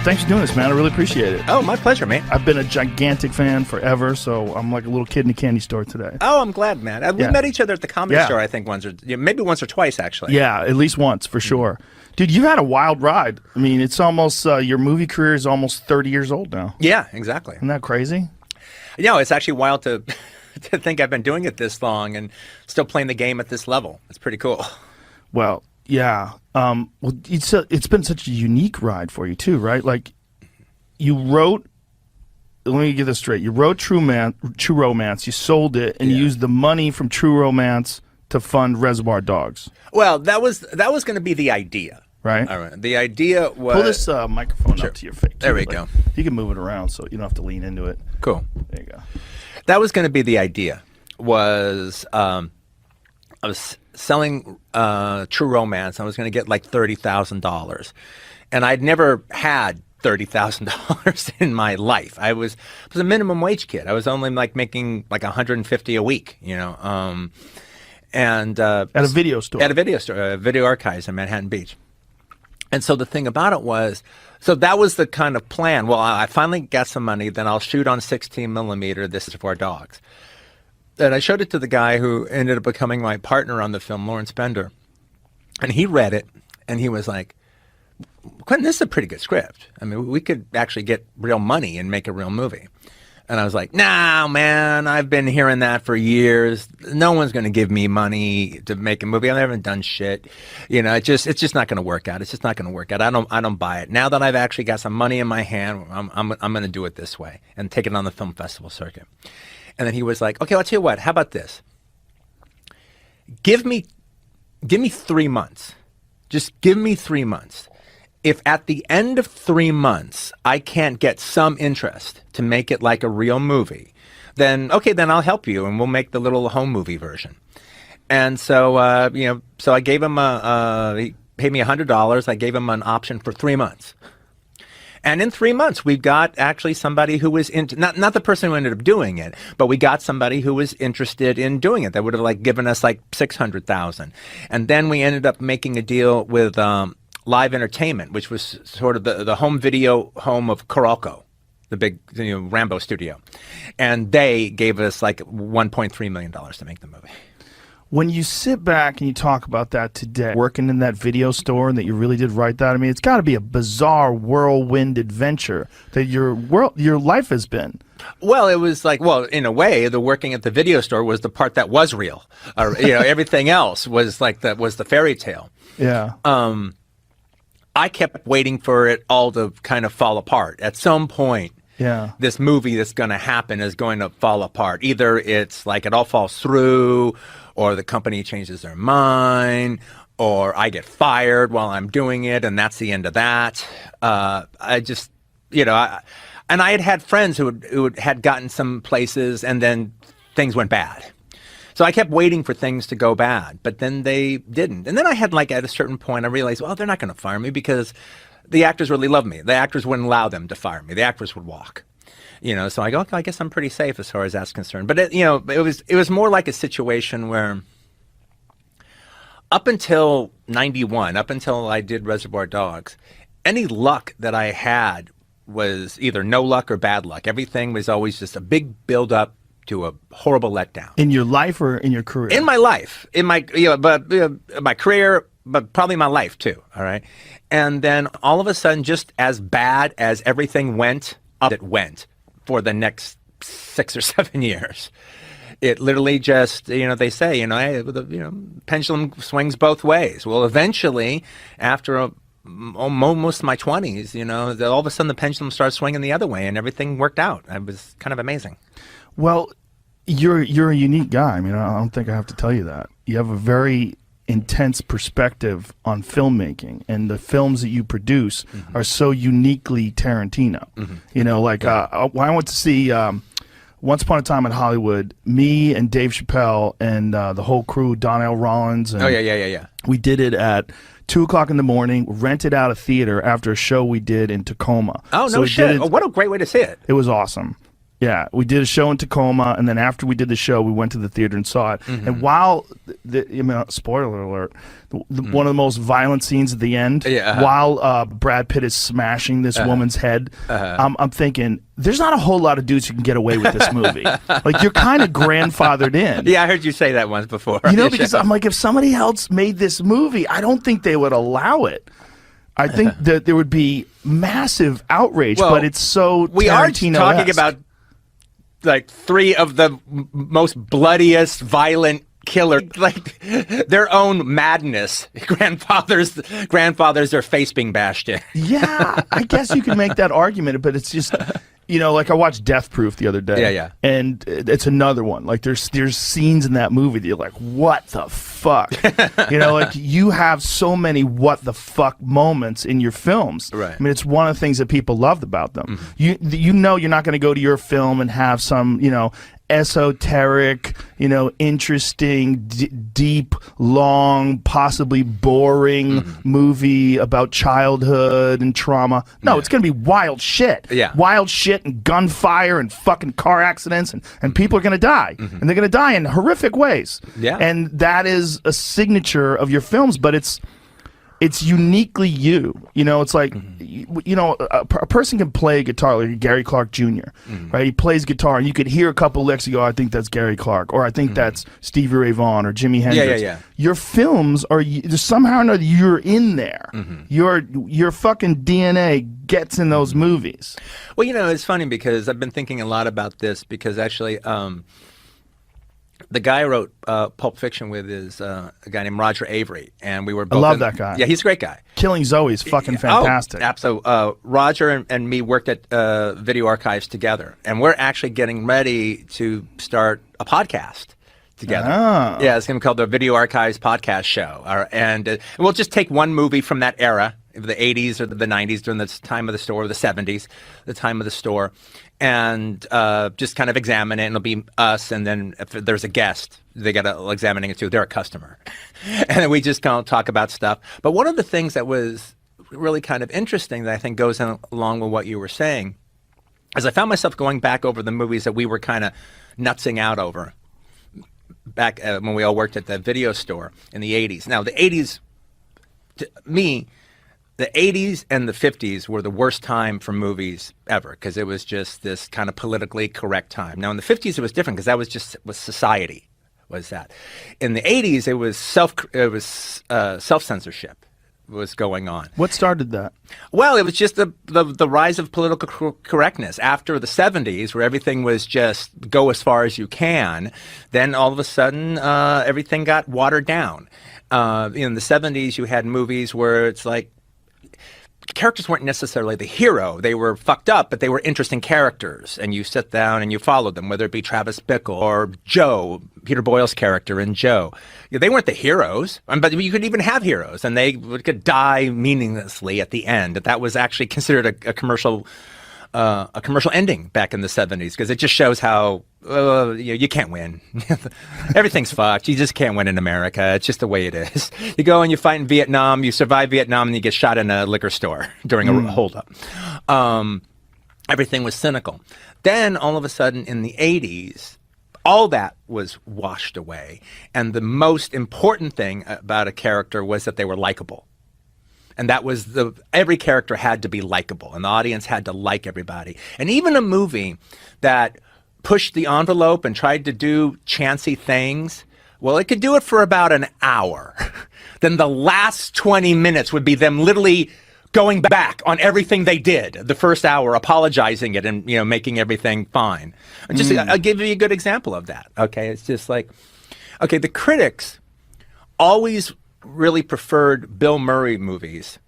thanks for doing this, man. I really appreciate it. Oh, my pleasure, man. I've been a gigantic fan forever, so I'm like a little kid in a candy store today. Oh, I'm glad, man. We met each other at the Comedy Store, I think, maybe once or twice, actually. Yeah, at least once, for sure. Dude, you've had a wild ride. I mean, it's almost, your movie career is almost 30 years old now. Yeah, exactly. Isn't that crazy? You know, it's actually wild to think I've been doing it this long and still playing the game at this level. It's pretty cool. Well, yeah. Well, it's been such a unique ride for you, too, right? Like, you wrote, let me get this straight. You wrote True Romance, you sold it, and you used the money from True Romance to fund Reservoir Dogs. Well, that was going to be the idea. Right. All right. The idea was... Pull this microphone up to your face. There we go. You can move it around so you don't have to lean into it. Cool. There you go. That was going to be the idea. Was I was selling True Romance. I was going to get like $30,000, and I'd never had $30,000 in my life. I was a minimum wage kid. I was only like making like $150 a week, you know. And at a video store. At a video store, Video Archives in Manhattan Beach. And so the thing about it was, so that was the kind of plan. Well, I finally got some money, then I'll shoot on 16 millimeter. This is for dogs. And I showed it to the guy who ended up becoming my partner on the film, Lawrence Bender. And he read it, and he was like, Quentin, this is a pretty good script. I mean, we could actually get real money and make a real movie. And I was like, nah, man, I've been hearing that for years. No one's going to give me money to make a movie. I haven't done shit. You know, it's just not going to work out. It's just not going to work out. I don't buy it. Now that I've actually got some money in my hand, I'm going to do it this way and take it on the film festival circuit. And then he was like, okay, I'll tell you what. How about this? Give me 3 months. Just give me 3 months. If at the end of 3 months I can't get some interest to make it like a real movie, then okay, then I'll help you and we'll make the little home movie version. And so you know, so I gave him he paid me $100. I gave him an option for 3 months. And in 3 months, we got actually somebody who was not the person who ended up doing it, but we got somebody who was interested in doing it. That would have like given us like $600,000. And then we ended up making a deal with Live Entertainment, which was sort of the home video home of Coralco, the big Rambo studio. And they gave us like $1.3 million to make the movie. When you sit back and you talk about that today, working in that video store and that you really did write that, I mean, it's got to be a bizarre whirlwind adventure that your life has been. Well, it was like, well, in a way, the working at the video store was the part that was real. Everything else was like was the fairy tale. Yeah. I kept waiting for it all to kind of fall apart. At some point, this movie that's going to happen is going to fall apart. Either it's like it all falls through, or the company changes their mind, or I get fired while I'm doing it, and that's the end of that. I just, and I had friends who had gotten some places, and then things went bad. So I kept waiting for things to go bad, but then they didn't. And then I had like at a certain point, I realized, well, they're not going to fire me because the actors really love me. The actors wouldn't allow them to fire me. The actors would walk. So I go, okay, I guess I'm pretty safe as far as that's concerned. But it was more like a situation where up until 91, up until I did Reservoir Dogs, any luck that I had was either no luck or bad luck. Everything was always just a big build-up to a horrible letdown. In your life or in your career? In my life, in my my career, but probably my life too. All right, and then all of a sudden, just as bad as everything went, up it went for the next 6 or 7 years. It literally just, they say, pendulum swings both ways. Well, eventually, after most of my 20s, all of a sudden the pendulum started swinging the other way, and everything worked out. It was kind of amazing. Well, you're a unique guy. I mean, I don't think I have to tell you that. You have a very intense perspective on filmmaking, and the films that you produce are so uniquely Tarantino. I went to see Once Upon a Time in Hollywood, me and Dave Chappelle and the whole crew, Donnell Rollins. And we did it at 2 o'clock in the morning, rented out a theater after a show we did in Tacoma. Oh, no shit. What a great way to see it. It was awesome. Yeah, we did a show in Tacoma, and then after we did the show, we went to the theater and saw it. And while, spoiler alert, one of the most violent scenes at the end, while Brad Pitt is smashing this woman's head, I'm thinking, there's not a whole lot of dudes who can get away with this movie. Like, you're kind of grandfathered in. Yeah, I heard you say that once before. You know, because I'm like, if somebody else made this movie, I don't think they would allow it. I think that there would be massive outrage, but it's so We Tarantino-esque. are talking about like 3 of the most bloodiest, violent killer, like their own madness. Grandfathers, their face being bashed in. Yeah, I guess you could make that argument, but it's just, you know, like I watched Death Proof the other day. Yeah. And it's another one. Like there's scenes in that movie that you're like, what the fuck? You know, like you have so many what the fuck moments in your films. Right. I mean, it's one of the things that people loved about them. You know, you're not going to go to your film and have some, you know, esoteric, you know, interesting, deep, long, possibly boring movie about childhood and trauma. No, it's going to be wild shit. Yeah. Wild shit and gunfire and fucking car accidents, and people are going to die. And they're going to die in horrific ways. Yeah. And that is a signature of your films, but it's uniquely you. You know, it's like, you know, a person can play guitar, like Gary Clark Jr., right? He plays guitar, and you could hear a couple licks and go, I think that's Gary Clark, or I think that's Stevie Ray Vaughan or Jimi Hendrix. Yeah. Your films are, somehow or another, you're in there. Your fucking DNA gets in those movies. Well, you know, it's funny because I've been thinking a lot about this because actually the guy I wrote Pulp Fiction with is a guy named Roger Avery, and we were both. I love that guy. Yeah, he's a great guy. Killing Zoe is fucking fantastic. Oh, absolutely. Roger and me worked at Video Archives together, and we're actually getting ready to start a podcast together. Oh. Yeah, it's going to be called the Video Archives Podcast Show, and we'll just take one movie from that era, of the 80s or the 90s, during the time of the store, or the 70s, the time of the store, and just kind of examine it, and it'll be us, and then if there's a guest, they got to examining it too. They're a customer. And then we just kind of talk about stuff. But one of the things that was really kind of interesting that I think goes along with what you were saying is I found myself going back over the movies that we were kind of nutsing out over back when we all worked at the video store in the 80s. Now, the 80s, to me, the 80s and the 50s were the worst time for movies ever because it was just this kind of politically correct time. Now, in the 50s, it was different because that was society, was that. In the 80s, it was self-censorship was going on. What started that? Well, it was just the rise of political correctness. After the 70s, where everything was just go as far as you can, then all of a sudden, everything got watered down. In the 70s, you had movies where it's like, characters weren't necessarily the hero. They were fucked up, but they were interesting characters. And you sit down and you followed them, whether it be Travis Bickle or Joe, Peter Boyle's character in Joe. They weren't the heroes, but you could even have heroes, and they could die meaninglessly at the end. That was actually considered a commercial ending back in the 70s because it just shows how you can't win. Everything's fucked. You just can't win in America. It's just the way it is. You go and you fight in Vietnam, you survive Vietnam, and you get shot in a liquor store during a holdup. Everything was cynical. Then all of a sudden in the 80s, all that was washed away. And the most important thing about a character was that they were likable. And that was every character had to be likable, and the audience had to like everybody. And even a movie that pushed the envelope and tried to do chancy things, well, it could do it for about an hour. Then the last 20 minutes would be them literally going back on everything they did the first hour, apologizing it and making everything fine. I'll give you a good example of that. Okay, it's just like, okay, the critics always really preferred Bill Murray movies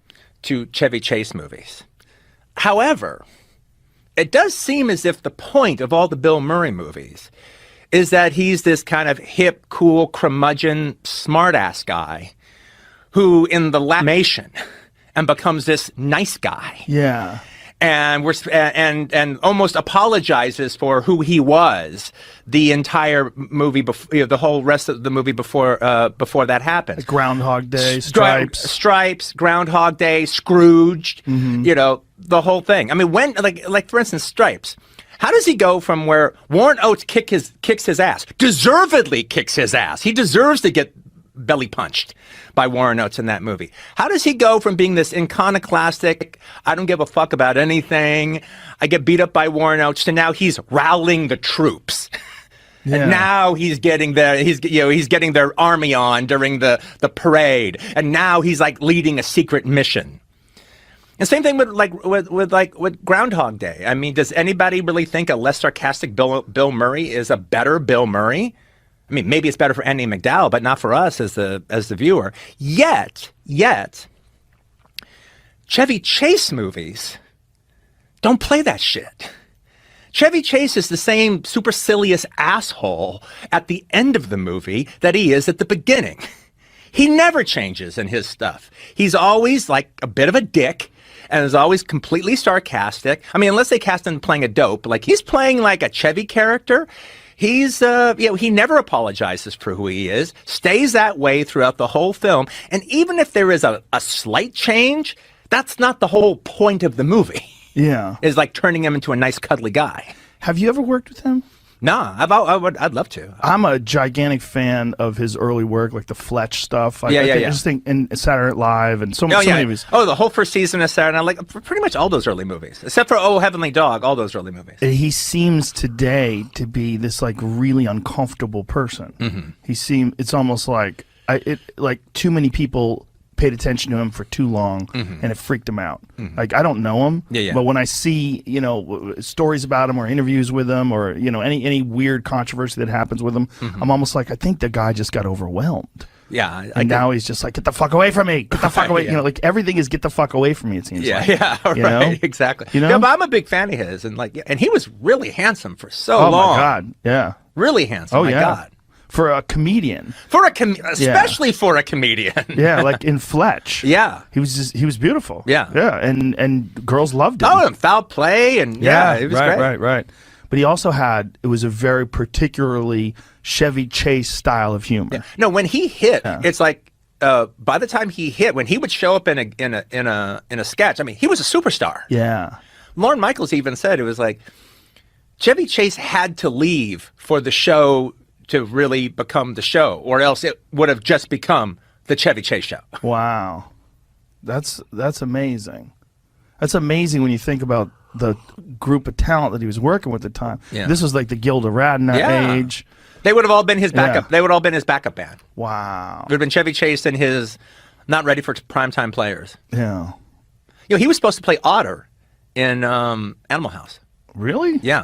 to Chevy Chase movies. However, it does seem as if the point of all the Bill Murray movies is that he's this kind of hip, cool, curmudgeon, smartass guy who in the lamation and becomes this nice guy. Yeah. And and almost apologizes for who he was the entire movie before, the whole rest of the movie before that happens. Groundhog Day, Stripes, Groundhog Day, Scrooged, the whole thing. I mean, when like for instance, Stripes. How does he go from where Warren Oates kicks his ass, deservedly kicks his ass? He deserves to get belly punched by Warren Oates in that movie. How does he go from being this iconoclastic, I don't give a fuck about anything, I get beat up by Warren Oates, to now he's rallying the troops? Yeah. And now he's getting getting their army on during the parade, and now he's like leading a secret mission. And same thing with Groundhog Day. I mean, does anybody really think a less sarcastic Bill Murray is a better Bill Murray? I mean, maybe it's better for Andy McDowell, but not for us as the viewer. Yet, Chevy Chase movies don't play that shit. Chevy Chase is the same supercilious asshole at the end of the movie that he is at the beginning. He never changes in his stuff. He's always like a bit of a dick and is always completely sarcastic. I mean, unless they cast him playing a dope, like he's playing like a Chevy character. He's, he never apologizes for who he is, stays that way throughout the whole film. And even if there is a slight change, that's not the whole point of the movie. Yeah. Is like turning him into a nice, cuddly guy. Have you ever worked with him? Nah, I'd love to. I'm a gigantic fan of his early work, like the Fletch stuff. I just think in Saturday Night Live and so many movies. Oh, the whole first season of Saturday Night, like pretty much all those early movies, except for Oh Heavenly Dog, all those early movies. He seems today to be this like really uncomfortable person. Mm-hmm. It's almost like too many people paid attention to him for too long, and it freaked him out. Like, I don't know him, but when I see, stories about him or interviews with him or, any weird controversy that happens with him, I'm almost like, I think the guy just got overwhelmed. Yeah. And now he's just like, get the fuck away from me. Get the fuck away. Like everything is get the fuck away from me, it seems like. Yeah, right. Exactly. Yeah, but I'm a big fan of his. And he was really handsome for so long. Oh, my God. Yeah. Really handsome. Oh, my God. For a comedian. Especially for a comedian. Yeah, like in Fletch. Yeah. He was beautiful. Yeah. Yeah, and girls loved him. Oh, and foul play and it was great. Right. But he also it was a very particularly Chevy Chase style of humor. Yeah. No, when he hit, it's like by the time he hit, when he would show up in a sketch, I mean, he was a superstar. Yeah. Lorne Michaels even said it was like Chevy Chase had to leave for the show to really become the show, or else it would have just become the Chevy Chase show. Wow. That's amazing. That's amazing when you think about the group of talent that he was working with at the time. Yeah. This was like the Gilda Radner age. They would have all been his backup. Yeah. They would have all been his backup band. Wow. It would have been Chevy Chase and his not ready for primetime players. Yeah. He was supposed to play Otter in Animal House. Really? Yeah.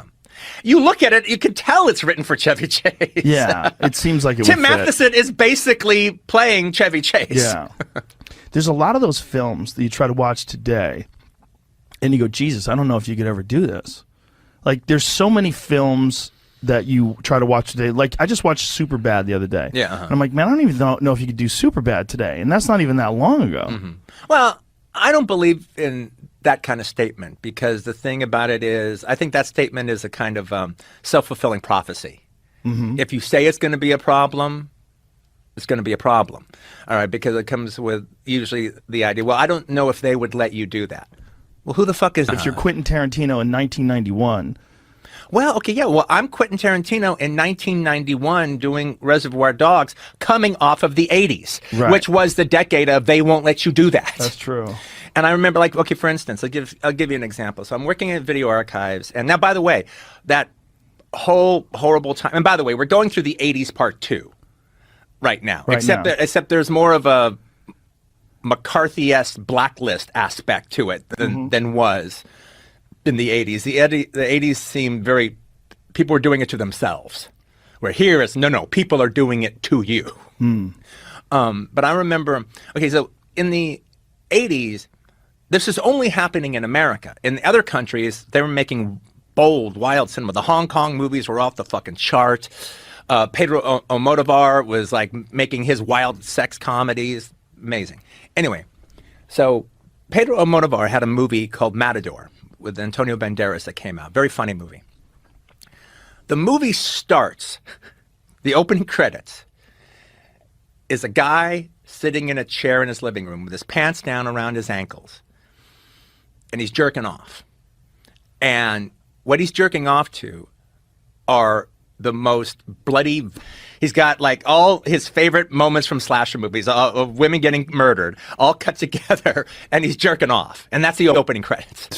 You look at it, you can tell it's written for Chevy Chase. Yeah, it seems like it Tim would fit. Matheson is basically playing Chevy Chase. Yeah. There's a lot of those films that you try to watch today, and you go, Jesus, I don't know if you could ever do this. Like, there's so many films that you try to watch today. Like, I just watched Superbad the other day. Yeah. And I'm like, man, I don't even know if you could do Superbad today. And that's not even that long ago. Mm-hmm. Well, I don't believe in that kind of statement, because the thing about it is, I think that statement is a kind of self-fulfilling prophecy. Mm-hmm. If you say it's going to be a problem, it's going to be a problem. All right, because it comes with usually the idea, well, I don't know if they would let you do that. Well, who the fuck is If you're Quentin Tarantino in 1991... Well, okay, yeah. Well, I'm Quentin Tarantino in 1991 doing Reservoir Dogs, coming off of the 80s, which was the decade of they won't let you do that. That's true. And I remember, like, okay, for instance, I'll give you an example. So I'm working at Video Archives, and now, by the way, that whole horrible time. And by the way, we're going through the 80s part 2 right now, except there's more of a McCarthy-esque blacklist aspect to it than was in the 80s. The 80s seemed very, people were doing it to themselves. Where here it's, no, people are doing it to you. But I remember, okay, so in the 80s, this is only happening in America. In the other countries, they were making bold, wild cinema. The Hong Kong movies were off the fucking chart. Pedro Almodovar was like making his wild sex comedies. Amazing. Anyway, so Pedro Almodovar had a movie called Matador with Antonio Banderas that came out. Very funny movie. The movie starts, the opening credits is a guy sitting in a chair in his living room with his pants down around his ankles. And he's jerking off. And what he's jerking off to are the most bloody. He's got like all his favorite moments from slasher movies of women getting murdered, all cut together, and he's jerking off. And that's the opening credits.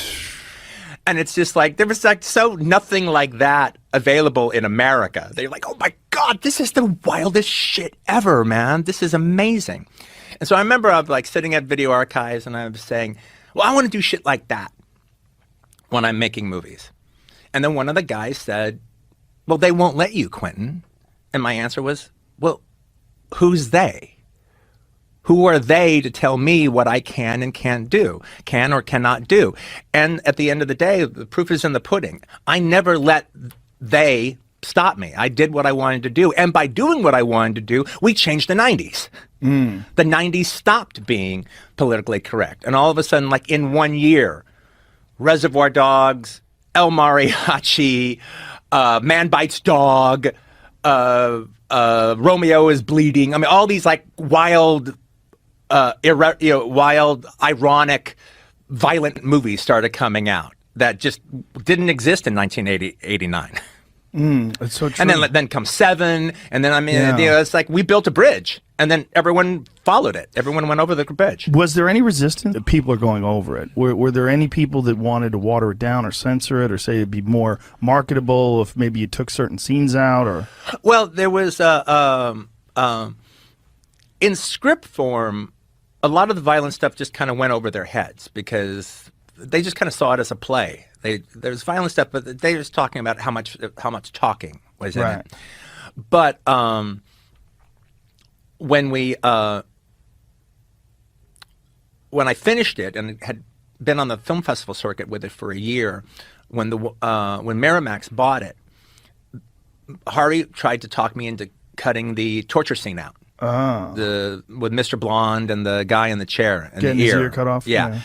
And it's just like, there was like nothing like that available in America. They're like, oh my God, this is the wildest shit ever, man. This is amazing. And so I remember I was like sitting at Video Archives and I was saying, well, I want to do shit like that when I'm making movies. And then one of the guys said, well, they won't let you, Quentin. And my answer was, well, who's they? Who are they to tell me what I can and can't do, can or cannot do? And at the end of the day, the proof is in the pudding. I never let they stop me. I did what I wanted to do. And by doing what I wanted to do, we changed the 90s. The 90s stopped being politically correct. And all of a sudden, like in 1 year, Reservoir Dogs, El Mariachi, Man Bites Dog, Romeo is Bleeding. I mean, all these like wild, wild, ironic, violent movies started coming out that just didn't exist in 1989. It's so true. And then comes Seven, and then it's like we built a bridge, and then everyone followed it. Everyone went over the bridge. Was there any resistance? People are going over it. Were there any people that wanted to water it down or censor it or say it'd be more marketable if maybe you took certain scenes out? Or well, there was in script form, a lot of the violent stuff just kind of went over their heads because they just kind of saw it as a play. There's violent stuff, but they were just talking about how much talking was in it. But when I finished it and had been on the film festival circuit with it for a year, when Miramax bought it, Harvey tried to talk me into cutting the torture scene out. With Mr. Blonde and the guy in the chair and getting the his ear cut off. Yeah.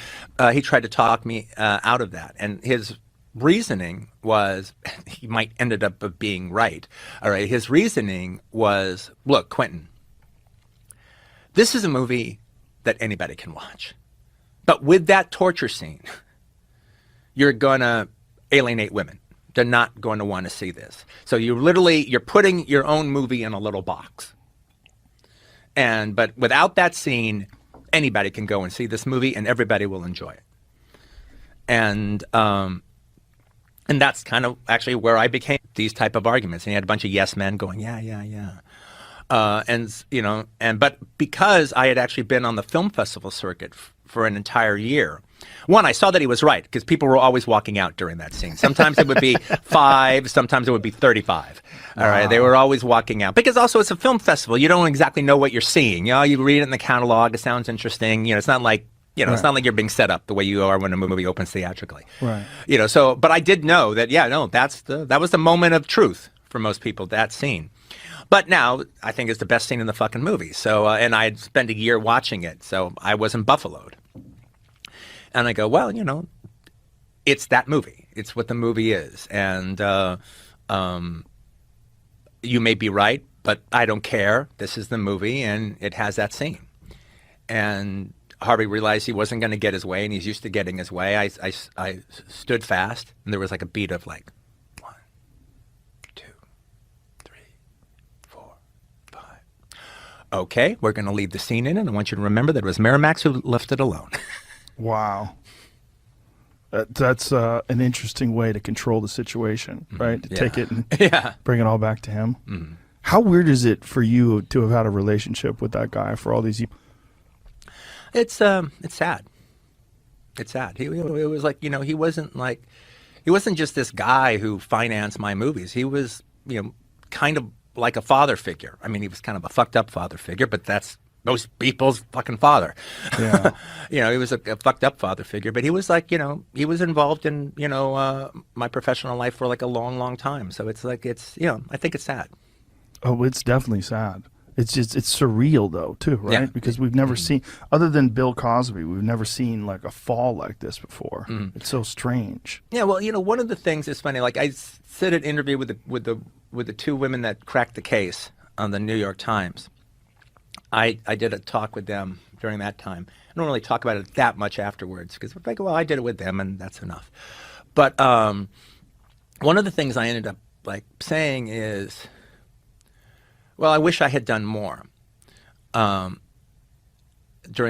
He tried to talk me out of that, and his reasoning was, he might ended up being right. All right, his reasoning was, look, Quentin, this is a movie that anybody can watch, but with that torture scene, you're gonna alienate women. They're not going to want to see this. So you're putting your own movie in a little box. But without that scene, anybody can go and see this movie, and everybody will enjoy it. And that's kind of actually where I became these type of arguments. And you had a bunch of yes men going, yeah. But because I had actually been on the film festival circuit for an entire year, one, I saw that he was right, because people were always walking out during that scene. Sometimes it would be 5, sometimes it would be 35. All right, they were always walking out. Because also it's a film festival. You don't exactly know what you're seeing. You know, you read it in the catalog, it sounds interesting. You know, it's not like, it's not like you're being set up the way you are when a movie opens theatrically. Right. But I did know that, that was the moment of truth for most people, that scene. But now, I think it's the best scene in the fucking movie. So, and I had spent a year watching it, so I wasn't buffaloed. And I go, well, it's that movie. It's what the movie is. And you may be right, but I don't care. This is the movie, and it has that scene. And Harvey realized he wasn't going to get his way, and he's used to getting his way. I stood fast, and there was like a beat of like 1, 2, 3, 4, 5. Okay, we're going to leave the scene in, and I want you to remember that it was Miramax who left it alone. Wow. That's an interesting way to control the situation, right? To take it and bring it all back to him. How weird is it for you to have had a relationship with that guy for all these years? It's sad. It's sad. It was like, he wasn't just this guy who financed my movies. He was, kind of like a father figure. I mean, he was kind of a fucked up father figure, but that's most people's fucking father. Yeah. He was a fucked up father figure, but he was like, he was involved in, my professional life for like a long, long time. So it's like, I think it's sad. Oh, it's definitely sad. It's surreal though, too, right? Yeah. Because we've never seen, other than Bill Cosby, we've never seen like a fall like this before. It's so strange. Yeah. Well, one of the things is funny, like I did an interview with the two women that cracked the case on the New York Times. I did a talk with them during that time. I don't really talk about it that much afterwards because we're like, well, I did it with them and that's enough. But one of the things I ended up like saying is, well, I wish I had done more during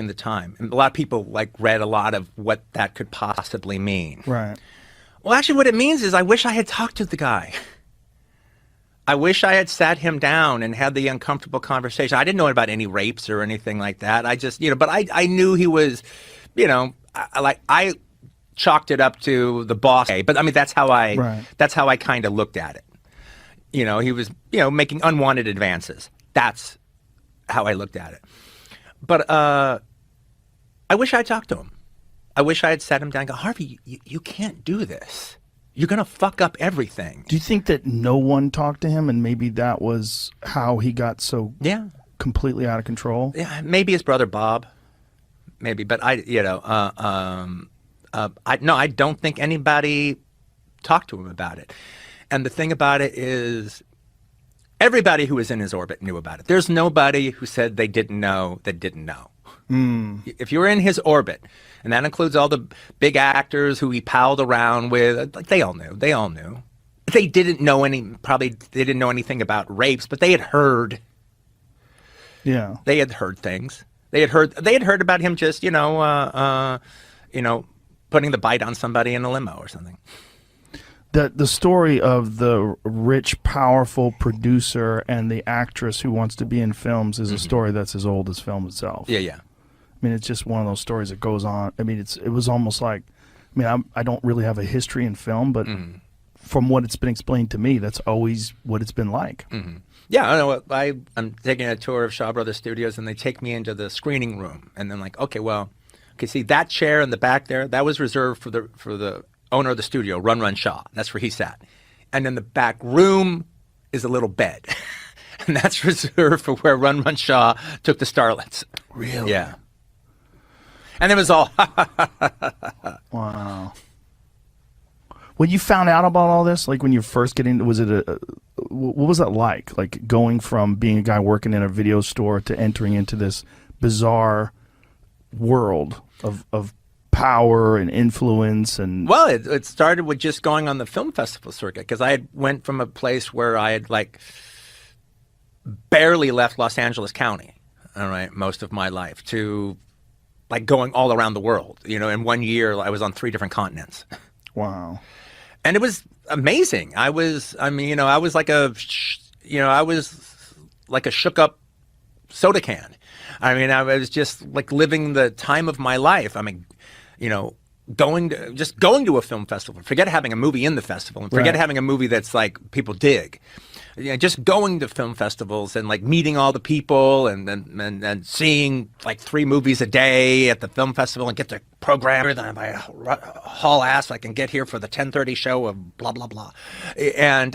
the time. And a lot of people like read a lot of what that could possibly mean. Right. Well, actually, what it means is I wish I had talked to the guy. I wish I had sat him down and had the uncomfortable conversation. I didn't know about any rapes or anything like that. I just, but I knew he was, I chalked it up to the boss. But I mean, that's how I kind of looked at it. He was, making unwanted advances. That's how I looked at it. But I wish I had talked to him. I wish I had sat him down and go, Harvey, you can't do this. You're going to fuck up everything. Do you think that no one talked to him and maybe that was how he got so completely out of control? Yeah, maybe his brother Bob. Maybe, but I don't think anybody talked to him about it. And the thing about it is everybody who was in his orbit knew about it. There's nobody who said they didn't know that didn't know. If you were in his orbit, and that includes all the big actors who he palled around with, like they all knew. They didn't know anything about rapes, but they had heard. Yeah. They had heard things. They had heard about him just, putting the bite on somebody in a limo or something. The story of the rich, powerful producer and the actress who wants to be in films is a story that's as old as film itself. Yeah. I mean, it's just one of those stories that goes on. I mean, it was almost like, I don't really have a history in film, but from what it's been explained to me, that's always what it's been like. Yeah, I know. I'm taking a tour of Shaw Brothers Studios, and they take me into the screening room, and then like, okay, see that chair in the back there, that was reserved for the owner of the studio, Run Shaw. That's where he sat, and then the back room is a little bed, and that's reserved for where Run Shaw took the starlets. Really? Yeah. And it was all Wow. When you found out about all this, like when you first getting, what was that like? Like going from being a guy working in a video store to entering into this bizarre world of power and influence and... Well, it started with just going on the film festival circuit, because I had went from a place where I had like barely left Los Angeles County, all right, most of my life, to like going all around the world. In 1 year I was on 3 different continents. Wow. And it was amazing. I was like a shook up soda can. I mean, I was just like living the time of my life. I mean, going to a film festival, forget having a movie in the festival and forget having a movie that's like people dig. Just going to film festivals and like meeting all the people and seeing like 3 movies a day at the film festival and get the program. Then I haul ass I can get here for the 10:30 show of blah blah blah, and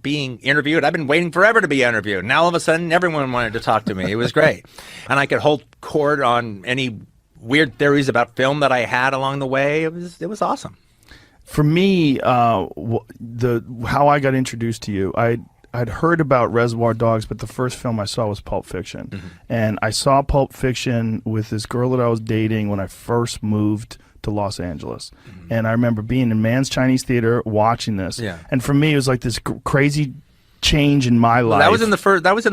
being interviewed. I've been waiting forever to be interviewed. Now all of a sudden everyone wanted to talk to me. It was great, and I could hold court on any weird theories about film that I had along the way. It was awesome. For me, how I got introduced to you, I'd heard about Reservoir Dogs, but the first film I saw was Pulp Fiction. And I saw Pulp Fiction with this girl that I was dating when I first moved to Los Angeles. And I remember being in Mann's Chinese Theater watching this. Yeah. And for me, it was like this crazy change in my life. That was in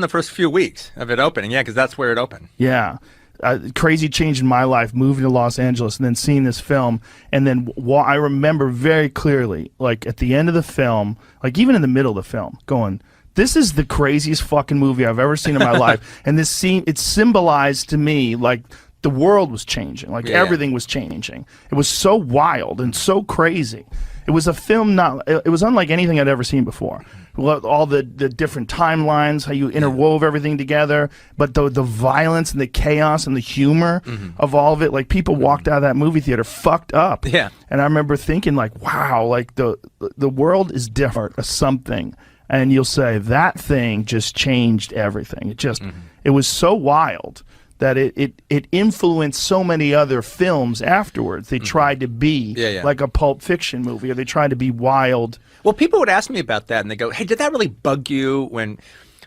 the first few weeks of it opening, because that's where it opened. Yeah. Crazy change in my life, moving to Los Angeles and then seeing this film. And then I remember very clearly, like at the end of the film, like even in the middle of the film, going, this is the craziest fucking movie I've ever seen in my life. And it symbolized to me like the world was changing, like everything was changing. It was so wild and so crazy. It was a film it was unlike anything I'd ever seen before. All the different timelines, how you interwove everything together, but the violence and the chaos and the humor of all of it, like people walked out of that movie theater fucked up. Yeah. And I remember thinking like, wow, like the world is different or something. And you'll say that thing just changed everything. It just, it was so wild that it influenced so many other films afterwards. They tried to be like a Pulp Fiction movie, or they tried to be wild. Well, people would ask me about that, and they go, hey, did that really bug you when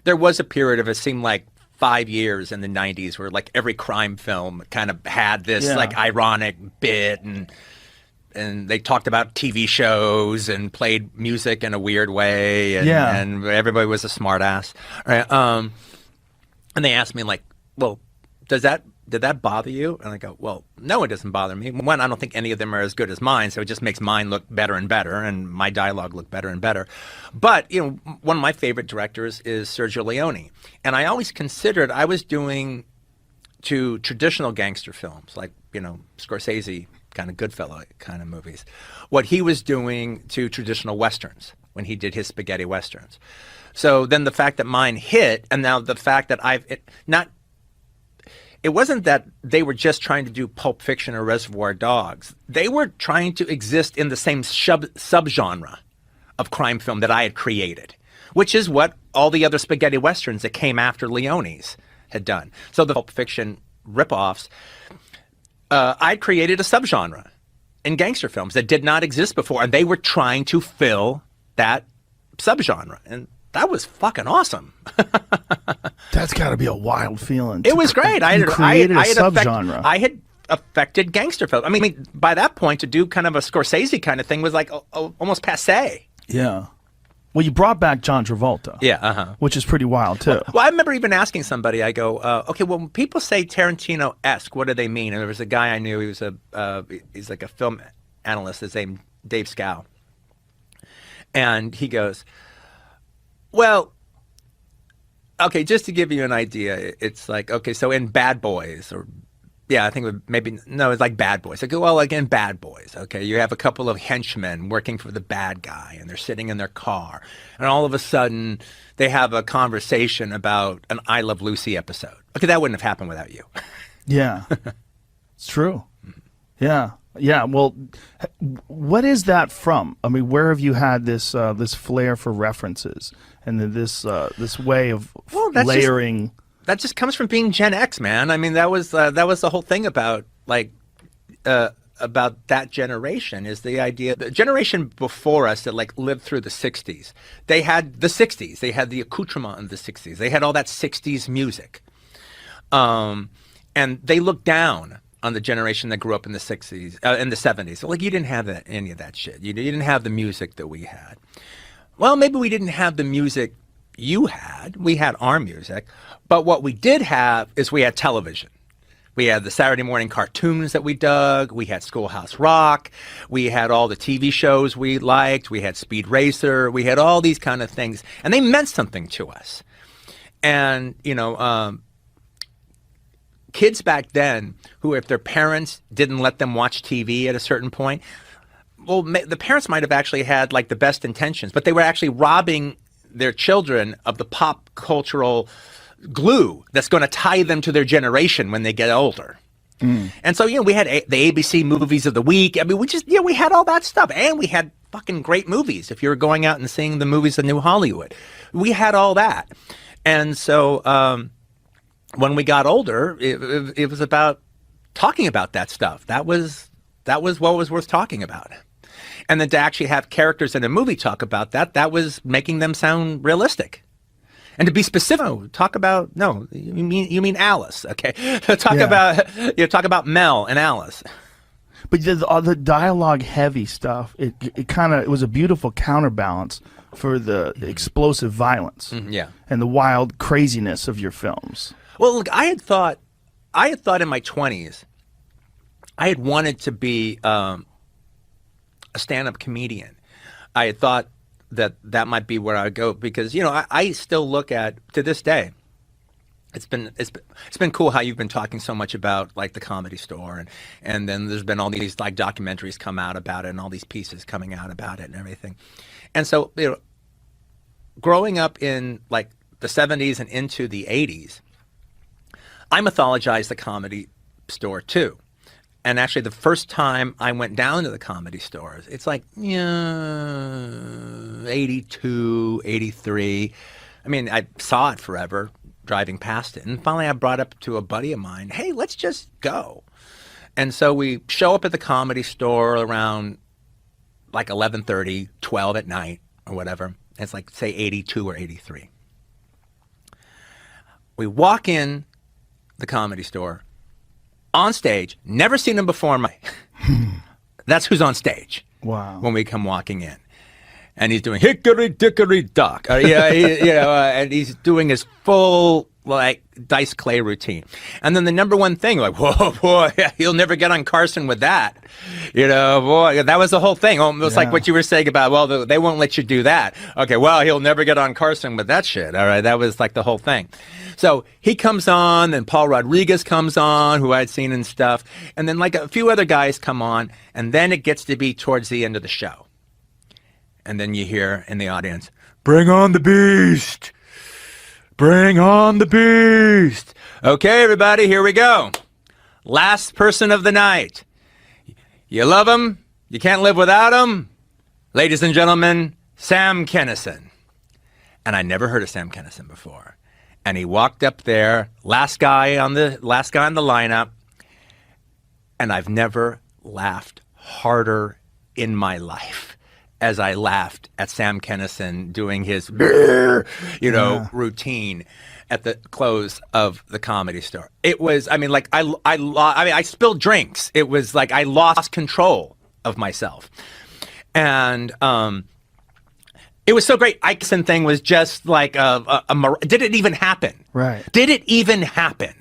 there was a period of, it seemed like 5 years in the 90s where like every crime film kind of had this like ironic bit, and and they talked about TV shows and played music in a weird way, and, Yeah. and everybody was a smartass. Right? And they asked me like, well, did that bother you? And I go, well, no, it doesn't bother me. One, I don't think any of them are as good as mine, so it just makes mine look better and better, and my dialogue look better and better. But, you know, one of my favorite directors is Sergio Leone. And I always considered I was doing to traditional gangster films, like, you know, Scorsese kind of Goodfellow kind of movies, what he was doing to traditional Westerns when he did his spaghetti Westerns. So then the fact that mine hit, and now the fact that it wasn't that they were just trying to do Pulp Fiction or Reservoir Dogs. They were trying to exist in the same subgenre of crime film that I had created, which is what all the other spaghetti Westerns that came after Leone's had done. So the Pulp Fiction ripoffs, I created a subgenre in gangster films that did not exist before, and they were trying to fill that subgenre. And that was fucking awesome. That's got to be a wild feeling. It was great. I created a subgenre. I had affected gangster film. I mean, by that point, to do kind of a Scorsese kind of thing was like almost passé. Yeah. Well, you brought back John Travolta. Yeah, which is pretty wild too. Well, I remember even asking somebody. I go, okay, well, when people say Tarantino-esque, what do they mean? And there was a guy I knew. He was he's like a film analyst. His name Dave Scow, and he goes, well, okay, just to give you an idea, it's like, okay, so in Bad Boys, or yeah, I think it's like Bad Boys. I go, well, like in Bad Boys, okay, you have a couple of henchmen working for the bad guy, and they're sitting in their car, and all of a sudden they have a conversation about an I Love Lucy episode. Okay, that wouldn't have happened without you. Yeah, it's true. Yeah. Yeah, well, what is that from? I mean, where have you had this this flair for references and this way of layering? That just comes from being Gen X, man. I mean, that was the whole thing about about that generation, is the idea. The generation before us that like lived through the 60s, they had the 60s, they had the accoutrement of the 60s, they had all that 60s music, and they looked down on the generation that grew up in the 60s, in the 70s. So, like, you didn't have any of that shit. You didn't have the music that we had. Well, maybe we didn't have the music you had. We had our music. But what we did have is we had television. We had the Saturday morning cartoons that we dug. We had Schoolhouse Rock. We had all the TV shows we liked. We had Speed Racer. We had all these kind of things. And they meant something to us. And, you know, kids back then who, if their parents didn't let them watch TV at a certain point, well, the parents might have actually had like the best intentions, but they were actually robbing their children of the pop cultural glue that's going to tie them to their generation when they get older. And so, you know, we had the ABC movies of the week. I mean, we had all that stuff, and we had fucking great movies. If you were going out and seeing the movies of New Hollywood, we had all that. And so, when we got older, it was about talking about that stuff. That was what was worth talking about. And then to actually have characters in a movie talk about that was making them sound realistic. And to be specific, you mean Alice, okay? Talk about Mel and Alice. But the dialogue heavy stuff, it was a beautiful counterbalance for the explosive violence. Yeah. And the wild craziness of your films. Well, look, I had thought in my 20s, I had wanted to be a stand-up comedian. I had thought that might be where I would go because, you know, I still look at, to this day, it's been cool how you've been talking so much about like the Comedy Store, and then there's been all these like documentaries come out about it and all these pieces coming out about it and everything. And so, you know, growing up in like the 70s and into the 80s, I mythologized the Comedy Store too. And actually the first time I went down to the Comedy Stores, it's like 82, 83. I mean, I saw it forever driving past it. And finally I brought up to a buddy of mine, hey, let's just go. And so we show up at the Comedy Store around like 11:30, 12 at night or whatever. It's like, say, 82 or 83. We walk in the Comedy Store, on stage, never seen him before. That's who's on stage. Wow. When we come walking in. And he's doing hickory dickory dock. And he's doing his full like Dice Clay routine. And then the number one thing, like, whoa, boy, he'll never get on Carson with that. Boy, that was the whole thing. Almost like what you were saying about, well, they won't let you do that. Okay, well, he'll never get on Carson with that shit. All right, that was like the whole thing. So he comes on, and Paul Rodriguez comes on, who I'd seen and stuff. And then like a few other guys come on, and then it gets to be towards the end of the show. And then you hear in the audience, bring on the beast. Bring on the beast. Okay, everybody, here we go. Last person of the night. You love him. You can't live without him. Ladies and gentlemen, Sam Kinison. And I never heard of Sam Kinison before. And he walked up there, last guy on the lineup. And I've never laughed harder in my life as I laughed at Sam Kinison doing his, routine at the close of the Comedy Store. It was, I spilled drinks. It was like I lost control of myself. And it was so great. Kinison thing was just like did it even happen? Right. Did it even happen?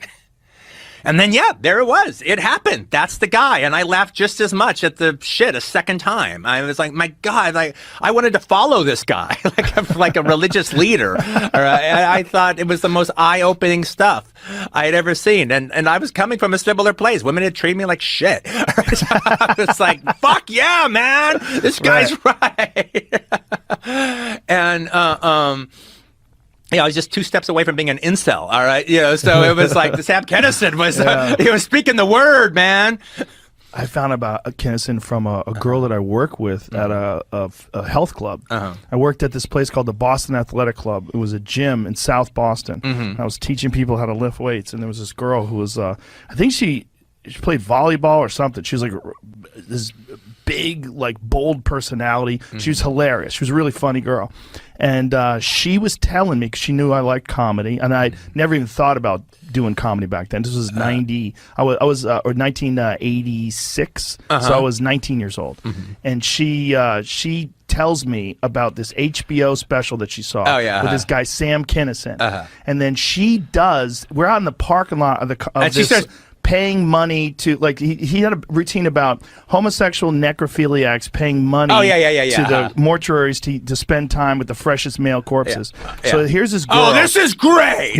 And then, there it was. It happened. That's the guy. And I laughed just as much at the shit a second time. I was like, my God, I wanted to follow this guy like a religious leader. I thought it was the most eye-opening stuff I had ever seen. And I was coming from a similar place. Women had treated me like shit. I was like, fuck yeah, man. This guy's right. And, I was just 2 steps away from being an incel, all right? So it was like Sam Kinison was, he was speaking the word, man. I found about Kinison from a girl that I work with at a health club. I worked at this place called the Boston Athletic Club. It was a gym in South Boston. I was teaching people how to lift weights, and there was this girl who was, I think she played volleyball or something. She was like this big, like bold personality. She was hilarious. She was a really funny girl. And she was telling me, because she knew I liked comedy, and I never even thought about doing comedy back then. This was 1986, so I was 19 years old. And she tells me about this HBO special that she saw with this guy Sam Kinison. And then we're out in the parking lot of this, paying money to, like, he had a routine about homosexual necrophiliacs paying money to the mortuaries to spend time with the freshest male corpses. So here's this girl. Oh, this is great!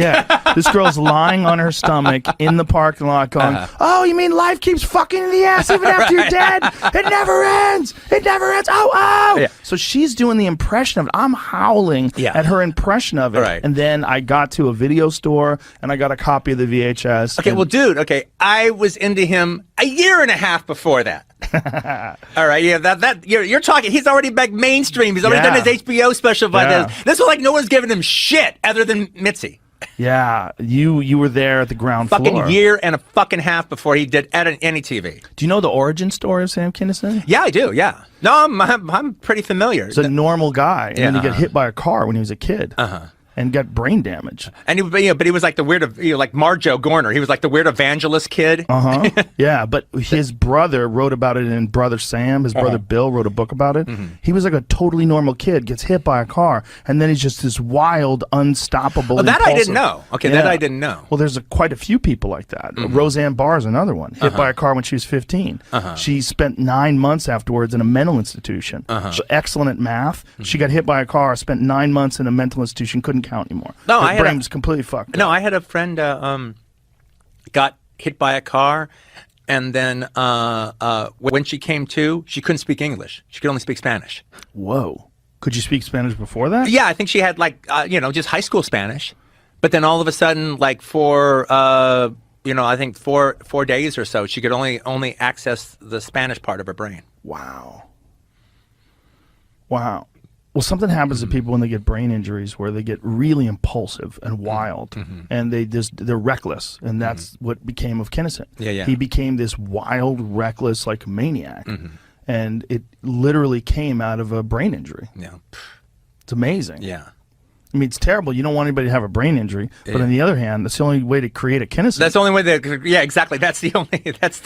This girl's lying on her stomach in the parking lot going, oh, you mean life keeps fucking in the ass even after you're dead? It never ends! It never ends! Oh! So she's doing the impression of it. I'm howling at her impression of it. And then I got to a video store, and I got a copy of the VHS. Okay, well, dude, I was into him a year and a half before that. All right, you're talking. He's already back mainstream. He's already done his HBO special by this. This was like no one's giving him shit other than Mitzi. Yeah, you were there at the ground floor. Fucking year and a fucking half before he did any TV. Do you know the origin story of Sam Kinison? Yeah, I do. Yeah, no, I'm pretty familiar. He's a normal guy, and then he got hit by a car when he was a kid. And got brain damage. And but he was like the weird, like Marjo Gorner. He was like the weird evangelist kid. Yeah, but his brother wrote about it in Brother Sam. His brother Bill wrote a book about it. He was like a totally normal kid, gets hit by a car, and then he's just this wild, unstoppable. Oh, that I didn't know. Okay, that I didn't know. Well, there's quite a few people like that. Roseanne Barr is another one. Hit by a car when she was 15. She spent 9 months afterwards in a mental institution. She's excellent at math. She got hit by a car, spent 9 months in a mental institution, couldn't count anymore. No, her brain was completely fucked. No, I had a friend got hit by a car, and then when she came to, she couldn't speak English. She could only speak Spanish. Whoa! Could you speak Spanish before that? Yeah, I think she had like just high school Spanish, but then all of a sudden, like for I think 4 days or so, she could only access the Spanish part of her brain. Wow. Well, something happens to people when they get brain injuries where they get really impulsive and wild, and they're reckless, and that's what became of Kinison. He became this wild, reckless, like maniac, and it literally came out of a brain injury. It's amazing. I mean, it's terrible. You don't want anybody to have a brain injury. But on the other hand, that's the only way to create a Kinison. That's the only way yeah, exactly. That's the only, that's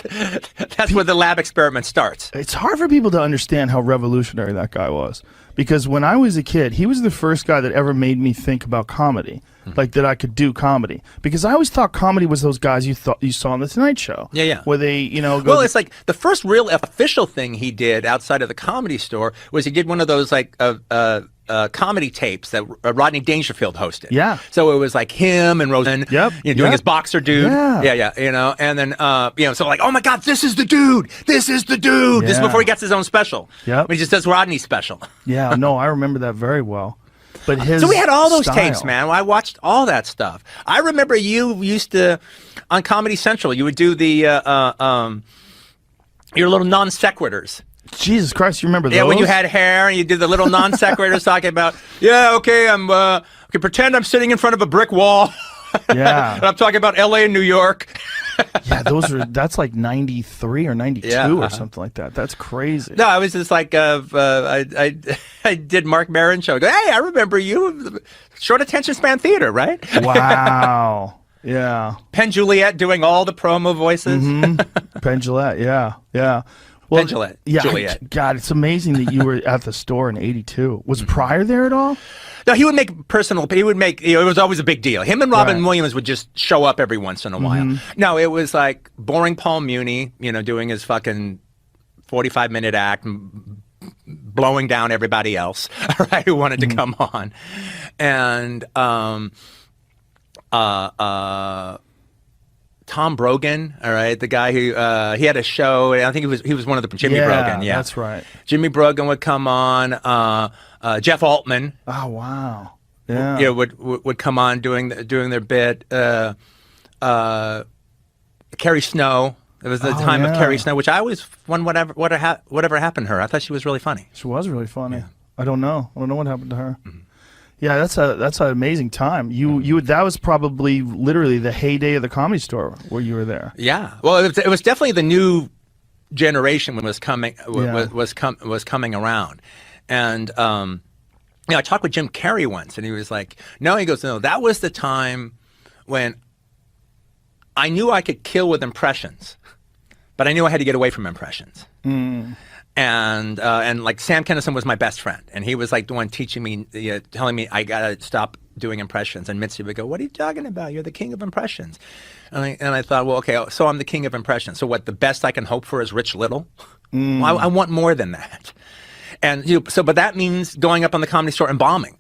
where the lab experiment starts. It's hard for people to understand how revolutionary that guy was. Because when I was a kid, he was the first guy that ever made me think about comedy. Like that I could do comedy. Because I always thought comedy was those guys you saw on The Tonight Show. Yeah, yeah. Where they, go well, it's like the first real official thing he did outside of the Comedy Store was he did one of those like comedy tapes that Rodney Dangerfield hosted. Yeah. So it was like him and Rogan, doing his boxer dude. Yeah. Yeah. And then so like, oh my God, this is the dude. This is the dude. This is before he gets his own special. Yep. He just does Rodney's special. Yeah. No, I remember that very well. But so we had all those style. tapes, man. I watched all that stuff. I remember you used to on Comedy Central. You would do the your little non sequiturs. Jesus Christ, you remember those? Yeah, when you had hair and you did the little non sequiturs talking about, okay, pretend I'm sitting in front of a brick wall. Yeah. And I'm talking about L.A. and New York. Yeah, that's like 93 or 92 or something like that. That's crazy. No, I was just like, I did Mark Maron show. I go, hey, I remember you, short attention span theater, right? Wow. Yeah. Penn Jillette doing all the promo voices. Penn Jillette, yeah. Well, Penn Jillette. Yeah, Juliet. God, it's amazing that you were at the store in 82. Was Pryor there at all? No, he would make, it was always a big deal. Him and Robin Williams would just show up every once in a while. No, it was like boring Paul Muni, doing his fucking 45-minute act, blowing down everybody else, right, who wanted to come on. And Tom Brogan, all right, the guy who he had a show. I think he was one of the Jimmy Brogan. Yeah, that's right. Jimmy Brogan would come on. Jeff Altman. Oh wow. Yeah. Would come on doing their bit. Carrie Snow. It was the time of Carrie Snow, which I always wonder whatever happened to her. I thought she was really funny. She was really funny. Yeah. I don't know what happened to her. Yeah, that's an amazing time. That was probably literally the heyday of the Comedy Store where you were there. Yeah. Well, it was definitely the new generation was coming coming around, and I talked with Jim Carrey once, and he was like, "No," he goes, "No, that was the time when I knew I could kill with impressions, but I knew I had to get away from impressions." And like Sam Kinison was my best friend, and he was like the one teaching me, telling me I gotta stop doing impressions. And Mitzi would go, "What are you talking about? You're the king of impressions." And I thought, well, okay, so I'm the king of impressions. So what? The best I can hope for is Rich Little? Well, I want more than that. And but that means going up on the Comedy Store and bombing,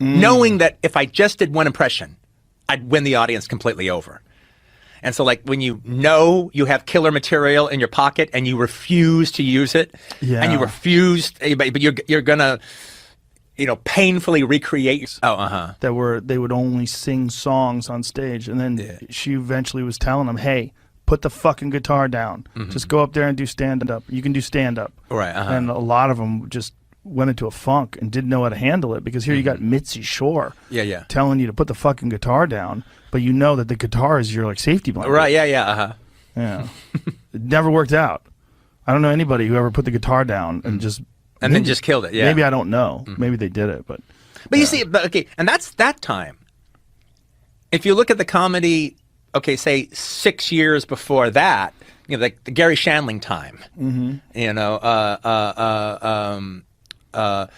knowing that if I just did one impression, I'd win the audience completely over. And so, like, when you know you have killer material in your pocket and you refuse to use it, and you refuse, but you're gonna, painfully recreate. That they would only sing songs on stage, and then she eventually was telling them, "Hey, put the fucking guitar down. Just go up there and do stand-up. You can do stand-up." Right. And a lot of them just went into a funk and didn't know how to handle it, because here you got Mitzi Shore telling you to put the fucking guitar down, but you know that the guitar is your like safety blanket. Right, yeah. It never worked out. I don't know anybody who ever put the guitar down and then just killed it. Yeah. Maybe I don't know. Maybe they did it, but you see, and that's that time. If you look at the comedy, say 6 years before that, like the Gary Shandling time, the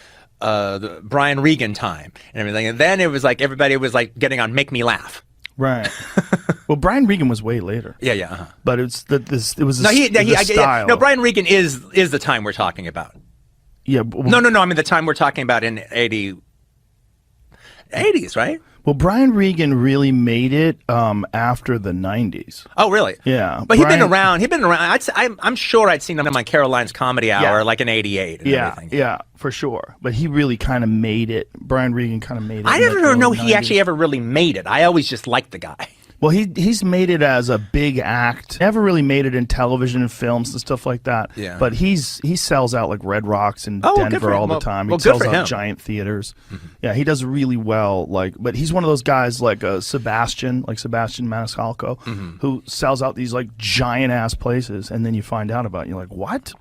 Brian Regan time and everything, and then it was like everybody was like getting on Make Me Laugh. Right. Well, Brian Regan was way later. Yeah. But it was the style. No, Brian Regan is the time we're talking about. Yeah. No. I mean the time we're talking about in 80s, right? Well, Brian Regan really made it after the 90s. Oh, really? Yeah. But he'd been around. I'm sure I'd seen him on Caroline's Comedy Hour, like in '88. Yeah, for sure. But he really kind of made it. Brian Regan kind of made it. I never know he actually ever really made it. I always just liked the guy. Well, he's made it as a big act. Never really made it in television and films and stuff like that. Yeah. But he sells out like Red Rocks in Denver all the time. He sells out giant theaters. Yeah, he does really well. But he's one of those guys like Sebastian Maniscalco, who sells out these like giant ass places, and then you find out about it, you're like, what?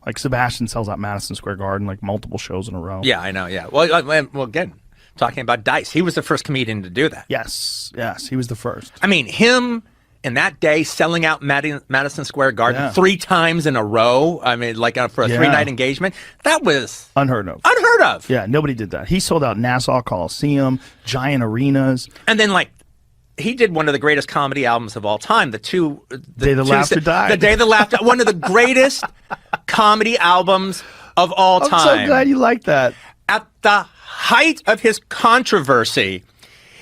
Like Sebastian sells out Madison Square Garden like multiple shows in a row. Yeah, I know. Yeah. Well, again, talking about Dice. He was the first comedian to do that. Yes, he was the first. I mean, him in that day selling out Madison Square Garden 3 times in a row. I mean, like for a 3-night engagement. That was unheard of. Unheard of. Yeah, nobody did that. He sold out Nassau Coliseum, giant arenas. And then he did one of the greatest comedy albums of all time. The Day the Laughter Died. The Day the Laughter. One of the greatest comedy albums of all time. I'm so glad you like that. At the height of his controversy,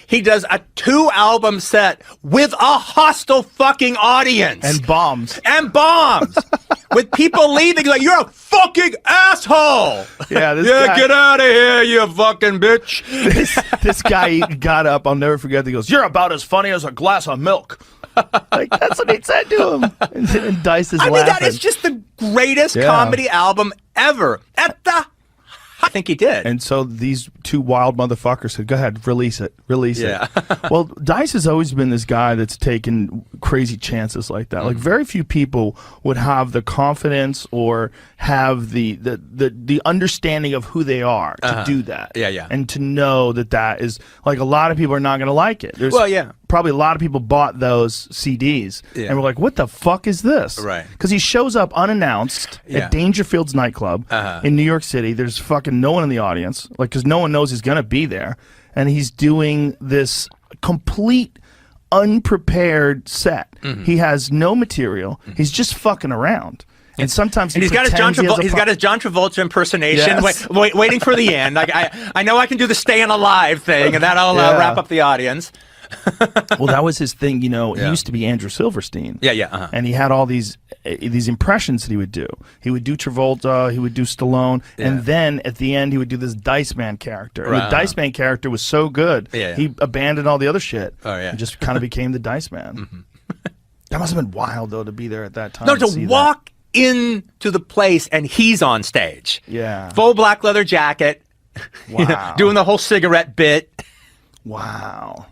he does a 2-album set with a hostile fucking audience. And bombs. With people leaving like, you're a fucking asshole. Yeah, get out of here, you fucking bitch. This guy got up, I'll never forget, he goes, you're about as funny as a glass of milk. Like, that's what he said to him. And Dice is laughing. I mean, that is just the greatest comedy album ever. I think he did. And so these 2 wild motherfuckers said, go ahead, release it. Well, Dice has always been this guy that's taken crazy chances like that. Like, very few people would have the confidence or have the understanding of who they are to do that. Yeah. And to know that is, like, a lot of people are not going to like it. Probably a lot of people bought those CDs and were like, what the fuck is this? Right. Because he shows up unannounced at Dangerfield's nightclub in New York City. There's fucking no one in the audience, like, because no one knows he's going to be there. And he's doing this complete unprepared set. He has no material. He's just fucking around. And sometimes he's got his John Travolta impersonation, waiting for the end. Like, I know I can do the staying alive thing, and that'll wrap up the audience. Well, that was his thing, you know. He used to be Andrew Silverstein. And he had all these impressions that he would do. He would do Travolta, he would do Stallone, and then at the end he would do this Dice Man character. And the Dice Man character was so good, he abandoned all the other shit and just kind of became the Dice Man. That must have been wild, though, to be there at that time. No, to walk into the place and he's on stage. Full black leather jacket. Wow. Doing the whole cigarette bit. Wow.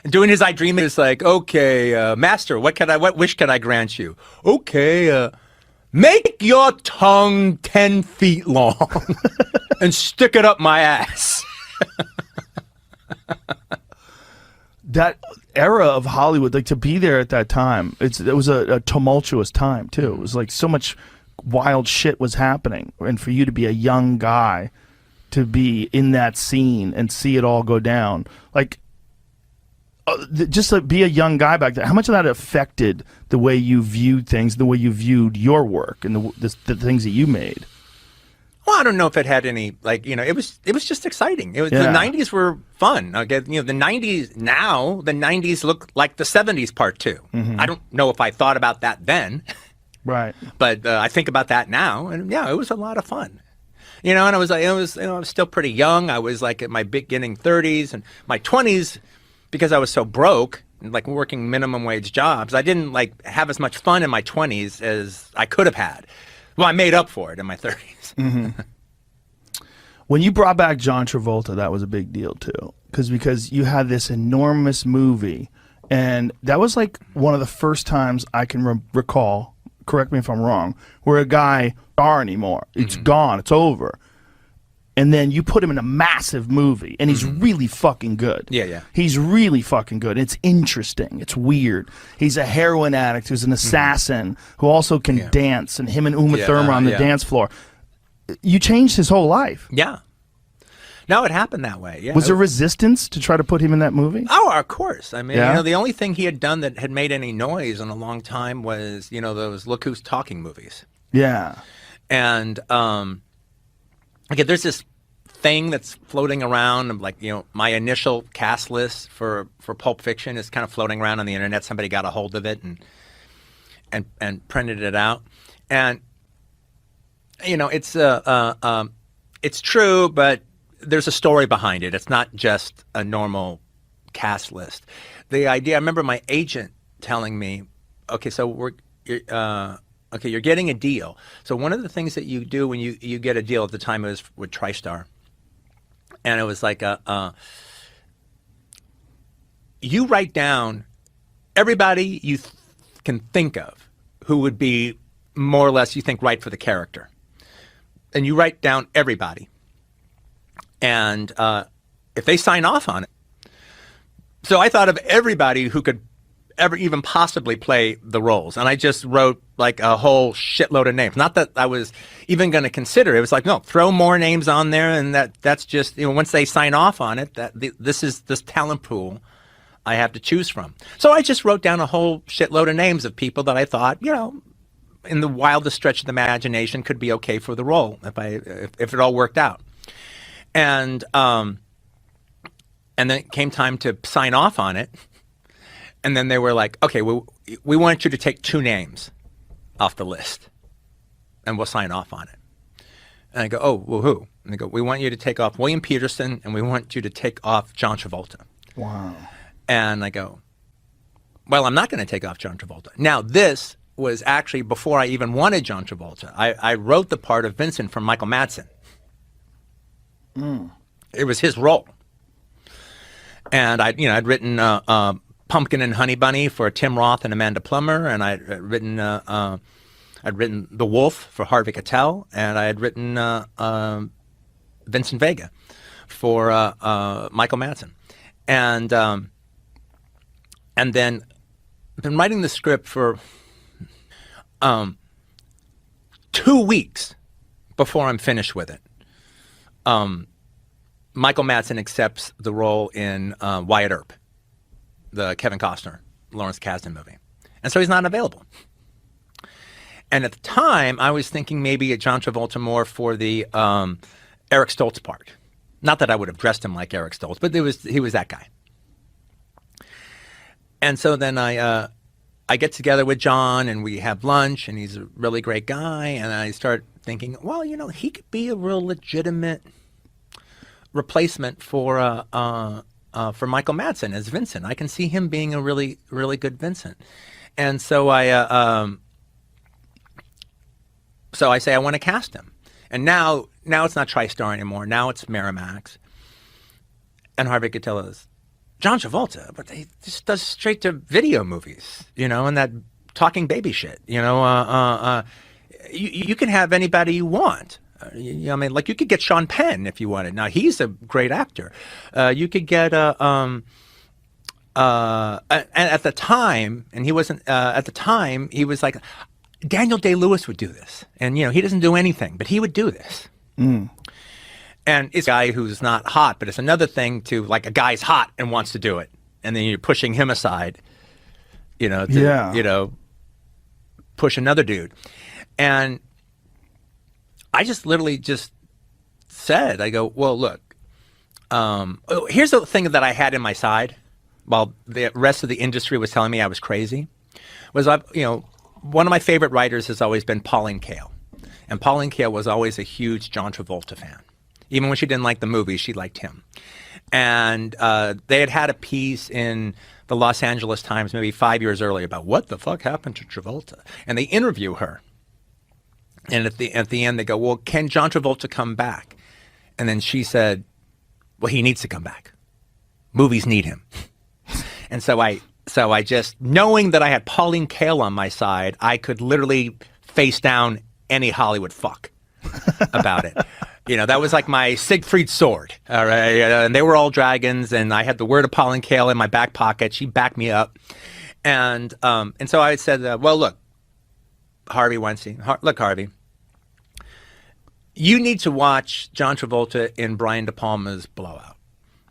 Doing his I Dream is like, okay, master, what wish can I grant you? Okay, make your tongue 10 feet long and stick it up my ass. That era of Hollywood, like, to be there at that time, it was a tumultuous time too. It was like so much wild shit was happening, and for you to be a young guy to be in that scene and see it all go down, like, just to be a young guy back then, how much of that affected the way you viewed things, the way you viewed your work, and the things that you made? Well, I don't know if it had any, like, you know, it was just exciting. The 90s were fun. Okay, you know, the 90s look like the 70s part 2. I don't know if I thought about that then. Right. But I think about that now, and yeah, it was a lot of fun. You know, and I was still pretty young. I was like at my beginning 30s and my 20s. Because I was so broke, like working minimum wage jobs, I didn't like have as much fun in my 20s as I could have had. Well, I made up for it in my 30s. When you brought back John Travolta, that was a big deal too, because you had this enormous movie, and that was like one of the first times I can recall. Correct me if I'm wrong. Where a guy star anymore, it's gone, it's over. And then you put him in a massive movie, and he's really fucking good. He's really fucking good. It's interesting. It's weird. He's a heroin addict who's an assassin who also can dance, and him and Uma Thurman on the dance floor. You changed his whole life. Yeah. No, it happened that way. Yeah. Was there resistance to try to put him in that movie? Oh, of course. I mean, you know, the only thing he had done that had made any noise in a long time was, you know, those Look Who's Talking movies. Yeah. And, okay, there's this thing that's floating around, like, you know, my initial cast list for Pulp Fiction is kind of floating around on the internet. Somebody got a hold of it and printed it out. And, you know, it's true, but there's a story behind it. It's not just a normal cast list. The idea, I remember my agent telling me, okay, so you're getting a deal. So one of the things that you do when you get a deal, at the time it was with TriStar, and it was like you write down everybody you can think of who would be more or less you think right for the character, and you write down everybody, and if they sign off on it. So I thought of everybody who could ever even possibly play the roles. And I just wrote like a whole shitload of names. Not that I was even going to consider it. It was like, no, throw more names on there. And that's just, once they sign off on it, this is this talent pool I have to choose from. So I just wrote down a whole shitload of names of people that I thought, in the wildest stretch of the imagination could be okay for the role if it all worked out. And then it came time to sign off on it. And then they were like, okay, we want you to take 2 names off the list and we'll sign off on it. And I go, oh, well, who? And they go, we want you to take off William Peterson and we want you to take off John Travolta. Wow. And I go, well, I'm not going to take off John Travolta. Now, this was actually before I even wanted John Travolta. I wrote the part of Vincent from Michael Madsen. It was his role. And I'd written Pumpkin and Honey Bunny for Tim Roth and Amanda Plummer, and I'd written The Wolf for Harvey Keitel, and I had written Vincent Vega for Michael Madsen, and then I've been writing the script for 2 weeks before I'm finished with it. Michael Madsen accepts the role in Wyatt Earp, the Kevin Costner, Lawrence Kasdan movie. And so he's not available. And at the time, I was thinking maybe John Travolta more for the Eric Stoltz part. Not that I would have dressed him like Eric Stoltz, but he was that guy. And so then I get together with John and we have lunch, and he's a really great guy. And I start thinking, well, he could be a real legitimate replacement for Michael Madsen as Vincent. I can see him being a really, really good Vincent. And so I say I want to cast him. And now it's not TriStar anymore. Now it's Miramax. And Harvey Keitel is John Travolta, but he just does straight to video movies, and that talking baby shit. You can have anybody you want. Like you could get Sean Penn if you wanted. Now he's a great actor. You could get and at the time, and he wasn't at the time. He was like Daniel Day-Lewis would do this, and he doesn't do anything, but he would do this. And it's a guy who's not hot, but it's another thing to like a guy's hot and wants to do it, and then you're pushing him aside, push another dude, and I just literally just said, I go, well, look, here's the thing that I had in my side while the rest of the industry was telling me I was crazy, was, one of my favorite writers has always been Pauline Kael. And Pauline Kael was always a huge John Travolta fan. Even when she didn't like the movie, she liked him. And they had a piece in the Los Angeles Times maybe 5 years earlier about what the fuck happened to Travolta. And they interview her. And at the end, they go, well, can John Travolta come back? And then she said, well, he needs to come back. Movies need him. And so I just, knowing that I had Pauline Kael on my side, I could literally face down any Hollywood fuck about it. That was like my Siegfried sword. All right. And they were all dragons. And I had the word of Pauline Kael in my back pocket. She backed me up. And so I said, well, look, Harvey Weinstein, look, Harvey, you need to watch John Travolta in Brian De Palma's Blowout.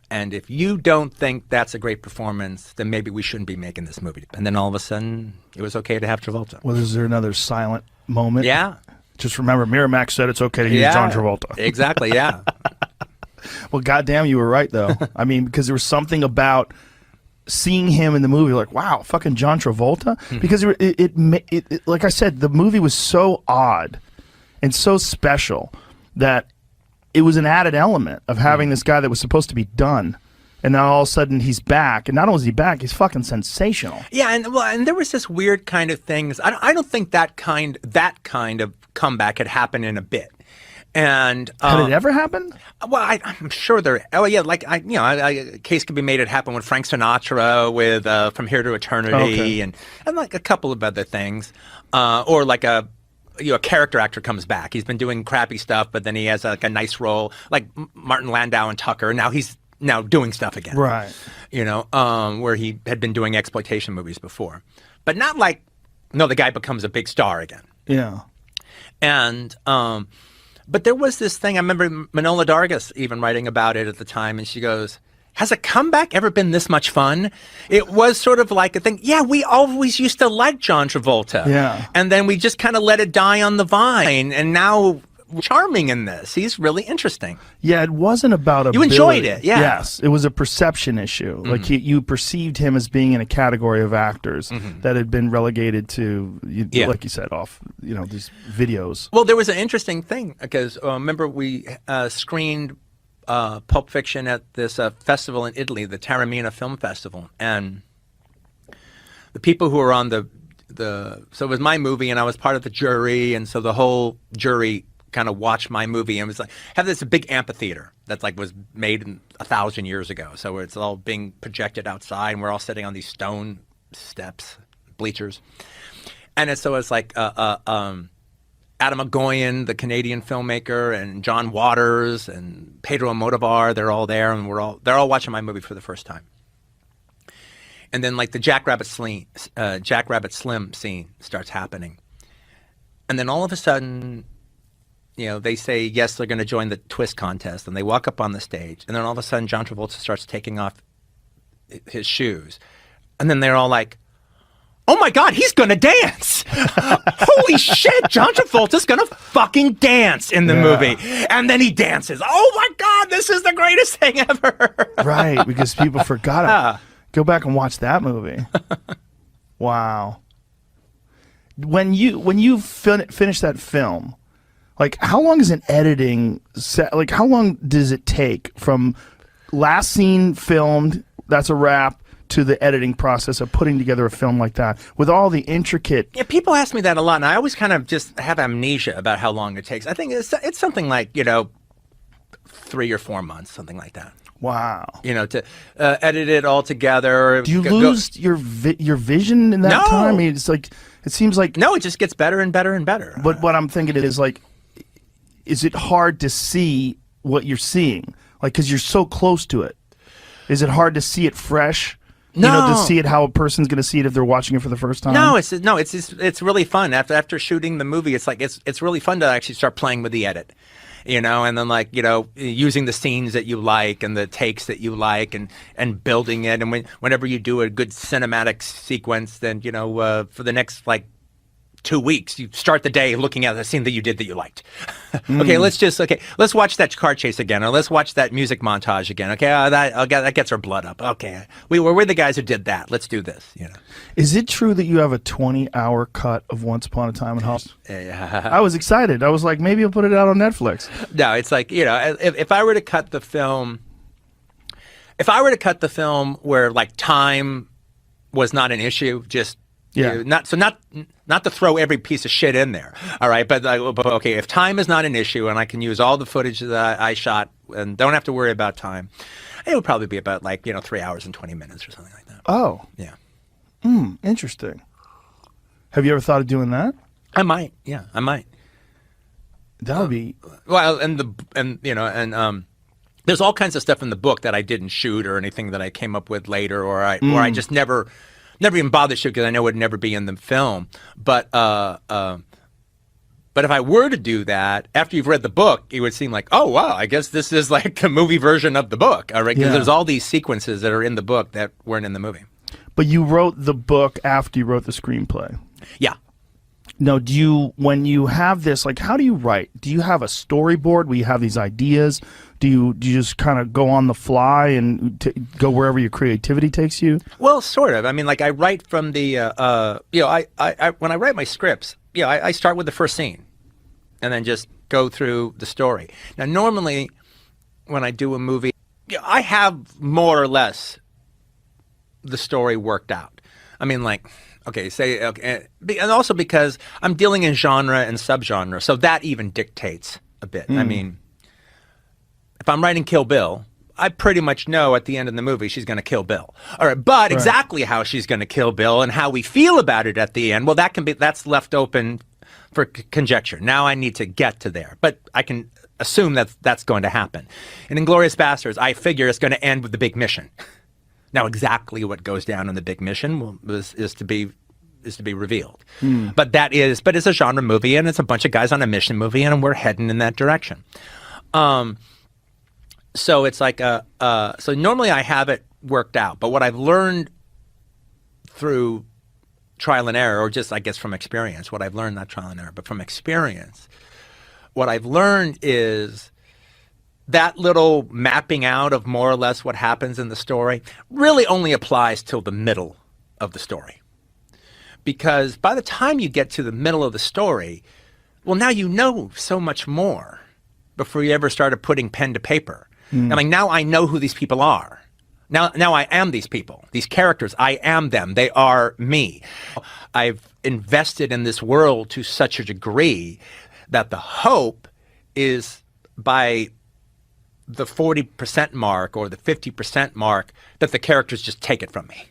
And if you don't think that's a great performance, then maybe we shouldn't be making this movie. And then all of a sudden, it was okay to have Travolta. Well, is there another silent moment? Yeah. Just remember, Miramax said it's okay to use John Travolta. Exactly, yeah. Well, goddamn, you were right, though. I mean, because there was something about seeing him in the movie, like, wow, fucking John Travolta. Because it, like I said, the movie was so odd and so special that it was an added element of having this guy that was supposed to be done, and now all of a sudden he's back, and not only is he back, he's fucking sensational. Yeah, and there was this weird kind of things. I don't think that kind of comeback had happened in a bit. And had it ever happened? Well, I'm sure there. Oh yeah, like a case could be made. It happened with Frank Sinatra with From Here to Eternity, and like a couple of other things, or like a character actor comes back. He's been doing crappy stuff, but then he has like a nice role, like Martin Landau and Tucker. Now he's now doing stuff again. Right. Where he had been doing exploitation movies before. But not like, no, the guy becomes a big star again. Yeah. And, but there was this thing, I remember Manola Dargis even writing about it at the time, and she goes, has a comeback ever been this much fun? It was sort of like a thing. Yeah, we always used to like John Travolta. Yeah. And then we just kind of let it die on the vine. And now we're charming in this. He's really interesting. Yeah, it wasn't about You enjoyed it, yeah. Yes, it was a perception issue. Like you perceived him as being in a category of actors that had been relegated to, like you said, off these videos. Well, there was an interesting thing because remember we screened Pulp Fiction at this festival in Italy, the Taormina Film Festival, and the people who were on so it was my movie, and I was part of the jury, and so the whole jury kind of watched my movie, and it was like have this big amphitheater that's like was made 1,000 years ago, so it's all being projected outside, and we're all sitting on these stone steps, bleachers, and so it's like Adam Agoyan, the Canadian filmmaker, and John Waters and Pedro Almodovar, they're all there, and they're all watching my movie for the first time. And then like the Jackrabbit Slim scene starts happening. And then all of a sudden, they say, yes, they're going to join the twist contest, and they walk up on the stage, and then all of a sudden John Travolta starts taking off his shoes. And then they're all like, oh my God, he's gonna dance! Holy shit, John Travolta's gonna fucking dance in the movie. And then he dances. Oh my God, this is the greatest thing ever! Right, because people forgot it. Go back and watch that movie. Wow. When you finish that film, like how long is an editing set? Like how long does it take from last scene filmed, that's a wrap, to the editing process of putting together a film like that with all the intricate... Yeah, people ask me that a lot, and I always kind of just have amnesia about how long it takes. I think it's something like, 3 or 4 months, something like that. Wow. To edit it all together. Do you lose your vision in that time? I mean, it's like, it seems like... No, it just gets better and better and better. But what I'm thinking is like, is it hard to see what you're seeing? Like, because you're so close to it. Is it hard to see it fresh? No. To see it how a person's going to see it if they're watching it for the first time. No, it's really fun. After shooting the movie, it's like it's really fun to actually start playing with the edit, and then like using the scenes that you like and the takes that you like and building it. And whenever you do a good cinematic sequence, then for the next like 2 weeks, you start the day looking at the scene that you did that you liked. Okay, let's watch that car chase again, or let's watch that music montage again. Okay, that gets our blood up. Okay, we're the guys who did that. Let's do this. Is it true that you have a 20-hour cut of Once Upon a Time in Hollywood? Yeah. I was excited. I was like, maybe I'll put it out on Netflix. No, it's like if I were to cut the film, where like time was not an issue, just not to throw every piece of shit in there, all right? But okay, if time is not an issue and I can use all the footage that I shot and don't have to worry about time, it would probably be about like 3 hours and 20 minutes or something like that. Oh, yeah. Interesting. Have you ever thought of doing that? I might. Yeah, I might. That would be well, there's all kinds of stuff in the book that I didn't shoot or anything that I came up with later, or I just never even bothered to shoot because I know it would never be in the film. But if I were to do that, after you've read the book, it would seem like, oh, wow, I guess this is like a movie version of the book, all right? Because there's all these sequences that are in the book that weren't in the movie. But you wrote the book after you wrote the screenplay. Yeah. Now, when you have this, like, how do you write? Do you have a storyboard where you have these ideas? Do you just kind of go on the fly and go wherever your creativity takes you? Well, sort of. I mean, like, I write from the, when I write my scripts, I start with the first scene and then just go through the story. Now, normally, when I do a movie, I have more or less the story worked out. I mean, like... Okay, and also because I'm dealing in genre and subgenre, so that even dictates a bit. I mean, if I'm writing Kill Bill, I pretty much know at the end of the movie she's going to kill Bill. All right, but exactly how she's going to kill Bill and how we feel about it at the end, well, that's left open for conjecture. Now I need to get to there, but I can assume that that's going to happen. And Inglourious Basterds, I figure it's going to end with the big mission. Now, exactly what goes down in the big mission is to be revealed. But it's a genre movie, and it's a bunch of guys on a mission movie, and we're heading in that direction. So it's like so normally I have it worked out, but what I've learned through trial and error, or just I guess from experience, what I've learned, not trial and error, but from experience, what I've learned is that little mapping out of more or less what happens in the story really only applies till the middle of the story. Because by the time you get to the middle of the story, well, now you know so much more before you ever started putting pen to paper. I mean, now I know who these people are. Now I am these people, these characters. I am them. They are me. I've invested in this world to such a degree that the hope is by the 40% mark or the 50% mark that the characters just take it from me.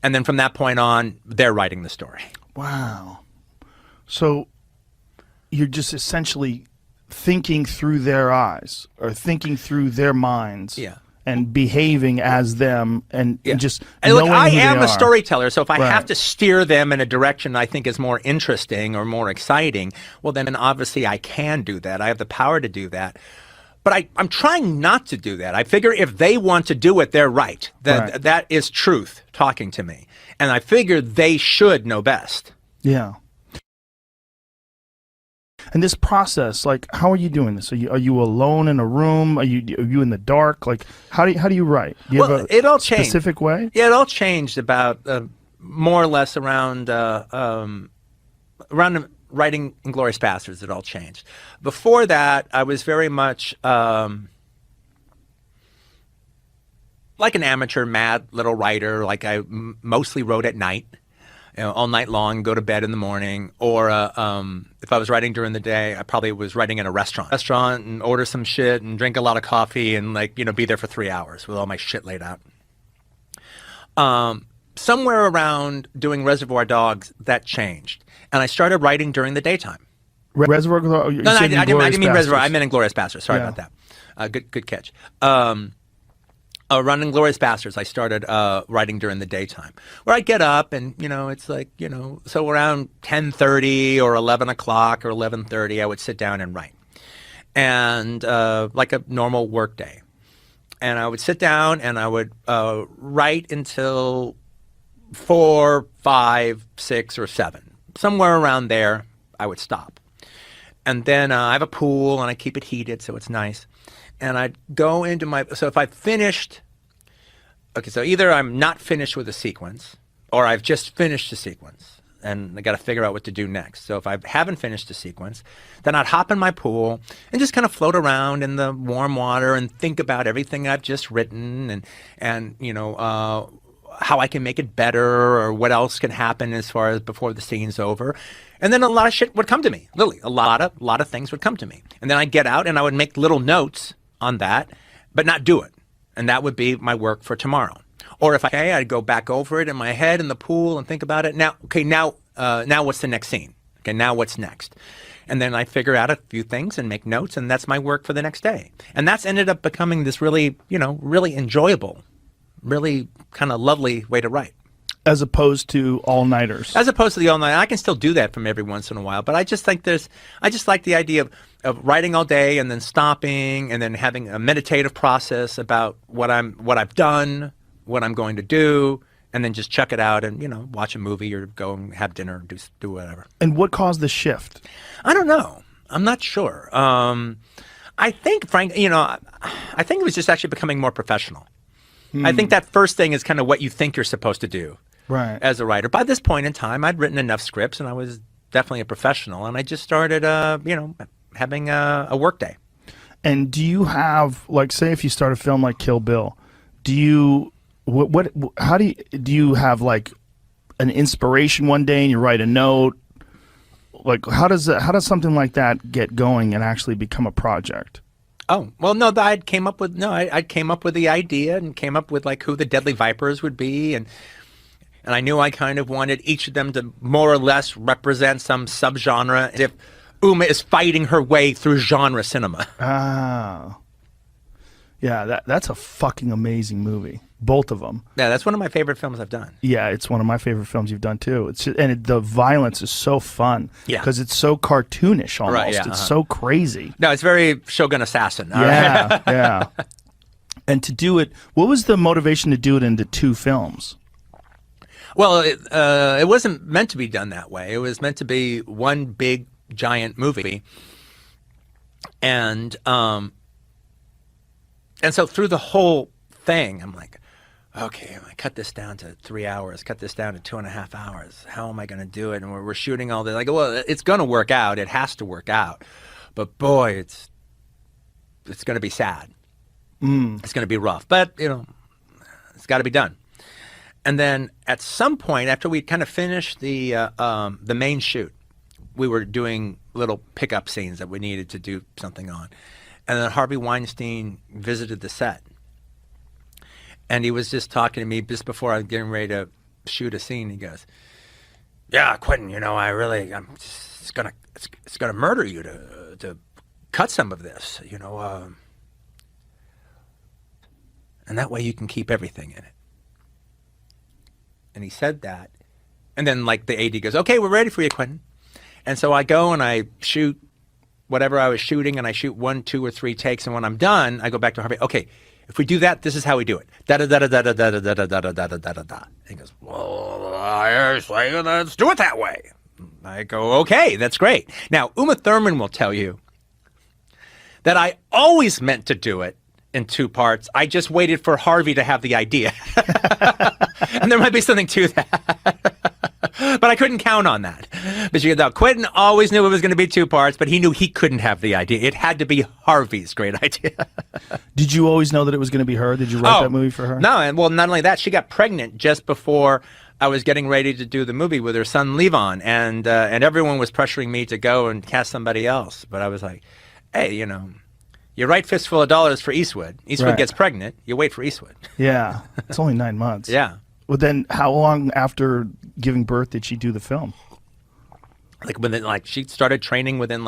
And then from that point on, they're writing the story. Wow. So you're just essentially thinking through their eyes or thinking through their minds. Yeah. And behaving as them, and just and knowing look, I who am they a are. storyteller, so if I have to steer them in a direction I think is more interesting or more exciting, well, then obviously I can do that. I have the power to do that. But I'm trying not to do that. I figure if they want to do it, they're right. That is truth talking to me. And I figure they should know best. Yeah. And this process, like, how are you doing this? Are you alone in a room? Are you in the dark? Like, how do you write? Do you have it all a changed. Specific way? Yeah, it all changed about more or less around writing Inglourious Basterds. It all changed. Before that, I was very much like an amateur, mad little writer. Like I mostly wrote at night. All night long, go to bed in the morning. Or if I was writing during the day, I probably was writing in a restaurant and order some shit and drink a lot of coffee and be there for 3 hours with all my shit laid out. Somewhere around doing Reservoir Dogs, that changed. And I started writing during the daytime. Reservoir? No, I didn't mean Reservoir. I meant Inglourious Basterds. Sorry about that. Good catch. Around Inglourious Basterds, I started writing during the daytime, where I'd get up and, it's like, so around 10:30 or 11 o'clock or 11:30, I would sit down and write. And like a normal work day. And I would sit down and I would write until 4, 5, 6, or 7. Somewhere around there, I would stop. And then I have a pool and I keep it heated, so it's nice. And I'd go into so if I finished, so either I'm not finished with a sequence or I've just finished a sequence and I got to figure out what to do next. So if I haven't finished a sequence, then I'd hop in my pool and just kind of float around in the warm water and think about everything I've just written and how I can make it better or what else can happen as far as before the scene's over. And then a lot of shit would come to me. Literally, a lot of things would come to me. And then I'd get out and I would make little notes on that, but not do it. And that would be my work for tomorrow. Or if I'd go back over it in my head in the pool and think about it. Now what's the next scene? Okay, now what's next? And then I figure out a few things and make notes, and that's my work for the next day. And that's ended up becoming this really, really enjoyable, really kind of lovely way to write. As opposed to all-nighters. As opposed to the all-night. I can still do that from every once in a while, but I just like the idea of writing all day and then stopping and then having a meditative process about what I've done, what I'm going to do, and then just chuck it out and, watch a movie or go and have dinner or do whatever. And what caused the shift? I don't know. I'm not sure. I think, Frank, I think it was just actually becoming more professional. I think that first thing is kind of what you think you're supposed to do. Right. As a writer. By this point in time, I'd written enough scripts and I was definitely a professional, and I just started, having a work day. And do you have, like, say if you start a film like Kill Bill, do you, do you have like an inspiration one day and you write a note? Like, how does something like that get going and actually become a project? Oh, well, no, I came up with the idea and came up with like who the Deadly Vipers would be, and I knew I kind of wanted each of them to more or less represent some subgenre. If Uma is fighting her way through genre cinema. Ah. Yeah, that's a fucking amazing movie. Both of them. Yeah, that's one of my favorite films I've done. Yeah, it's one of my favorite films you've done too. The violence is so fun. Yeah. Because it's so cartoonish almost. Right, yeah, It's so crazy. No, it's very Shogun Assassin. All Yeah, right? yeah. And to do it, what was the motivation to do it into 2 films? Well, it wasn't meant to be done that way. It was meant to be one big, giant movie. And so through the whole thing, I'm like, okay, I cut this down to 3 hours, cut this down to 2.5 hours. How am I going to do it? And we're shooting all this. Like, well, it's going to work out. It has to work out. But boy, it's going to be sad. It's going to be rough. But, it's got to be done. And then at some point, after we kind of finished the main shoot, we were doing little pickup scenes that we needed to do something on. And then Harvey Weinstein visited the set. And he was just talking to me just before I was getting ready to shoot a scene. He goes, "Yeah, Quentin, it's gonna murder you to cut some of this, and that way you can keep everything in it." And he said that, and then like the AD goes, "Okay, we're ready for you, Quentin." And so I go and I shoot whatever I was shooting, and I shoot 1, 2, or 3 takes, and when I'm done, I go back to Harvey. Okay, if we do that, this is how we do it. Da da da da da da da da da da da da da da da. He goes, "Well, I say let's do it that way." I go, "Okay, that's great." Now, Uma Thurman will tell you that I always meant to do it in 2 parts. I just waited for Harvey to have the idea. And there might be something to that. But I couldn't count on that. But Quentin always knew it was going to be 2 parts, but he knew he couldn't have the idea. It had to be Harvey's great idea. Did you always know that it was going to be her? Did you write that movie for her? No, and well, not only that, she got pregnant just before I was getting ready to do the movie with her son Levon, and everyone was pressuring me to go and cast somebody else. But I was like, hey, you write Fistful of Dollars for Eastwood. Eastwood Right. gets pregnant. You wait for Eastwood. Yeah, it's only 9 months. Yeah. Well, then how long after giving birth did she do the film? She started training within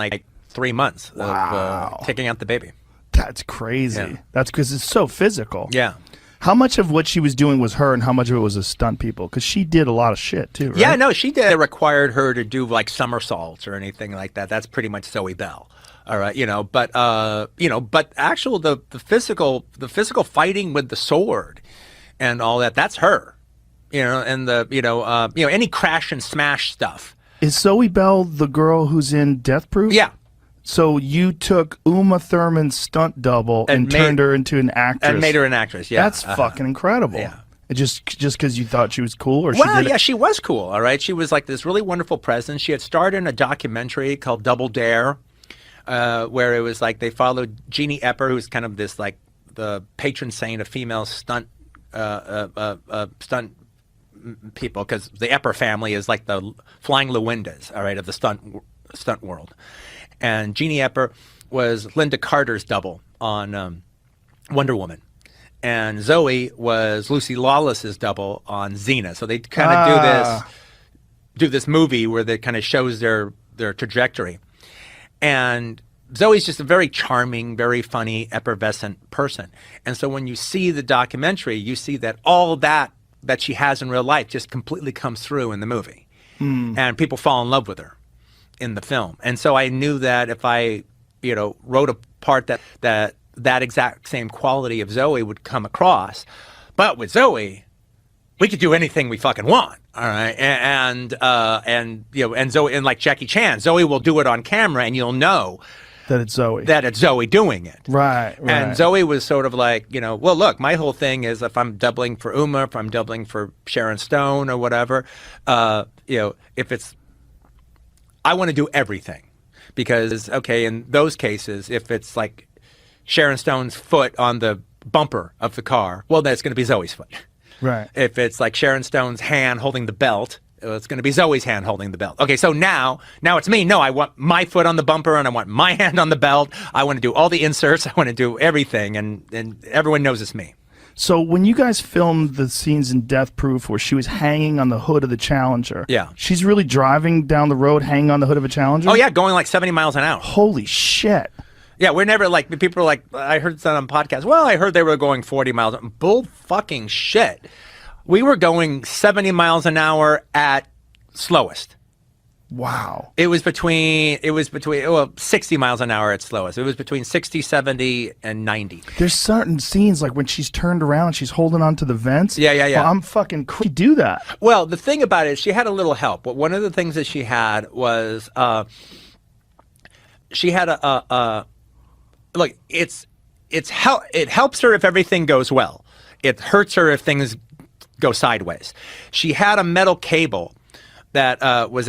3 months Wow. of taking out the baby. That's crazy. Yeah. That's because it's so physical. Yeah. How much of what she was doing was her and how much of it was the stunt people? Because she did a lot of shit too, right? Yeah, no, she did. It required her to do somersaults or anything like that. That's pretty much Zoe Bell. All right, but the physical fighting with the sword and all that, that's her. And any crash and smash stuff. Is Zoe Bell the girl who's in Death Proof? Yeah. So you took Uma Thurman's stunt double and turned her into an actress. And made her an actress, yeah. That's fucking incredible. Yeah. Just because you thought she was cool? Or She was cool, all right? She was this really wonderful presence. She had starred in a documentary called Double Dare, where it was they followed Jeannie Epper, who's kind of this the patron saint of female stunt people, because the Epper family is like the Flying Loindas, all right, of the stunt world. And Jeannie Epper was Linda Carter's double on Wonder Woman, and Zoe was Lucy Lawless's double on Xena. So they kind of do this movie where they kind of shows their trajectory. And Zoe's just a very charming, very funny, effervescent person. And so when you see the documentary, you see that all that she has in real life just completely comes through in the movie. And people fall in love with her in the film. And so I knew that if I, wrote a part that exact same quality of Zoe would come across. But with Zoe, we could do anything we fucking want. All right. And Zoe, and like Jackie Chan, Zoe will do it on camera and you'll know that it's Zoe doing it. Right. And Zoe was sort of well, look, my whole thing is if I'm doubling for Uma, if I'm doubling for Sharon Stone or whatever, if it's, I want to do everything. Because, okay, in those cases, if it's like Sharon Stone's foot on the bumper of the car, well, then it's going to be Zoe's foot. Right. If it's like Sharon Stone's hand holding the belt, it's going to be Zoe's hand holding the belt. Okay, so now it's me. No, I want my foot on the bumper and I want my hand on the belt. I want to do all the inserts. I want to do everything, and everyone knows it's me. So when you guys filmed the scenes in Death Proof where she was hanging on the hood of the Challenger, Yeah. she's really driving down the road hanging on the hood of a Challenger? Oh, yeah, going like 70 miles an hour. Holy shit. Yeah, we're never like, people are like, I heard that on podcasts. Well, I heard they were going 40 miles. Bull fucking shit. We were going 70 miles an hour at slowest. Wow. It was between 60 miles an hour at slowest. It was between 60, 70, and 90. There's certain scenes like when she's turned around and she's holding onto the vents. Yeah. Well, I'm fucking crazy. Do that. Well, the thing about it is she had a little help. But one of the things that she had was she had look, it helps her if everything goes well. It hurts her if things go sideways. She had a metal cable that was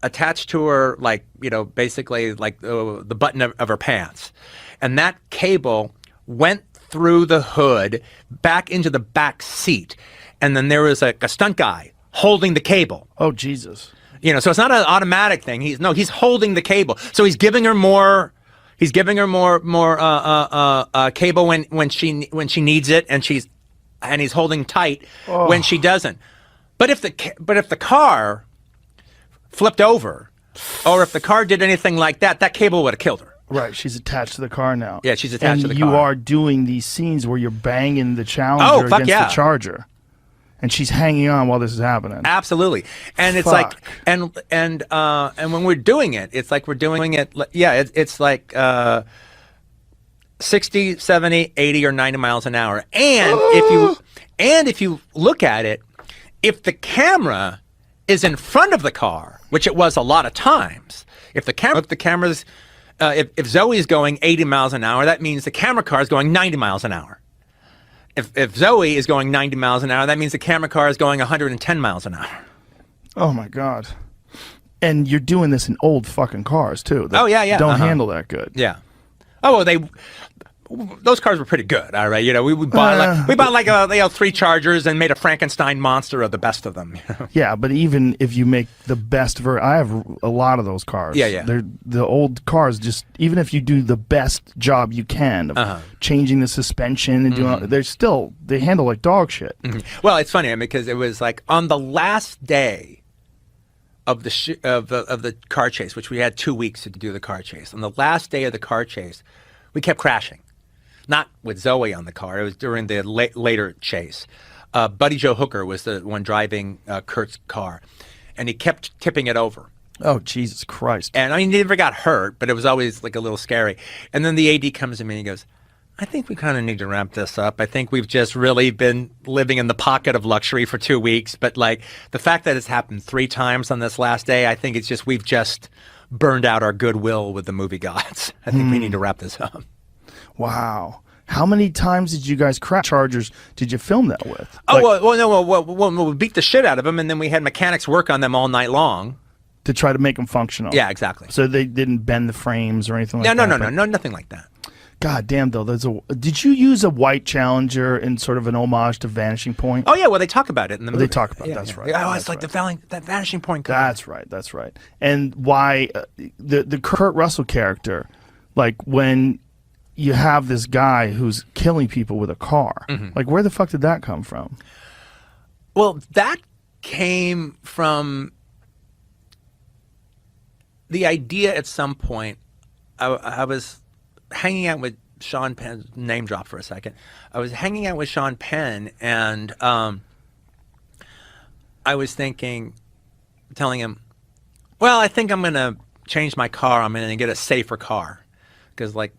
attached to her, like, basically like the button of her pants. And that cable went through the hood back into the back seat. And then there was a stunt guy holding the cable. Oh, Jesus. So it's not an automatic thing. He's holding the cable. So he's giving her more cable when she needs it, and he's holding tight when she doesn't. But if the car flipped over, or if the car did anything like that, that cable would have killed her. Right, she's attached to the car now. Yeah, she's attached to the car. And you are doing these scenes where you're banging the Challenger against the Charger. And she's hanging on while this is happening. Absolutely. And it's like, and when we're doing it, it's like we're doing it, it's like 60, 70, 80, or 90 miles an hour. And if you look at it, if the camera is in front of the car, which it was a lot of times, if Zoe is going 80 miles an hour, that means the camera car is going 90 miles an hour. If Zoe is going 90 miles an hour, that means the camera car is going 110 miles an hour. Oh my God. And you're doing this in old fucking cars too. Don't handle that good. Yeah. Oh, well, those cars were pretty good. All right. We bought like 3 Chargers and made a Frankenstein monster of the best of them. Yeah, but even if you make the best I have a lot of those cars. Yeah. They're the old cars. Just even if you do the best job you can of changing the suspension and doing, they handle like dog shit. Well, it's funny because it was like on the last day of the car chase, which we had 2 weeks to do the car chase. On the last day of the car chase, we kept crashing. Not with Zoe on the car. It was during the later chase. Buddy Joe Hooker was the one driving Kurt's car, and he kept tipping it over. Oh, Jesus Christ. And I mean, he never got hurt, but it was always like a little scary. And then the AD comes to me and he goes, I think we kind of need to ramp this up. I think we've just really been living in the pocket of luxury for 2 weeks. But like the fact that it's happened 3 times on this last day, I think it's just we've just burned out our goodwill with the movie gods. I think we need to wrap this up. Wow. How many times did you guys crash Chargers did you film that with? We beat the shit out of them, and then we had mechanics work on them all night long. To try to make them functional. Yeah, exactly. So they didn't bend the frames or anything like that? No, nothing like that. God damn, though. Did you use a white Challenger in sort of an homage to Vanishing Point? Oh, yeah, well, they talk about it in the movie. They talk about it, that's right. Oh, it's like that Vanishing Point car. That's right. And why the Kurt Russell character, like when you have this guy who's killing people with a car. Like, where the fuck did that come from? Well, that came from the idea at some point. I was hanging out with Sean Penn, name drop for a second. I was hanging out with Sean Penn, and I was telling him, well, I think I'm going to change my car. I'm going to get a safer car. Because, like,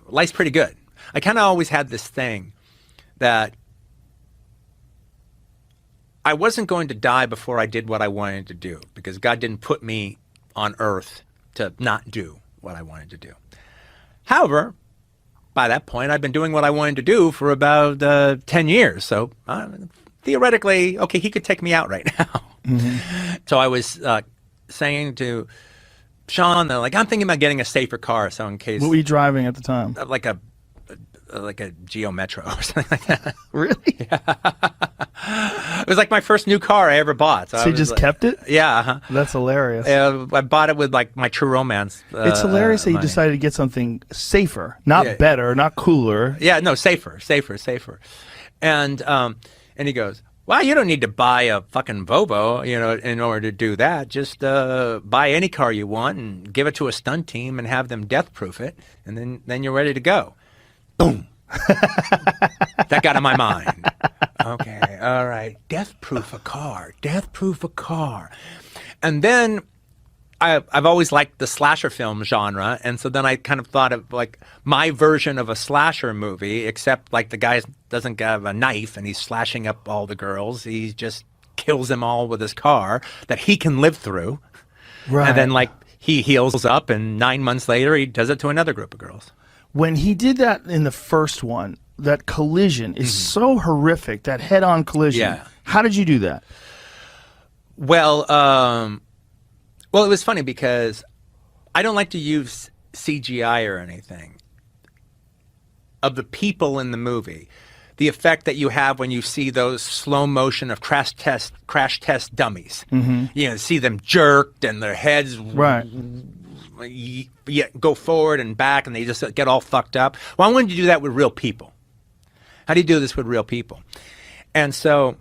life's pretty good. I kind of always had this thing that I wasn't going to die before I did what I wanted to do, because God didn't put me on earth to not do what I wanted to do. However, by that point, I've been doing what I wanted to do for about 10 years. So theoretically, okay, he could take me out right now. So I was saying to Sean, I'm thinking about getting a safer car. So in case. What were you driving at the time? Like a like a Geo Metro or something like that. Really? It was like my first new car I ever bought. So you just kept it? Yeah. Uh-huh. That's hilarious. I bought it with like my True Romance. It's hilarious that you decided to get something safer, not better, not cooler. Yeah, no, safer. And he goes, well, you don't need to buy a fucking Volvo, in order to do that. Just buy any car you want and give it to a stunt team and have them death-proof it, and then you're ready to go. Boom. That got in my mind. Okay, all right. Death-proof a car. And then I've always liked the slasher film genre, and so then I kind of thought of like my version of a slasher movie, except like the guy doesn't have a knife and he's slashing up all the girls. He just kills them all with his car that he can live through. Right. And then like he heals up, and 9 months later he does it to another group of girls. When he did that in the first one, that collision is so horrific, that head-on collision. Yeah. How did you do that? Well, it was funny because I don't like to use CGI or anything. Of the people in the movie, the effect that you have when you see those slow motion of crash test dummies. See them jerked and their heads go forward and back, and they just get all fucked up. Well, I wanted to do that with real people. How do you do this with real people? And so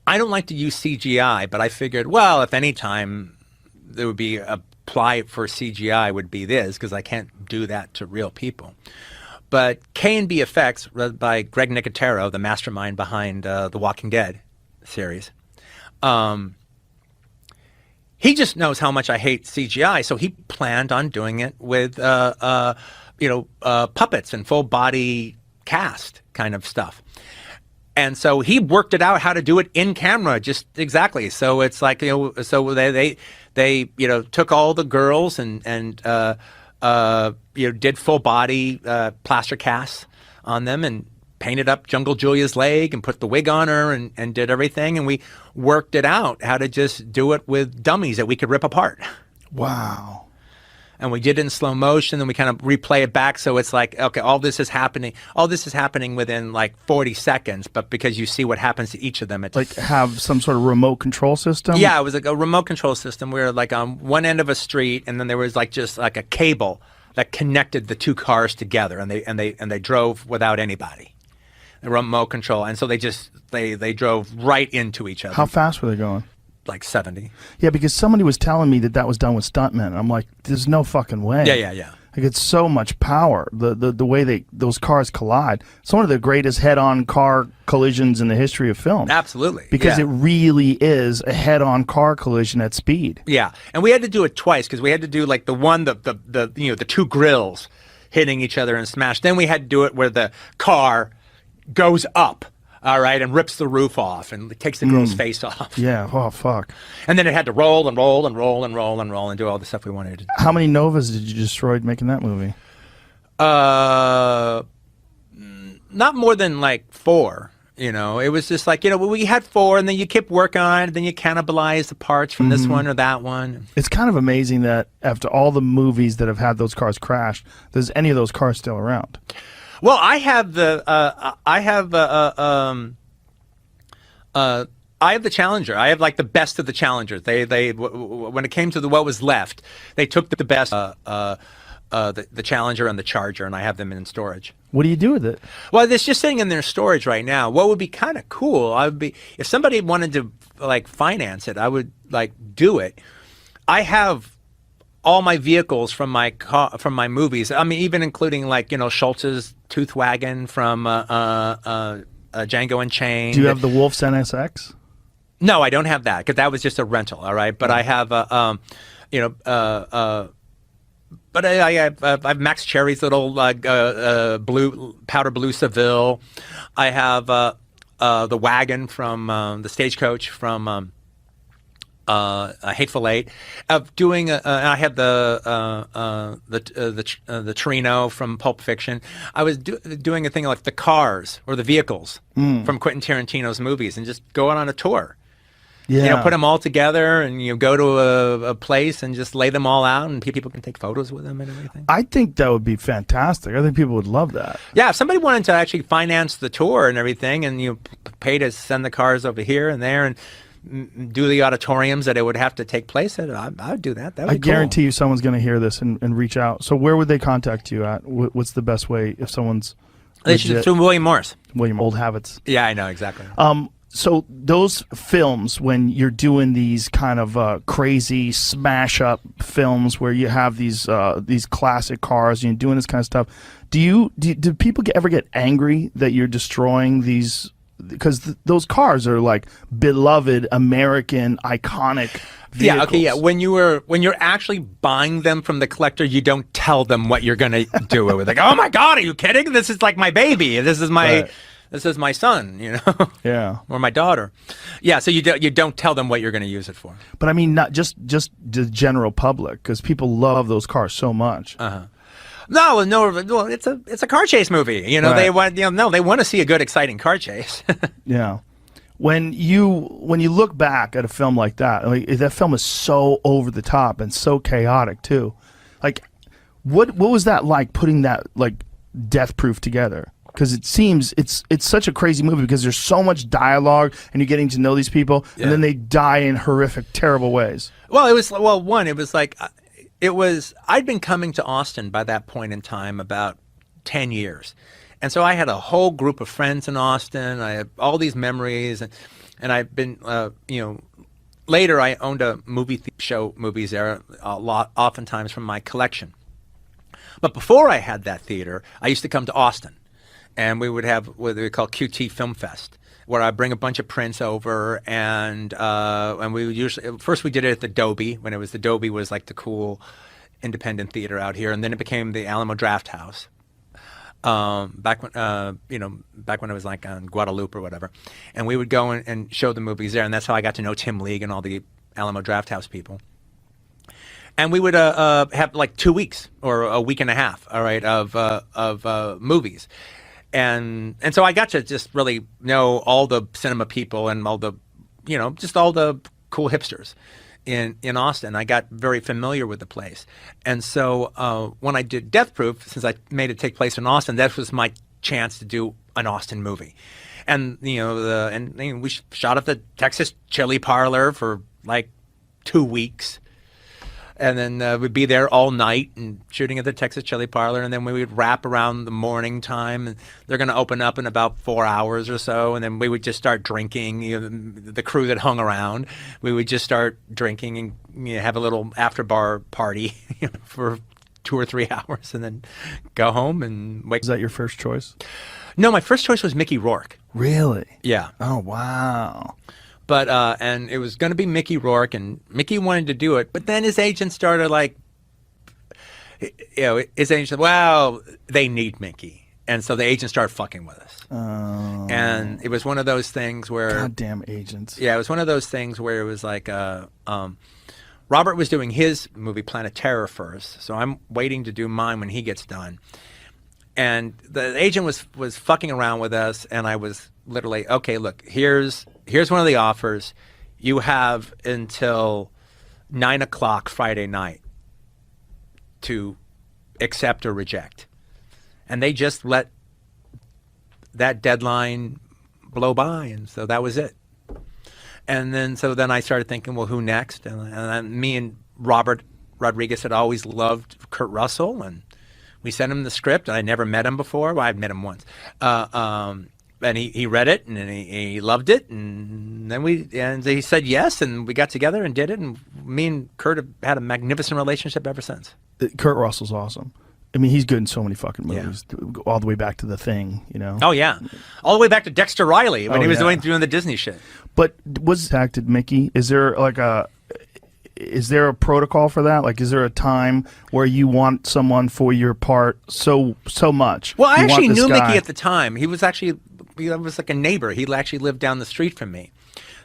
I don't like to use CGI, but I figured, well, if any time there would be apply for CGI would be this, because I can't do that to real people. But K&B Effects, led by Greg Nicotero, the mastermind behind the Walking Dead series, he just knows how much I hate CGI, so he planned on doing it with puppets and full body cast kind of stuff. And so he worked it out how to do it in camera, just exactly. So it's like, so they took all the girls and did full body plaster casts on them and painted up Jungle Julia's leg and put the wig on her and did everything. And we worked it out how to just do it with dummies that we could rip apart. Wow. And we did it in slow motion, and we kind of replay it back. So it's like, okay, all this is happening within like 40 seconds, but because you see what happens to each of them. It's like have some sort of remote control system? Yeah, it was like a remote control system. We were like on one end of a street, and then there was like just like a cable that connected the two cars together, and they drove without anybody. The remote control. And so they drove right into each other. How fast were they going? Like 70. Yeah, because somebody was telling me that was done with Stuntman. I'm like, there's no fucking way. Yeah. Like, it's so much power. The way those cars collide. It's one of the greatest head-on car collisions in the history of film. Absolutely. Because it really is a head-on car collision at speed. Yeah, and we had to do it twice because we had to do like the two grills hitting each other and smash. Then we had to do it where the car goes up. All right, and rips the roof off and takes the girl's face off. Yeah, oh, fuck. And then it had to roll and roll and roll and roll and roll and do all the stuff we wanted to do. How many Novas did you destroy making that movie? Not more than like 4. It was just like, we had 4, and then you kept working on it, and then you cannibalize the parts from this one or that one. It's kind of amazing that after all the movies that have had those cars crash, there's any of those cars still around. Well, I have the Challenger. I have like the best of the Challengers. They when it came to what was left, they took the best, the Challenger and the Charger, and I have them in storage. What do you do with it? Well, it's just sitting in their storage right now. What would be kind of cool, if somebody wanted to like finance it, I would like do it. I have all my vehicles from my movies. I mean, even including like Schultz's Tooth Wagon from Django Unchained. Do you have the Wolf's NSX? No, I don't have that because that was just a rental. All right, but I have but I have Max Cherry's little powder blue Seville. I have the wagon from the Stagecoach from Hateful Eight, of doing. I had the Torino from Pulp Fiction. I was doing a thing like the cars or the vehicles from Quentin Tarantino's movies, and just going on a tour. Yeah. put them all together and go to a place and just lay them all out and people can take photos with them and everything. I think that would be fantastic. I think people would love that. Yeah, if somebody wanted to actually finance the tour and everything and pay to send the cars over here and there and do the auditoriums that it would have to take place at, I would do that. That would be cool. Guarantee you someone's going to hear this and reach out. So where would they contact you at? What's the best way if someone's They should through William Morris. William, old habits. Yeah, I know, exactly. So those films, when you're doing these kind of crazy smash up films where you have these classic cars and you're doing this kind of stuff, do people ever get angry that you're destroying these? Because those cars are like beloved American iconic vehicles. Yeah, okay, yeah. When you're actually buying them from the collector, you don't tell them what you're gonna do it with. Like, oh my God, are you kidding? This is like my baby. This is my Right. This is my son, Yeah. or my daughter. Yeah, so you don't tell them what you're going to use it for. But I mean, not just the general public, because people love those cars so much. No, well, it's a car chase movie. Right. They want they want to see a good, exciting car chase. Yeah. When you look back at a film like that, like that film is so over the top and so chaotic too. Like, what was that like putting that like Death Proof together? Because it seems it's such a crazy movie because there's so much dialogue and you're getting to know these people and then they die in horrific, terrible ways. Well, it was like I'd been coming to Austin by that point in time about 10 years. And so I had a whole group of friends in Austin. I had all these memories and I've been later I owned a show movies there oftentimes from my collection. But before I had that theater, I used to come to Austin. And we would have what we call QT Film Fest, where I bring a bunch of prints over, and we would usually first we did it at the Dobie when the Dobie was like the cool independent theater out here, and then it became the Alamo Draft House. Back when it was like on Guadalupe or whatever, and we would go and show the movies there, and that's how I got to know Tim League and all the Alamo Draft House people. And we would have like 2 weeks or a week and a half, all right, of movies. And so I got to just really know all the cinema people and all the, just all the cool hipsters in Austin. I got very familiar with the place. And so when I did Death Proof, since I made it take place in Austin, that was my chance to do an Austin movie. And, we shot at the Texas Chili Parlor for like 2 weeks. And then we'd be there all night and shooting at the Texas Chili Parlor. And then we would wrap around the morning time. And they're going to open up in about 4 hours or so. And then we would just start drinking. The crew that hung around, we would just start drinking and have a little after bar party for 2 or 3 hours and then go home and wake. Is that your first choice? No, my first choice was Mickey Rourke. Really? Yeah. Oh, wow. But and it was going to be Mickey Rourke, and Mickey wanted to do it. But then his agent started his agent said, "Well, they need Mickey," and so the agent started fucking with us. Oh. And it was one of those things where goddamn agents. Yeah, it was one of those things where it was like Robert was doing his movie Planet Terror first, so I'm waiting to do mine when he gets done. And the agent was fucking around with us, and I was literally, okay, look, here's one of the offers. You have until 9 o'clock Friday night to accept or reject. And they just let that deadline blow by, and so that was it. And then I started thinking, well, who next? And me and Robert Rodriguez had always loved Kurt Russell, and we sent him the script. And I never met him before. Well, I'd met him once. And he read it, and he loved it, and then he said yes, and we got together and did it, and me and Kurt have had a magnificent relationship ever since. Kurt Russell's awesome. I mean, he's good in so many fucking movies, all the way back to The Thing, Oh yeah, all the way back to Dexter Riley when he was doing the Disney shit. But was acted Mickey? Is there is there a protocol for that? Like, is there a time where you want someone for your part so much? Well, I actually knew Mickey at the time. He was like a neighbor. He actually lived down the street from me.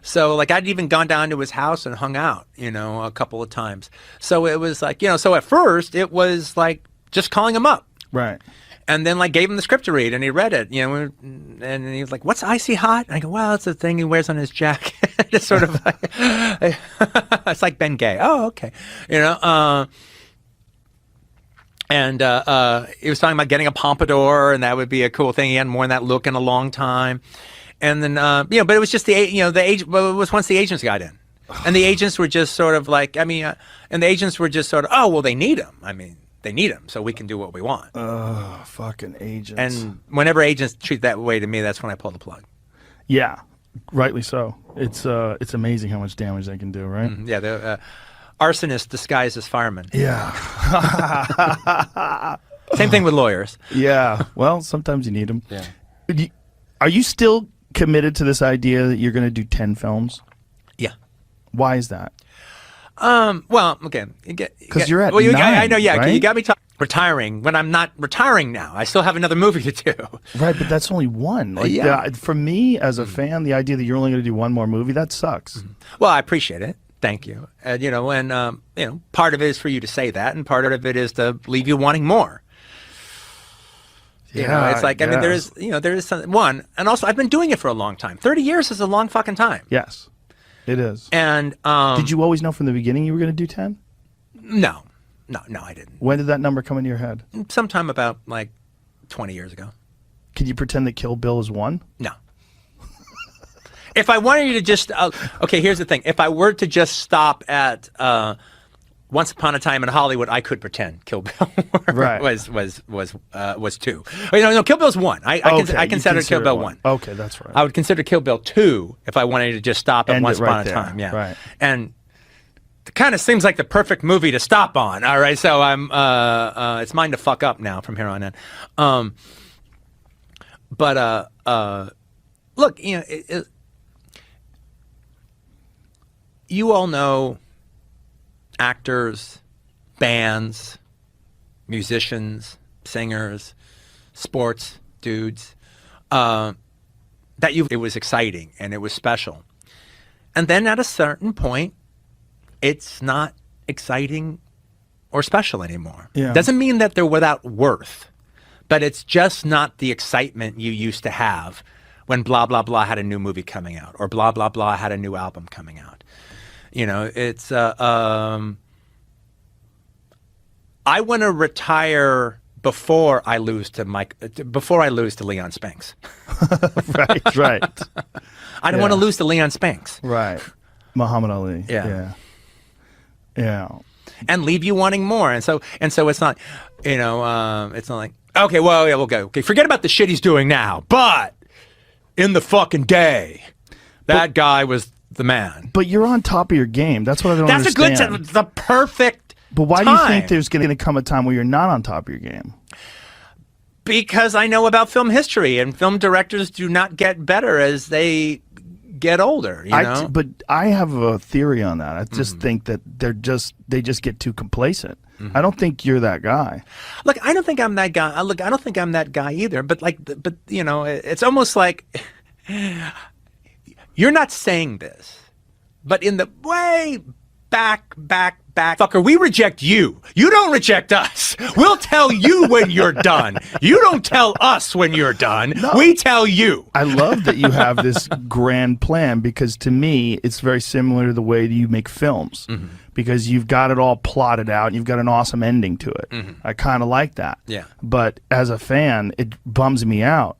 So like I'd even gone down to his house and hung out, a couple of times. So it was like, so at first it was like just calling him up. Right. And then like gave him the script to read, and he read it, you know, and he was like, "What's icy hot?" And I go, "Well, it's the thing he wears on his jacket." It's sort of like, it's like Ben Gay. Oh, okay, you know. And he was talking about getting a pompadour, and that would be a cool thing. He hadn't worn that look in a long time. And then, you know, but it was just the age. Well, it was once the agents got in, and the agents were just sort of like, I mean, and the agents were just sort of, oh, well, they need him. I mean, they need him, so we can do what we want. Oh, fucking agents. And whenever agents treat that way to me, that's when I pull the plug. Yeah, rightly so. It's amazing how much damage they can do, right? Yeah, the arsonist disguised as fireman. Yeah. Same thing with lawyers. Yeah. Well, sometimes you need them. Yeah. Are you still committed to this idea that you're going to do 10 films? Yeah. Why is that? Well, again, because you're at well, 9, I know, yeah. Right? You got me retiring when I'm not retiring now. I still have another movie to do. Right, but that's only one. Like, yeah. For me, as a fan, the idea that you're only going to do one more movie, that sucks. Well, I appreciate it. Thank you. You know, and you know, part of it is for you to say that, and part of it is to leave you wanting more. You know, it's like, I mean, there is some, one, and also I've been doing it for a long time. 30 years is a long fucking time. Yes, it is. And did you always know from the beginning you were going to do 10? No, I didn't. When did that number come into your head? Sometime about like 20 years ago. Could you pretend that Kill Bill is 1? No. If I wanted you to just, okay, here's the thing. If I were to just stop at Once Upon a Time in Hollywood, I could pretend Kill Bill right. was 2. No, Kill Bill's 1. I consider Kill Bill 1. Okay, that's right. I would consider Kill Bill 2 if I wanted to just stop at Once Upon a Time. Yeah. Right. And it kind of seems like the perfect movie to stop on. All right, so I'm it's mine to fuck up now from here on in. But look, you know, you all know actors, bands, musicians, singers, sports dudes, that it was exciting and it was special. And then at a certain point, it's not exciting or special anymore. Yeah. Doesn't mean that they're without worth, but it's just not the excitement you used to have when blah, blah, blah had a new movie coming out, or blah, blah, blah had a new album coming out. You know, it's, I want to retire before I lose to Leon Spinks. Right. I don't want to lose to Leon Spinks. Right. Muhammad Ali. Yeah. Yeah. And leave you wanting more. And so it's not, you know, it's not like, okay, well, yeah, we'll go. Okay, forget about the shit he's doing now. But in the fucking day, that guy was the man. But you're on top of your game. That's what I don't understand. That's a good, the perfect But why time. do you think there's going to come a time where you're not on top of your game? Because I know about film history, and film directors do not get better as they get older. You know? But I have a theory on that. I just think that they just get too complacent. I don't think you're that guy. Look, I don't think I'm that guy. Look, I don't think I'm that guy either. But you know, it's almost like you're not saying this, but in the way back, fucker, we reject you. You don't reject us. We'll tell you when you're done. You don't tell us when you're done. No. We tell you. I love that you have this grand plan, because to me, it's very similar to the way that you make films, because you've got it all plotted out. And you've got an awesome ending to it. I kind of like that. Yeah. But as a fan, it bums me out,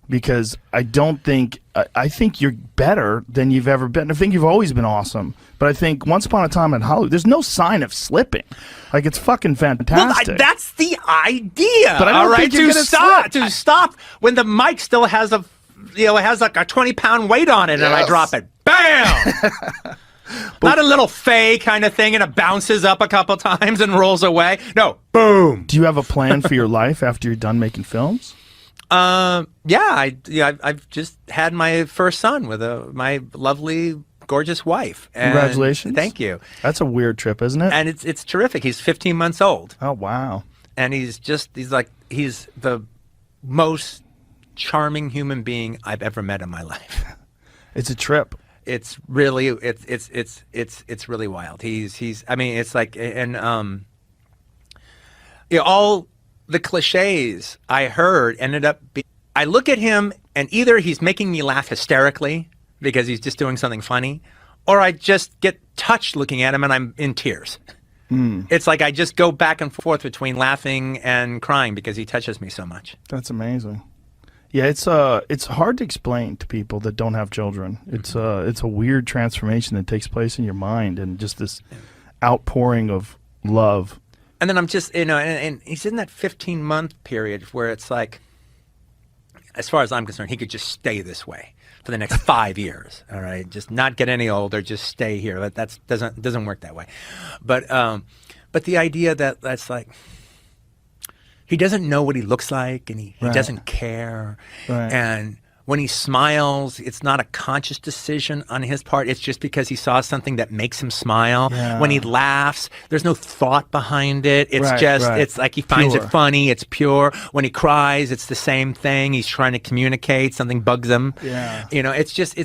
because I think you're better than you've ever been. I think you've always been awesome. But I think Once Upon a Time in Hollywood, there's no sign of slipping. Like, it's fucking fantastic. Well, that's the idea. But I don't think you're to stop when the mic still has it has like a 20-pound weight on it, and I drop it. Bam! Not a little fey kind of thing, and it bounces up a couple times and rolls away. No, boom. Do you have a plan for your life after you're done making films? Yeah, I've just had my first son with my lovely, gorgeous wife. And congratulations! Thank you. That's a weird trip, isn't it? And it's terrific. He's 15 months old. Oh wow! And he's the most charming human being I've ever met in my life. It's a trip. It's really it's really wild. He's I mean, it's like, and all the cliches I heard ended up being, I look at him and either he's making me laugh hysterically because he's just doing something funny, or I just get touched looking at him and I'm in tears. It's like I just go back and forth between laughing and crying because he touches me so much. That's amazing. Yeah, it's hard to explain to people that don't have children. It's a weird transformation that takes place in your mind and just this outpouring of love. And then I'm just, and he's in that 15-month period where it's like, as far as I'm concerned, he could just stay this way for the next 5 years. All right, just not get any older, just stay here. But that doesn't work that way. But the idea that that's like, he doesn't know what he looks like, and he doesn't care. Right. And when he smiles, it's not a conscious decision on his part. It's just because he saw something that makes him smile. Yeah. When he laughs, there's no thought behind it. It's it's like he finds Pure. it funny. It's pure. When he cries, it's the same thing. He's trying to communicate. Something bugs him. Yeah. It's just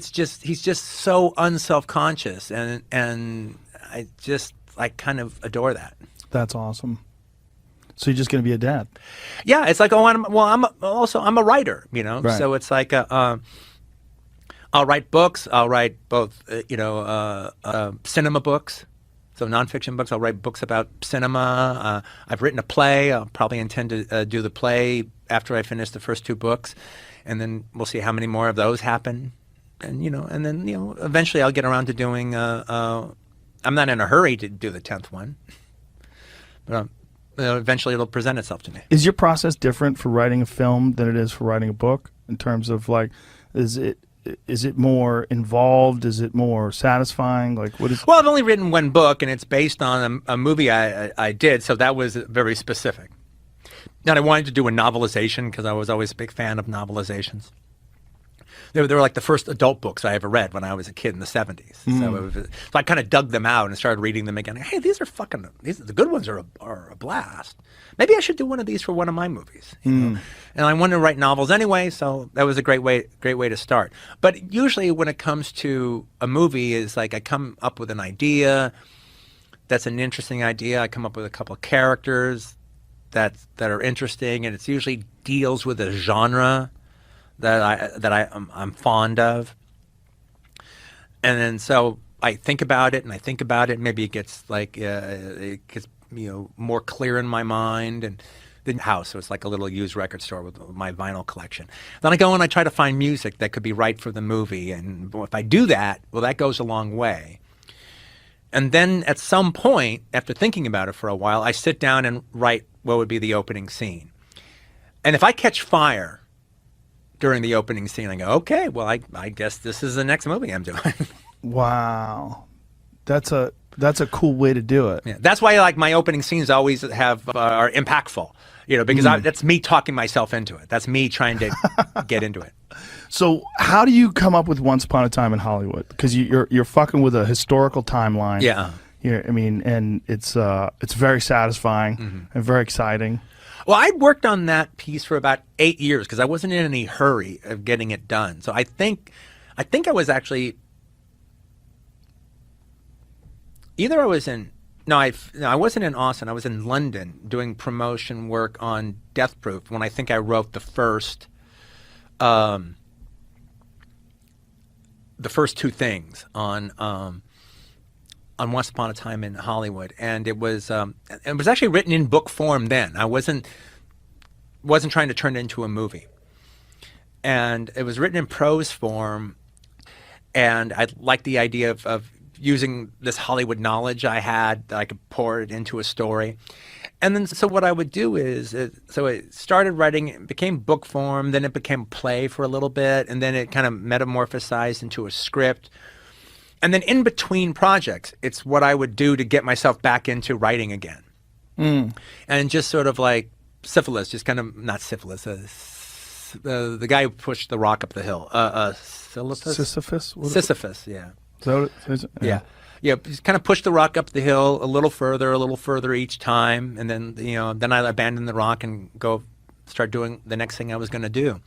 he's just so unself-conscious, and I just kind of adore that. That's awesome. So you're just going to be a dad? Yeah, it's like, I'm a writer, Right. So it's like, I'll write books. I'll write both, cinema books, so nonfiction books. I'll write books about cinema. I've written a play. I'll probably intend to do the play after I finish the first 2 books, and then we'll see how many more of those happen. And and then eventually I'll get around to doing. I'm not in a hurry to do the 10th one, but. Eventually it'll present itself to me. Is your process different for writing a film than it is for writing a book? In terms of is it more involved? Is it more satisfying? Well, I've only written 1 book, and it's based on a movie I did, so that was very specific. And I wanted to do a novelization because I was always a big fan of novelizations. They were like the first adult books I ever read when I was a kid in the 70s. So I kind of dug them out and started reading them again. Hey, the good ones are a blast. Maybe I should do one of these for one of my movies. And I wanted to write novels anyway, so that was a great way to start. But usually when it comes to a movie, is like I come up with an idea that's an interesting idea. I come up with a couple of characters that are interesting, and it usually deals with a genre that I'm fond of, and then so I think about it, Maybe it gets more clear in my mind, and the house. So it's like a little used record store with my vinyl collection. Then I go and I try to find music that could be right for the movie, and if I do that, well, that goes a long way. And then at some point, after thinking about it for a while, I sit down and write what would be the opening scene. And if I catch fire during the opening scene, I go, okay, well, I guess this is the next movie I'm doing. Wow, that's a cool way to do it. Yeah, that's why my opening scenes always are impactful, because that's me talking myself into it. That's me trying to get into it. So how do you come up with Once Upon a Time in Hollywood? Because you're fucking with a historical timeline. Yeah. And it's very satisfying and very exciting. Well, I worked on that piece for about 8 years because I wasn't in any hurry of getting it done. So I think I was actually either I was in I wasn't in Austin. I was in London doing promotion work on Death Proof when I think I wrote the first 2 things on Once Upon a Time in Hollywood, and it was actually written in book form then. I wasn't trying to turn it into a movie, and it was written in prose form, and I liked the idea of using this Hollywood knowledge I had that I could pour it into a story. And then so what I would do is, so it started writing, it became book form, then it became play for a little bit, and then it kind of metamorphosized into a script. And then in between projects, it's what I would do to get myself back into writing again. And just sort of like syphilis, just kind of, not syphilis, the guy who pushed the rock up the hill. Sisyphus? Sisyphus, yeah. Yeah. Yeah, just kind of push the rock up the hill a little further each time. And then, then I abandon the rock and go start doing the next thing I was going to do.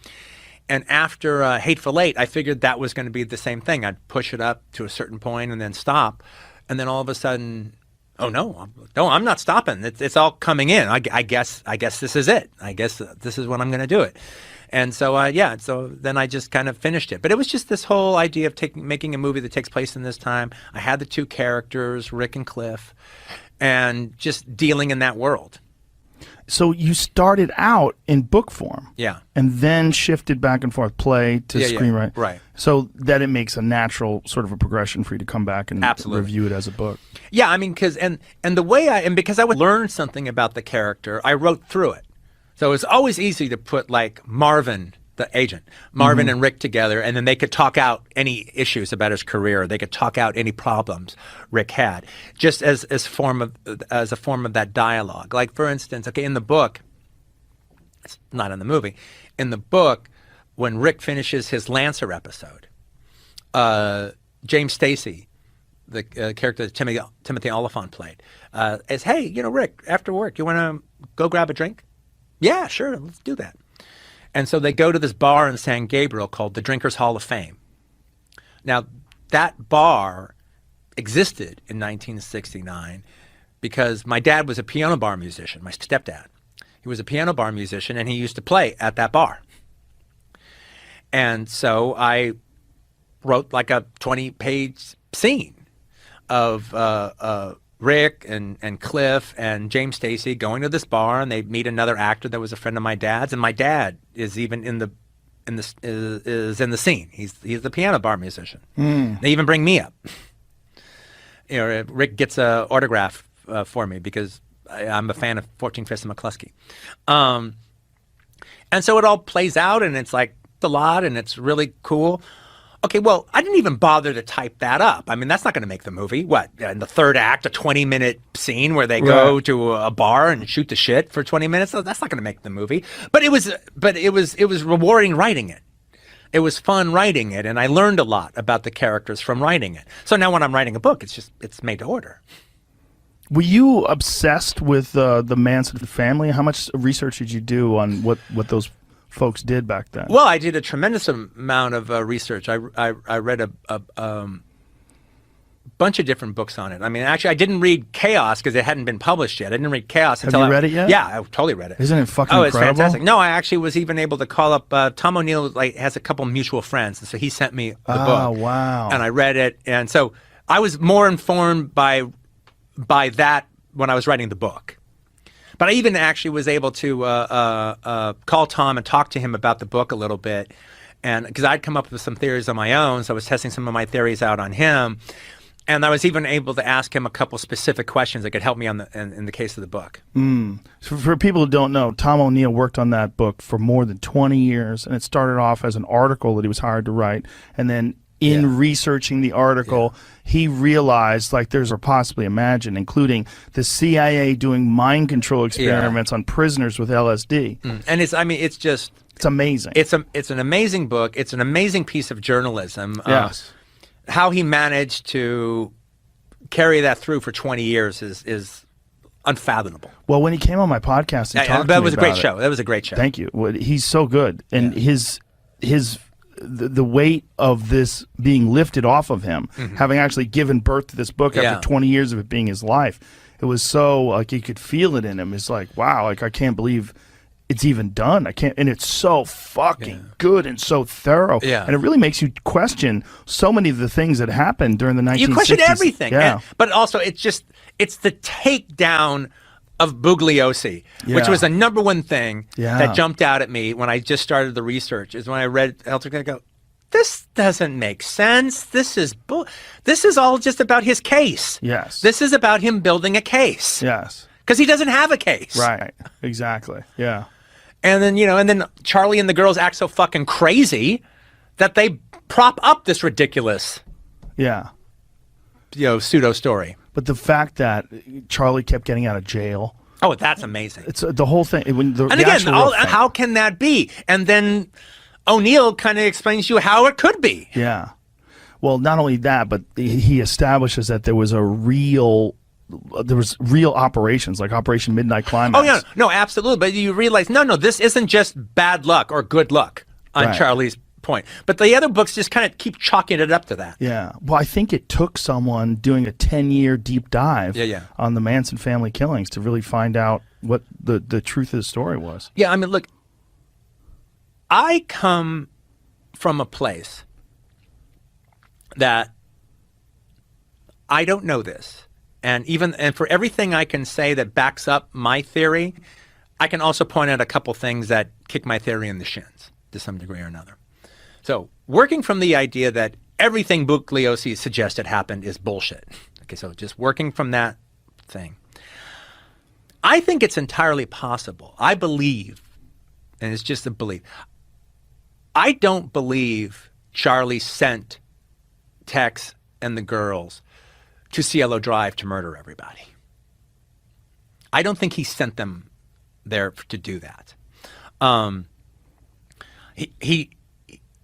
And after Hateful Eight, I figured that was going to be the same thing. I'd push it up to a certain point and then stop. And then all of a sudden, Oh no, I'm not stopping. It's all coming in. I guess this is it. I guess this is when I'm going to do it. And so so then I just kind of finished it. But it was just this whole idea of making a movie that takes place in this time. I had the two characters, Rick and Cliff, and just dealing in that world. So you started out in book form, and then shifted back and forth, play to screenwrite, right? So that it makes a natural sort of a progression for you to come back and review it as a book. Yeah, I mean, because because I would learn something about the character, I wrote through it. So it's always easy to put like Marvin, the agent, Marvin and Rick together, and then they could talk out any issues about his career. They could talk out any problems Rick had, just as a form of that dialogue. Like, for instance, in the book, it's not in the movie, in the book, when Rick finishes his Lancer episode, James Stacy, the character that Timothy Oliphant played, is, hey, Rick, after work, you want to go grab a drink? Yeah, sure, let's do that. And so they go to this bar in San Gabriel called the Drinkers Hall of Fame. Now, that bar existed in 1969 because my dad was a piano bar musician, my stepdad. He was a piano bar musician, and he used to play at that bar. And so I wrote like a 20-page scene of Rick and Cliff and James Stacy going to this bar, and they meet another actor that was a friend of my dad's, and my dad is even in the scene. He's the piano bar musician. They even bring me up. Rick gets an autograph for me because I'm a fan of 14 Fists of McCluskey. And so it all plays out, and it's like a lot, and it's really cool. Okay, well, I didn't even bother to type that up. I mean, that's not going to make the movie. What, in the third act, a 20-minute scene where they go to a bar and shoot the shit for 20 minutes? That's not going to make the movie. But it was rewarding writing it. It was fun writing it, and I learned a lot about the characters from writing it. So now when I'm writing a book, it's made to order. Were you obsessed with the Manson family? How much research did you do on what those folks did back then? Well, I did a tremendous amount of research. I read a bunch of different books on it. I mean, actually, I didn't read Chaos because it hadn't been published yet. I didn't read Chaos until Have you read it yet? Yeah, I totally read it. Isn't it fucking incredible? incredible? It's fantastic. No, I actually was even able to call up Tom O'Neill. Has a couple mutual friends, and so he sent me the book. Oh, wow! And I read it, and so I was more informed by that when I was writing the book. But I even actually was able to call Tom and talk to him about the book a little bit, and because I'd come up with some theories on my own, so I was testing some of my theories out on him, and I was even able to ask him a couple specific questions that could help me in the case of the book. So for people who don't know, Tom O'Neill worked on that book for more than 20 years, and it started off as an article that he was hired to write, and then in researching the article, he realized, like, there's or possibly imagined, including the CIA doing mind control experiments on prisoners with LSD. And it's amazing. It's an amazing book. It's an amazing piece of journalism. Yes. How he managed to carry that through for 20 years is unfathomable. Well, when he came on my podcast, he talked to me that was a great about show. That was a great show. Thank you. Well, he's so good, and the weight of this being lifted off of him, having actually given birth to this book after 20 years of it being his life, it was so, like, you could feel it in him. It's like, wow, like, I can't believe it's even done. And it's so fucking good and so thorough. And it really makes you question so many of the things that happened during the 1960s. You question everything. Yeah. But also, it's the takedown of Bugliosi, which was the number one thing that jumped out at me when I just started the research, is when I read Elter, I go, this doesn't make sense. This is all just about his case. Yes. This is about him building a case. Yes. Because he doesn't have a case. Right. Exactly. Yeah. And then, Charlie and the girls act so fucking crazy that they prop up this ridiculous pseudo story. But the fact that Charlie kept getting out of jail. Oh, that's amazing. It's the whole thing. How can that be? And then O'Neill kind of explains to you how it could be. Yeah. Well, not only that, but he establishes that there was real operations, like Operation Midnight Climax. Oh, yeah. No, absolutely. But you realize, no, this isn't just bad luck or good luck on Charlie's point. But the other books just kind of keep chalking it up to that. Yeah. Well, I think it took someone doing a 10-year deep dive on the Manson family killings to really find out what the truth of the story was. Yeah, I mean, look, I come from a place that I don't know this. And for everything I can say that backs up my theory, I can also point out a couple things that kick my theory in the shins to some degree or another. So working from the idea that everything Bugliosi suggested happened is bullshit. Okay, so just working from that thing. I think it's entirely possible. I believe, and it's just a belief, I don't believe Charlie sent Tex and the girls to Cielo Drive to murder everybody. I don't think he sent them there to do that.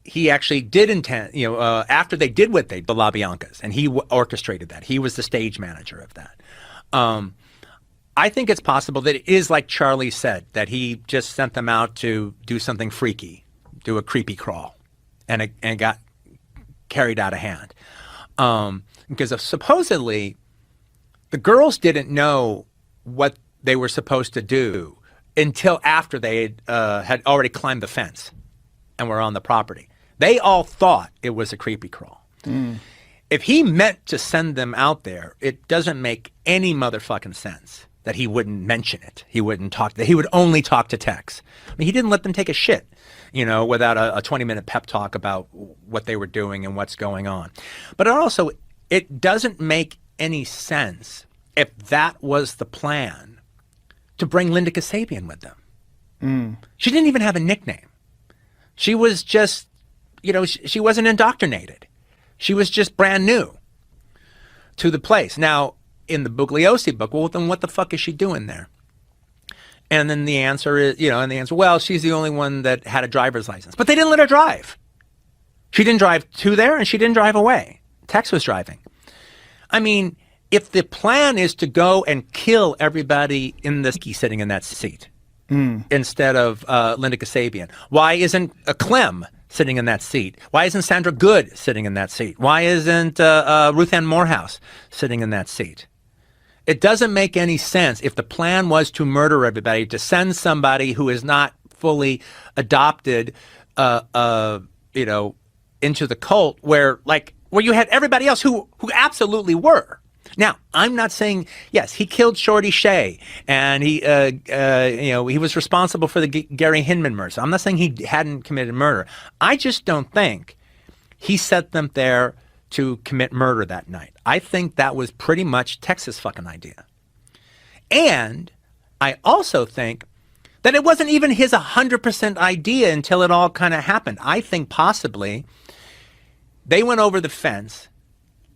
He actually did intend, after they did what they, the La Biancas, and he orchestrated that. He was the stage manager of that. I think it's possible that it is like Charlie said, that he just sent them out to do something freaky, do a creepy crawl, and it got carried out of hand. Because supposedly the girls didn't know what they were supposed to do until after they had already climbed the fence and were on the property. They all thought it was a creepy crawl. If he meant to send them out there, it doesn't make any motherfucking sense that he wouldn't mention it. He wouldn't talk. He would only talk to Tex. I mean, he didn't let them take a shit, without a 20-minute pep talk about what they were doing and what's going on. But also, it doesn't make any sense if that was the plan to bring Linda Kasabian with them. She didn't even have a nickname. She was just, she wasn't indoctrinated. She was just brand new to the place. Now, in the Bugliosi book, well, then what the fuck is she doing there? And then the answer is, well, she's the only one that had a driver's license. But they didn't let her drive. She didn't drive to there, and she didn't drive away. Tex was driving. I mean, if the plan is to go and kill everybody in the sitting in that seat instead of Linda Kasabian, why isn't Clem sitting in that seat? Why isn't Sandra Good sitting in that seat? Why isn't Ruth Ann Morehouse sitting in that seat? It doesn't make any sense if the plan was to murder everybody, to send somebody who is not fully adopted, into the cult where you had everybody else who absolutely were. Now, I'm not saying, yes, he killed Shorty Shea, and he was responsible for the Gary Hinman murder. So I'm not saying he hadn't committed murder. I just don't think he set them there to commit murder that night. I think that was pretty much Tex's fucking idea. And I also think that it wasn't even his 100% idea until it all kind of happened. I think possibly they went over the fence,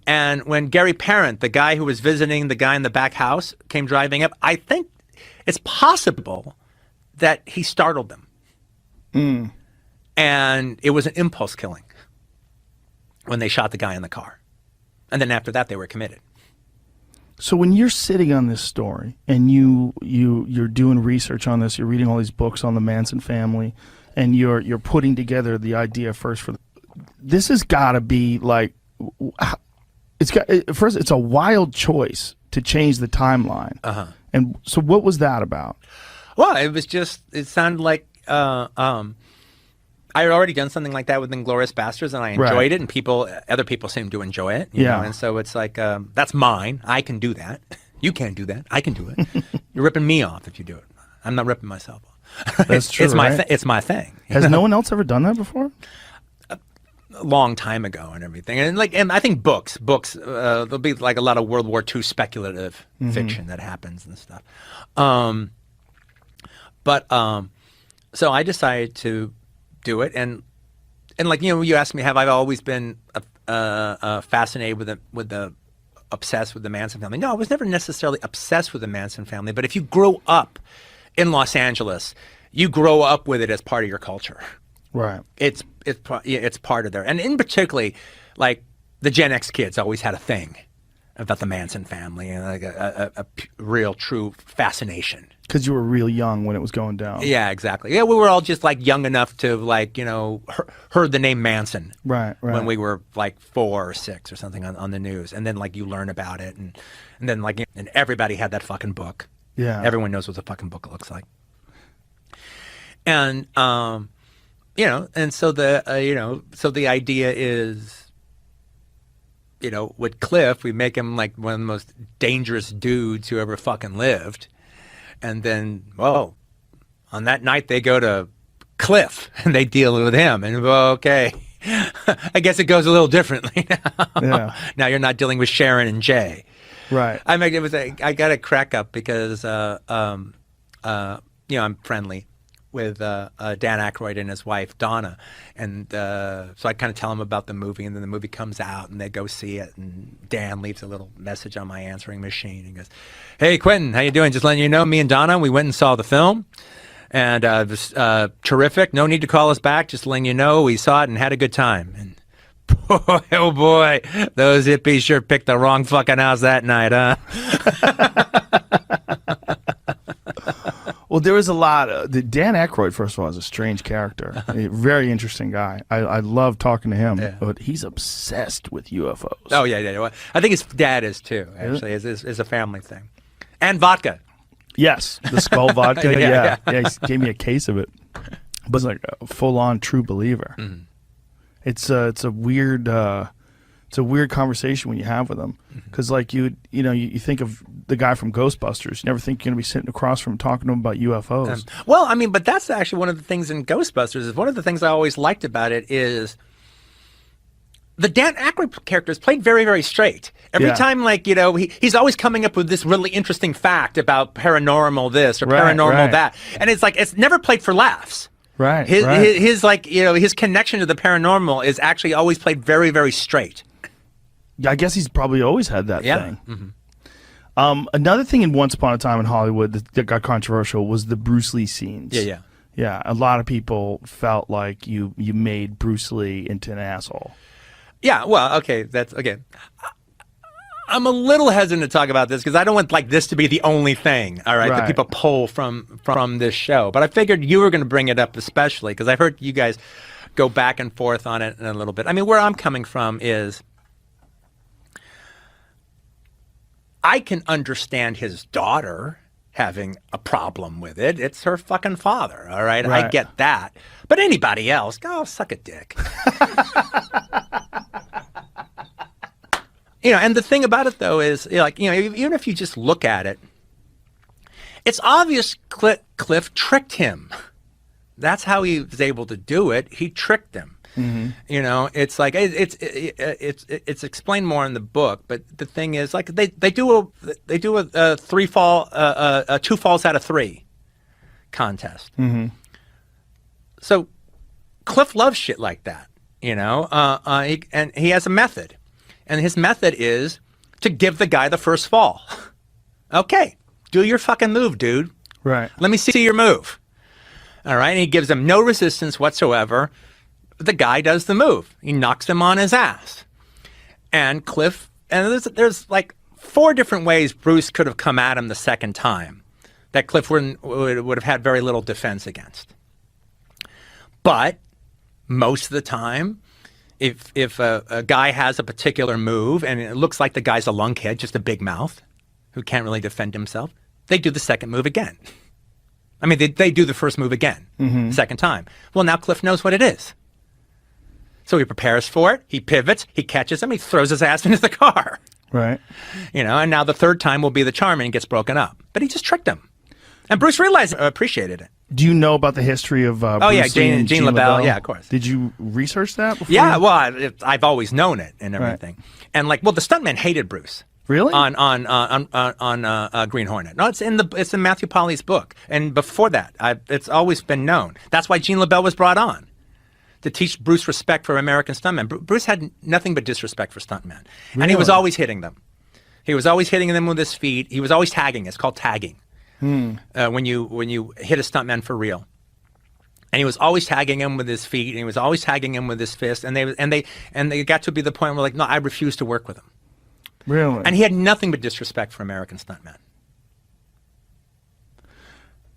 and when Gary Parent, the guy who was visiting the guy in the back house, came driving up, I think it's possible that he startled them. And it was an impulse killing when they shot the guy in the car. And then after that, they were committed. So when you're sitting on this story and you're doing research on this, you're reading all these books on the Manson family, and you're putting together the idea first for this has got to be it's a wild choice to change the timeline. And so what was that about? Well, it sounded like I had already done something like that with Inglourious Basterds, and I enjoyed it, and other people seem to enjoy it. You know? And so it's like, that's mine. I can do that. You can't do that. I can do it. You're ripping me off if you do it. I'm not ripping myself off. That's true. It's my thing. Has no one else ever done that before? A long time ago and everything. And I think books, there'll be like a lot of World War II speculative fiction that happens and stuff. So I decided to do it, and you asked me, have I always been fascinated with the obsessed with the Manson family? No, I was never necessarily obsessed with the Manson family, but if you grow up in Los Angeles, you grow up with it as part of your culture. Right. It's part of there, and in particularly, like the Gen X kids always had a thing about the Manson family, and like a real, true fascination. Because you were real young when it was going down. Yeah, exactly. Yeah, we were all just like young enough to like, you know, heard the name Manson. Right. When we were like 4 or 6 or something on the news. And then like you learn about it. And then like, and everybody had that fucking book. Yeah. Everyone knows what the fucking book looks like. And, you know, and so so the idea is, you know, with Cliff, we make him like one of the most dangerous dudes who ever fucking lived. And then, well, on that night they go to Cliff and they deal with him. And, well, okay, I guess it goes a little differently now. Yeah. Now you're not dealing with Sharon and Jay. Right. I mean, I got a crack up because, you know, I'm friendly with Dan Aykroyd and his wife Donna, and so I kind of tell him about the movie, and then the movie comes out, and they go see it, and Dan leaves a little message on my answering machine. He goes, "Hey Quentin, how you doing? Just letting you know, me and Donna, we went and saw the film, and it was terrific. No need to call us back. Just letting you know, we saw it and had a good time." And boy, oh boy, those hippies sure picked the wrong fucking house that night, huh? Well, there was a lot. Dan Aykroyd, first of all, is a strange character. A very interesting guy. I love talking to him, but he's obsessed with UFOs. Oh, yeah. Well, I think his dad is too, actually. It's a family thing. And vodka. Yes, the skull vodka. Yeah. He gave me a case of it. But it's like a full-on true believer. Mm-hmm. It's a weird conversation when you have with him, because like you think of the guy from Ghostbusters. You never think you're going to be sitting across from him talking to him about UFOs. Well, I mean, but that's actually one of the things in Ghostbusters. Is one of the things I always liked about it is the Dan Aykroyd character is played very, very straight. Every time, like, you know, he's always coming up with this really interesting fact about paranormal this or paranormal that, and it's like it's never played for laughs. Right. His like, you know, his connection to the paranormal is actually always played very, very straight. I guess he's probably always had that thing. Mm-hmm. Another thing in Once Upon a Time in Hollywood that got controversial was the Bruce Lee scenes. Yeah. A lot of people felt like you made Bruce Lee into an asshole. Yeah. Well, okay, that's okay. I'm a little hesitant to talk about this because I don't want like this to be the only thing. All right, that people pull from this show. But I figured you were going to bring it up especially because I've heard you guys go back and forth on it in a little bit. I mean, where I'm coming from is, I can understand his daughter having a problem with it. It's her fucking father, all right? I get that. But anybody else, go suck a dick. You know, and the thing about it, though, is, like, you know, even if you just look at it, it's obvious Cliff tricked him. That's how he was able to do it. He tricked him. Mm-hmm. You know, it's like it's explained more in the book, but the thing is, like, they do a 2 falls out of 3 contest. Mm-hmm. So Cliff loves shit like that, you know, and he has a method, and his method is to give the guy the first fall. Okay, do your fucking move, dude. Right. Let me see your move. All right, and he gives him no resistance whatsoever. The guy does the move. He knocks him on his ass. And Cliff, and there's like 4 different ways Bruce could have come at him the second time that Cliff would have had very little defense against. But most of the time, if a guy has a particular move and it looks like the guy's a lunkhead, just a big mouth, who can't really defend himself, they do the second move again. I mean, they do the first move again, second time. Well, now Cliff knows what it is. So he prepares for it, he pivots, he catches him, he throws his ass into the car. Right. You know, and now the third time will be the charm and he gets broken up. But he just tricked him. And Bruce appreciated it. Do you know about the history of Bruce Lee and Gene LaBelle? Yeah, of course. Did you research that before? Yeah, well, I've always known it and everything. Right. And like, well, the stuntman hated Bruce. Really? On Green Hornet. No, it's in Matthew Polly's book. And before that, it's always been known. That's why Gene LaBelle was brought on, to teach Bruce respect for American stuntmen. Bruce had nothing but disrespect for stuntmen. Really? And he was always hitting them. He was always hitting them with his feet. He was always tagging. It's called tagging. When you hit a stuntman for real. And he was always tagging him with his feet, and he was always tagging him with his fist. And they got to be the point where, like, no, I refuse to work with him. Really? And he had nothing but disrespect for American stuntmen.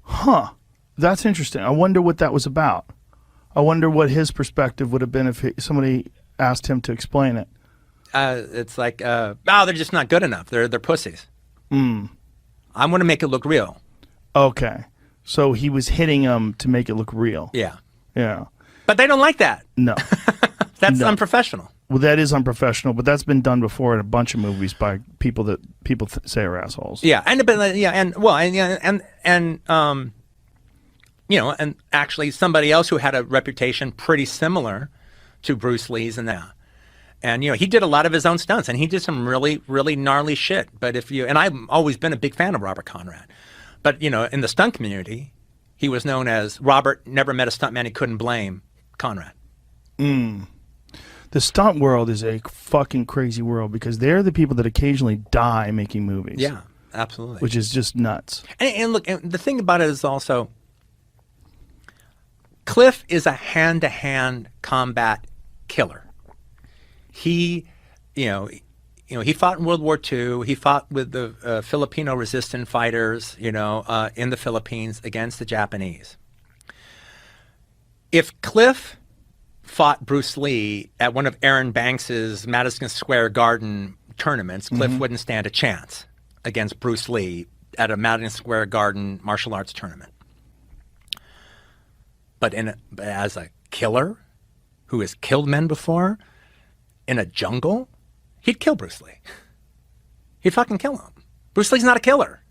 Huh. That's interesting. I wonder what that was about. I wonder what his perspective would have been if somebody asked him to explain it. It's like, they're just not good enough. They're pussies. I want to make it look real. Okay. So he was hitting them to make it look real. Yeah. Yeah. But they don't like that. No. That's unprofessional. Well, that is unprofessional, but that's been done before in a bunch of movies by people that people say are assholes. Yeah, and and actually somebody else who had a reputation pretty similar to Bruce Lee's and that. And he did a lot of his own stunts, and he did some really, really gnarly shit. But and I've always been a big fan of Robert Conrad. But in the stunt community, he was known as Robert never met a stuntman he couldn't blame, Conrad. The stunt world is a fucking crazy world because they're the people that occasionally die making movies. Yeah, absolutely. Which is just nuts. And look, and the thing about it is also, Cliff is a hand-to-hand combat killer. He, he fought in World War II. He fought with the Filipino resistant fighters, in the Philippines against the Japanese. If Cliff fought Bruce Lee at one of Aaron Banks's Madison Square Garden tournaments, Cliff wouldn't stand a chance against Bruce Lee at a Madison Square Garden martial arts tournament. But as a killer who has killed men before in a jungle, he'd kill Bruce Lee. He'd fucking kill him. Bruce Lee's not a killer.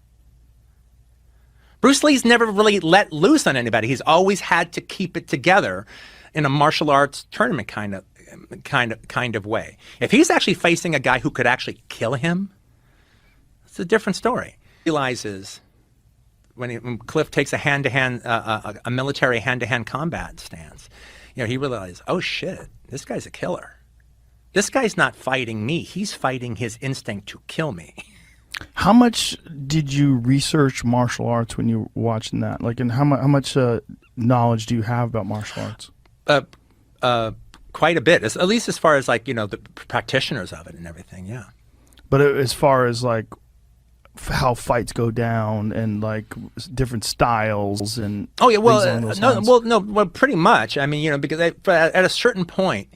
Bruce Lee's never really let loose on anybody. He's always had to keep it together in a martial arts tournament kind of way. If he's actually facing a guy who could actually kill him, it's a different story. He realizes when Cliff takes a hand-to-hand, a military hand-to-hand combat stance, he realizes, oh shit, this guy's a killer. This guy's not fighting me. He's fighting his instinct to kill me. How much did you research martial arts when you were watching that? Like, and how much knowledge do you have about martial arts? Quite a bit, at least as far as the practitioners of it and everything. Yeah. But as far as how fights go down and different styles and well, pretty much. I mean, because at a certain point,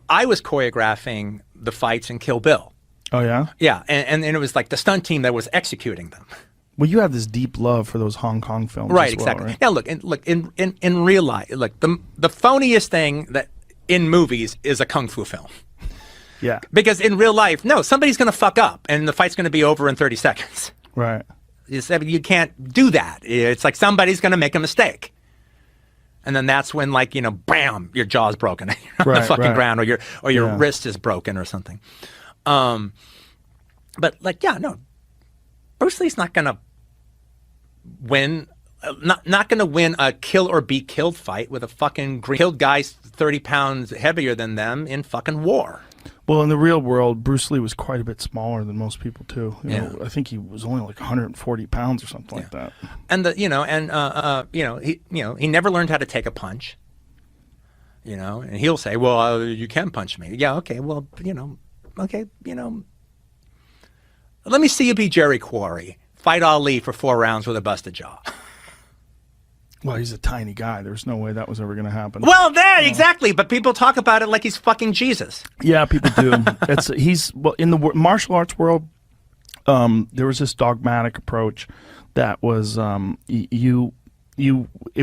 I was choreographing the fights in Kill Bill. Oh yeah. Yeah, and it was like the stunt team that was executing them. Well, you have this deep love for those Hong Kong films, right? As well, Exactly. Right? Now, look in real life, the phoniest thing that in movies is a kung fu film. Yeah. Because in real life, no, somebody's going to fuck up, and the fight's going to be over in 30 seconds. Right. You can't do that. It's like somebody's going to make a mistake, and then that's when, bam, your jaw's broken on the fucking ground, or your wrist is broken or something. But no, Bruce Lee's not going to win. Not going to win a kill or be killed fight with a fucking killed guys 30 pounds heavier than them in fucking war. Well, in the real world, Bruce Lee was quite a bit smaller than most people too. You know, I think he was only 140 pounds or something like that. And he never learned how to take a punch. And he'll say, "Well, you can punch me." Yeah, okay. Well, let me see you be Jerry Quarry. Fight Ali for 4 rounds with a busted jaw. Well, he's a tiny guy. There's no way that was ever going to happen. Well, exactly. But people talk about it like he's fucking Jesus. Yeah, people do. In the martial arts world, there was this dogmatic approach that was it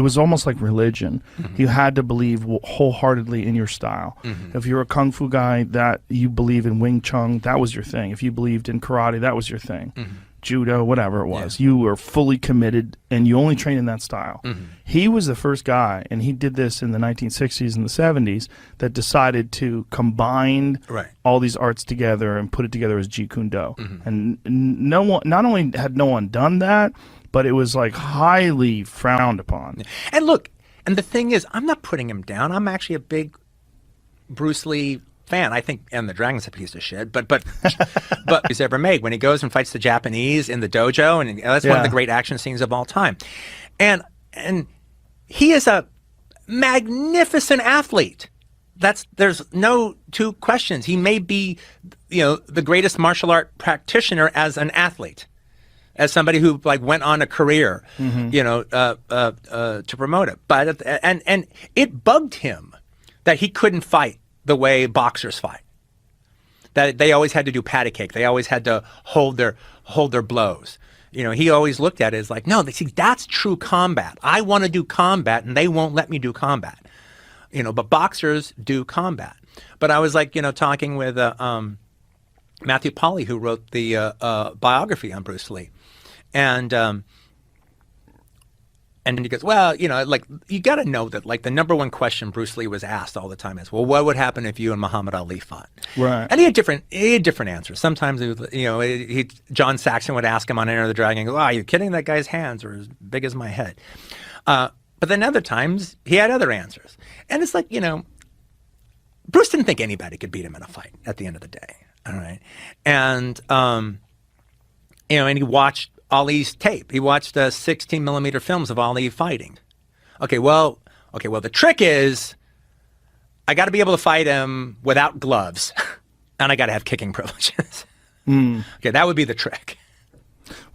was almost like religion. Mm-hmm. You had to believe wholeheartedly in your style. Mm-hmm. If you're a kung fu guy, that you believe in Wing Chun, that was your thing. If you believed in karate, that was your thing. Mm-hmm. Judo, whatever it was, you were fully committed, and you only trained in that style. Mm-hmm. He was the first guy, and he did this in the 1960s and the 70s, that decided to combine all these arts together and put it together as Jeet Kune Do. Mm-hmm. And not only had no one done that, but it was highly frowned upon. And look, and the thing is, I'm not putting him down. I'm actually a big Bruce Lee fan. I think, and the Dragon's a piece of shit, but he's ever made when he goes and fights the Japanese in the dojo, and that's one of the great action scenes of all time. And he is a magnificent athlete. there's no two questions. He may be, the greatest martial art practitioner as an athlete, as somebody who like went on a career, to promote it. But and it bugged him that he couldn't fight the way boxers fight. That they always had to do patty cake. They always had to hold their blows. He always looked at it as like, no, see, that's true combat. I want to do combat, and they won't let me do combat. But boxers do combat. But I was like, talking with Matthew Polly, who wrote the biography on Bruce Lee, and he goes, well, like you got to know that like the number one question Bruce Lee was asked all the time is, well, what would happen if you and Muhammad Ali fought? Right. And he had different answers. Sometimes it was, John Saxon would ask him on Enter the Dragon, and go, oh, are you kidding? That guy's hands are as big as my head. But then other times he had other answers. And it's like, Bruce didn't think anybody could beat him in a fight at the end of the day. All right. And, and he watched Ali's tape. He watched 16 millimeter films of Ali fighting. Okay, well, the trick is I got to be able to fight him without gloves, and I got to have kicking privileges. Okay, that would be the trick.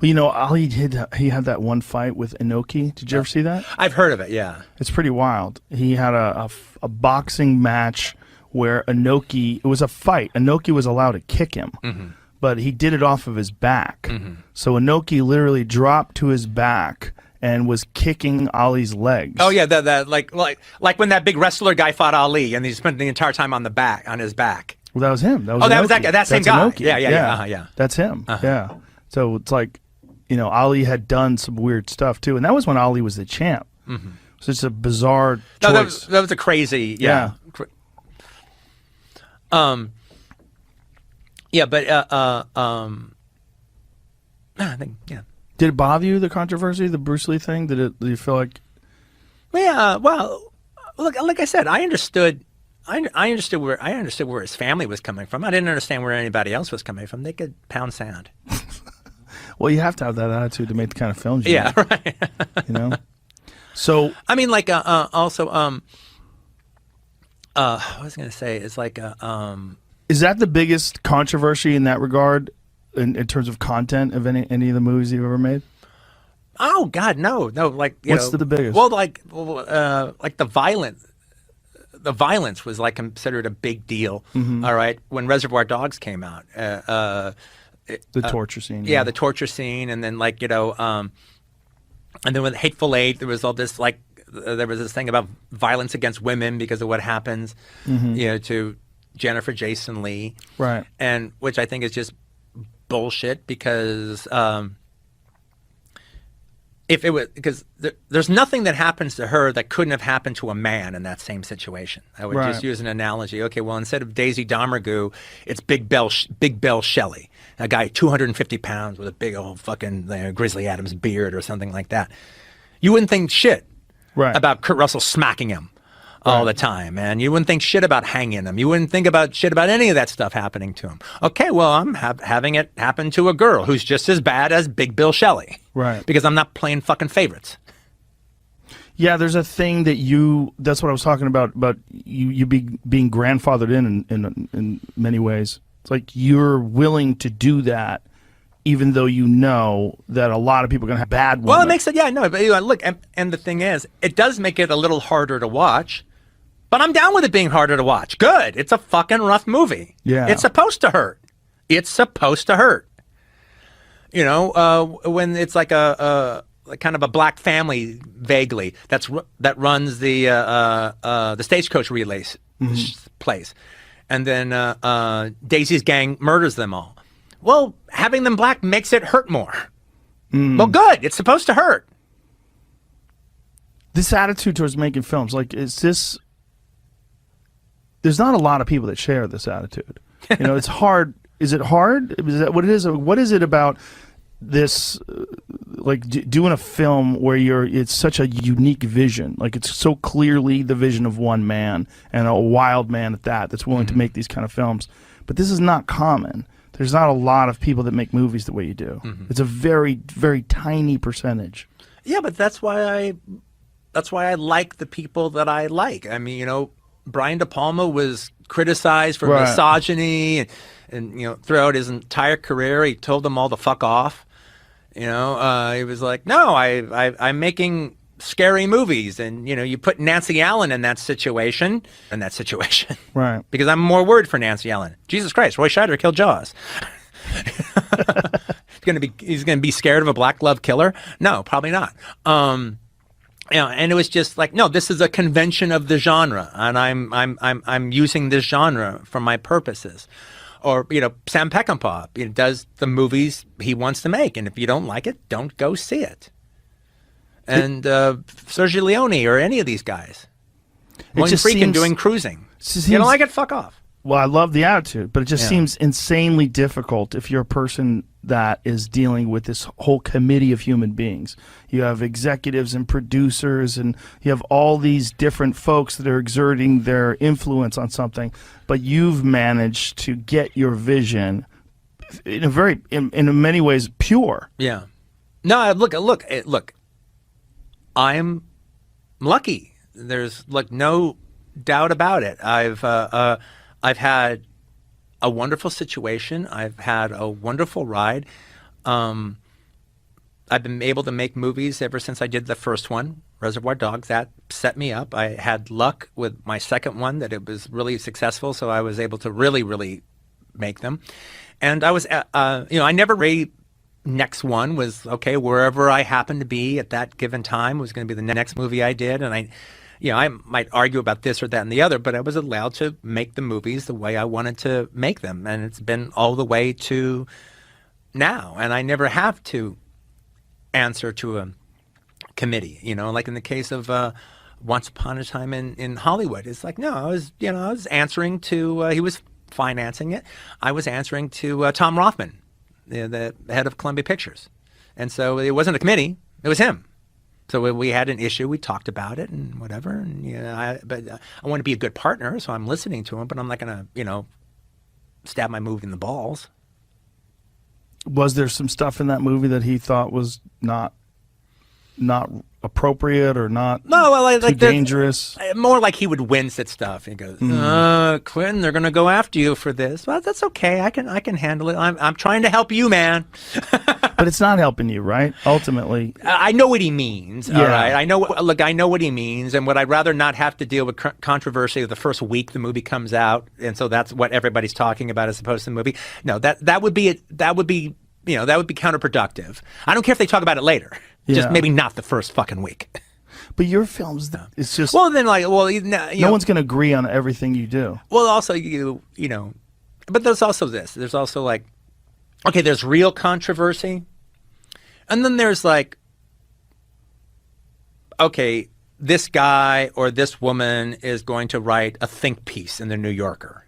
Well, Ali he had that one fight with Inoki. Did you ever see that? I've heard of it, yeah. It's pretty wild. He had a boxing match where it was a fight. Inoki was allowed to kick him, but he did it off of his back. So Inoki literally dropped to his back and was kicking Ali's legs. Oh yeah, that like when that big wrestler guy fought Ali and he spent the entire time on his back. Well, that was him. That was that was that guy. That same guy. Inoki. Yeah. That's him. Yeah. So it's like, Ali had done some weird stuff too, and that was when Ali was the champ. So it's a bizarre choice. That was a crazy. Yeah. I think Did it bother you, the controversy, the Bruce Lee thing? Did you feel like? Yeah. Well, look, like I said, I understood where his family was coming from. I didn't understand where anybody else was coming from. They could pound sand. Well, you have to have that attitude to make the kind of films you make. Right. So I mean, like, also, what I was going to say is like, is that the biggest controversy in that regard, in terms of content of any of the movies you've ever made? Oh God, no. Like, what's the biggest? Well, like the violence was like considered a big deal. All right, when Reservoir Dogs came out, the torture scene. Yeah, the torture scene, and then like and then with Hateful Eight, there was all this like there was this thing about violence against women because of what happens, to Jennifer Jason Leigh, right? And which I think is just bullshit because there's nothing that happens to her that couldn't have happened to a man in that same situation. I would just use an analogy. Okay, well, instead of Daisy Domergue, it's Big Bell Shelley, a guy 250 pounds with a big old fucking Grizzly Adams beard or something like that. You wouldn't think shit about Kurt Russell smacking him all the time, man. You wouldn't think shit about hanging him. You wouldn't think about shit about any of that stuff happening to him. Okay, well, I'm having it happen to a girl who's just as bad as Big Bill Shelley. Right. Because I'm not playing fucking favorites. Yeah, there's a thing that that's what I was talking about you being grandfathered in many ways. It's like you're willing to do that even though you know that a lot of people are going to have bad ones. Well, it makes it, but look, and the thing is, it does make it a little harder to watch, but I'm down with it being harder to watch. Good. It's a fucking rough movie. Yeah. It's supposed to hurt. It's supposed to hurt. When it's like a kind of a black family, vaguely, that runs the stagecoach relays place. And then Daisy's gang murders them all. Well, having them black makes it hurt more. Well, good. It's supposed to hurt. This attitude towards making films, like, there's not a lot of people that share this attitude. It's hard. Is it hard? Is that what it is? What is it about this, doing a film where it's such a unique vision? Like, it's so clearly the vision of one man, and a wild man at that, that's willing to make these kind of films. But this is not common. There's not a lot of people that make movies the way you do. It's a very, very tiny percentage. Yeah, but that's why I like the people that I like. I mean, Brian De Palma was criticized for Right. misogyny, and you know, throughout his entire career, he told them all to fuck off. You know, he was like, no, I'm making scary movies, and you know, you put Nancy Allen in that situation, Right. because I'm more worried for Nancy Allen. Jesus Christ, Roy Scheider killed Jaws. He's gonna be scared of a black glove killer? No, probably not. You know, and it was just like, no, this is a convention of the genre, and I'm using this genre for my purposes. Or, you know, Sam Peckinpah, you know, does the movies he wants to make, and if you don't like it, don't go see it. And Sergio Leone or any of these guys, William Friedkin doing Cruising. You don't like it? Fuck off. Well, I love the attitude, but it just seems insanely difficult if you're a person that is dealing with this whole committee of human beings. You have executives and producers, and you have all these different folks that are exerting their influence on something, but you've managed to get your vision in a very, in many ways, pure. Yeah. No, look. I'm lucky. There's like no doubt about it. I've had a wonderful situation. I've had a wonderful ride. I've been able to make movies ever since I did the first one, Reservoir Dogs. That set me up. I had luck with my second one that it was really successful, so I was able to really, really make them. And I was, you know, I never really, next one was, okay, wherever I happened to be at that given time was going to be the next movie I did. And you know, I might argue about this or that and the other, but I was allowed to make the movies the way I wanted to make them. And it's been all the way to now. And I never have to answer to a committee, you know, like in the case of Once Upon a Time in Hollywood. It's like, no, I was answering to, he was financing it. I was answering to Tom Rothman, the head of Columbia Pictures. And so it wasn't a committee, it was him. So we had an issue, we talked about it and whatever. And you know, but I want to be a good partner, so I'm listening to him, but I'm not going to, you know, stab my movie in the balls. Was there some stuff in that movie that he thought was not appropriate or not too dangerous? More like he would wince at stuff. He goes, Quentin, they're going to go after you for this. Well, that's okay. I can handle it. I'm trying to help you, man. But it's not helping you, right? Ultimately. I know what he means. Yeah. All right. I know what he means. And what I'd rather not have to deal with controversy of the first week the movie comes out. And so that's what everybody's talking about as opposed to the movie. No, that would be counterproductive. I don't care if they talk about it later. Just maybe not the first fucking week. But your films, it's just... Well, then, like, well, no one's going to agree on everything you do. Well, also, you know, but there's also this. There's also, like, okay, there's real controversy. And then there's, like, okay, this guy or this woman is going to write a think piece in the New Yorker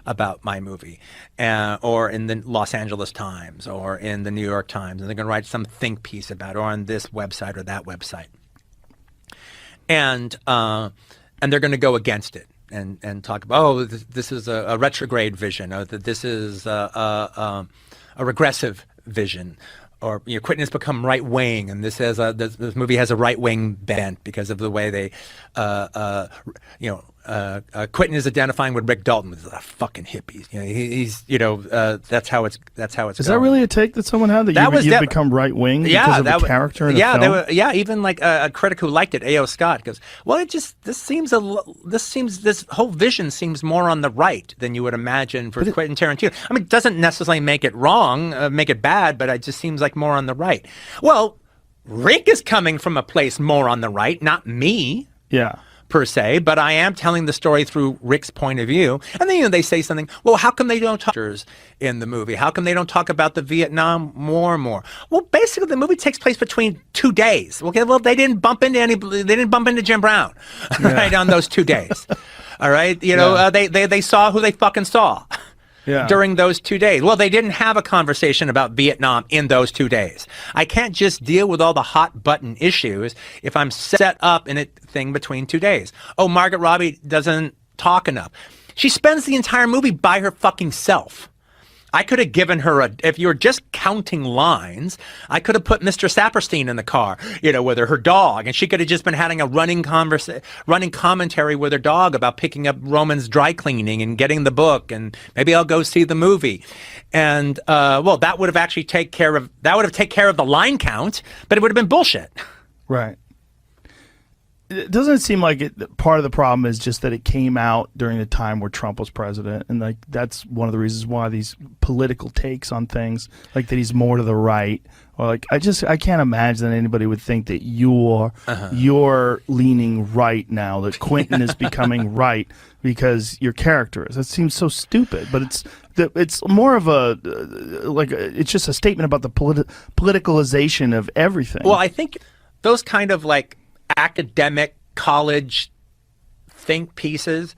about my movie, or in the Los Angeles Times, or in the New York Times, and they're going to write some think piece about it, or on this website or that website. And they're going to go against it and talk about, oh, this is a retrograde vision, or that this is a regressive vision, or you know, Quentin has become right wing, and this movie has a right wing bent because of the way they, Quentin is identifying with Rick Dalton with fucking hippies. You know, he's that's how it's. Is that really a take that someone had that you've become right wing because of the character in the film? Even like a critic who liked it, A.O. Scott, goes, well, this whole vision seems more on the right than you would imagine for Quentin Tarantino. I mean, it doesn't necessarily make it wrong, make it bad, but it just seems like more on the right. Well, Rick is coming from a place more on the right, not me. Yeah. Per se, but I am telling the story through Rick's point of view. And then, they say something, well, how come they don't talk in the movie? How come they don't talk about the Vietnam War more? Well, basically the movie takes place between 2 days. Okay, well, they didn't bump into Jim Brown, right, on those 2 days. All right, they saw who they fucking saw. Yeah. During those 2 days. Well, they didn't have a conversation about Vietnam in those 2 days. I can't just deal with all the hot button issues if I'm set up in a thing between 2 days. Oh, Margaret Robbie doesn't talk enough. She spends the entire movie by her fucking self. I could have given her if you were just counting lines, I could have put Mr. Saperstein in the car, with her dog, and she could have just been having a running commentary with her dog about picking up Roman's dry cleaning and getting the book, and maybe I'll go see the movie. And that would have actually taken care of the line count, but it would have been bullshit. Right. It doesn't seem like part of the problem is just that it came out during the time where Trump was president, and like that's one of the reasons why these political takes on things, like that he's more to the right, or like I can't imagine that anybody would think that you're leaning right now, that Quentin is becoming right because your character is. That seems so stupid, but it's more of it's just a statement about the politicalization of everything. Well, I think those kind of like academic college think pieces,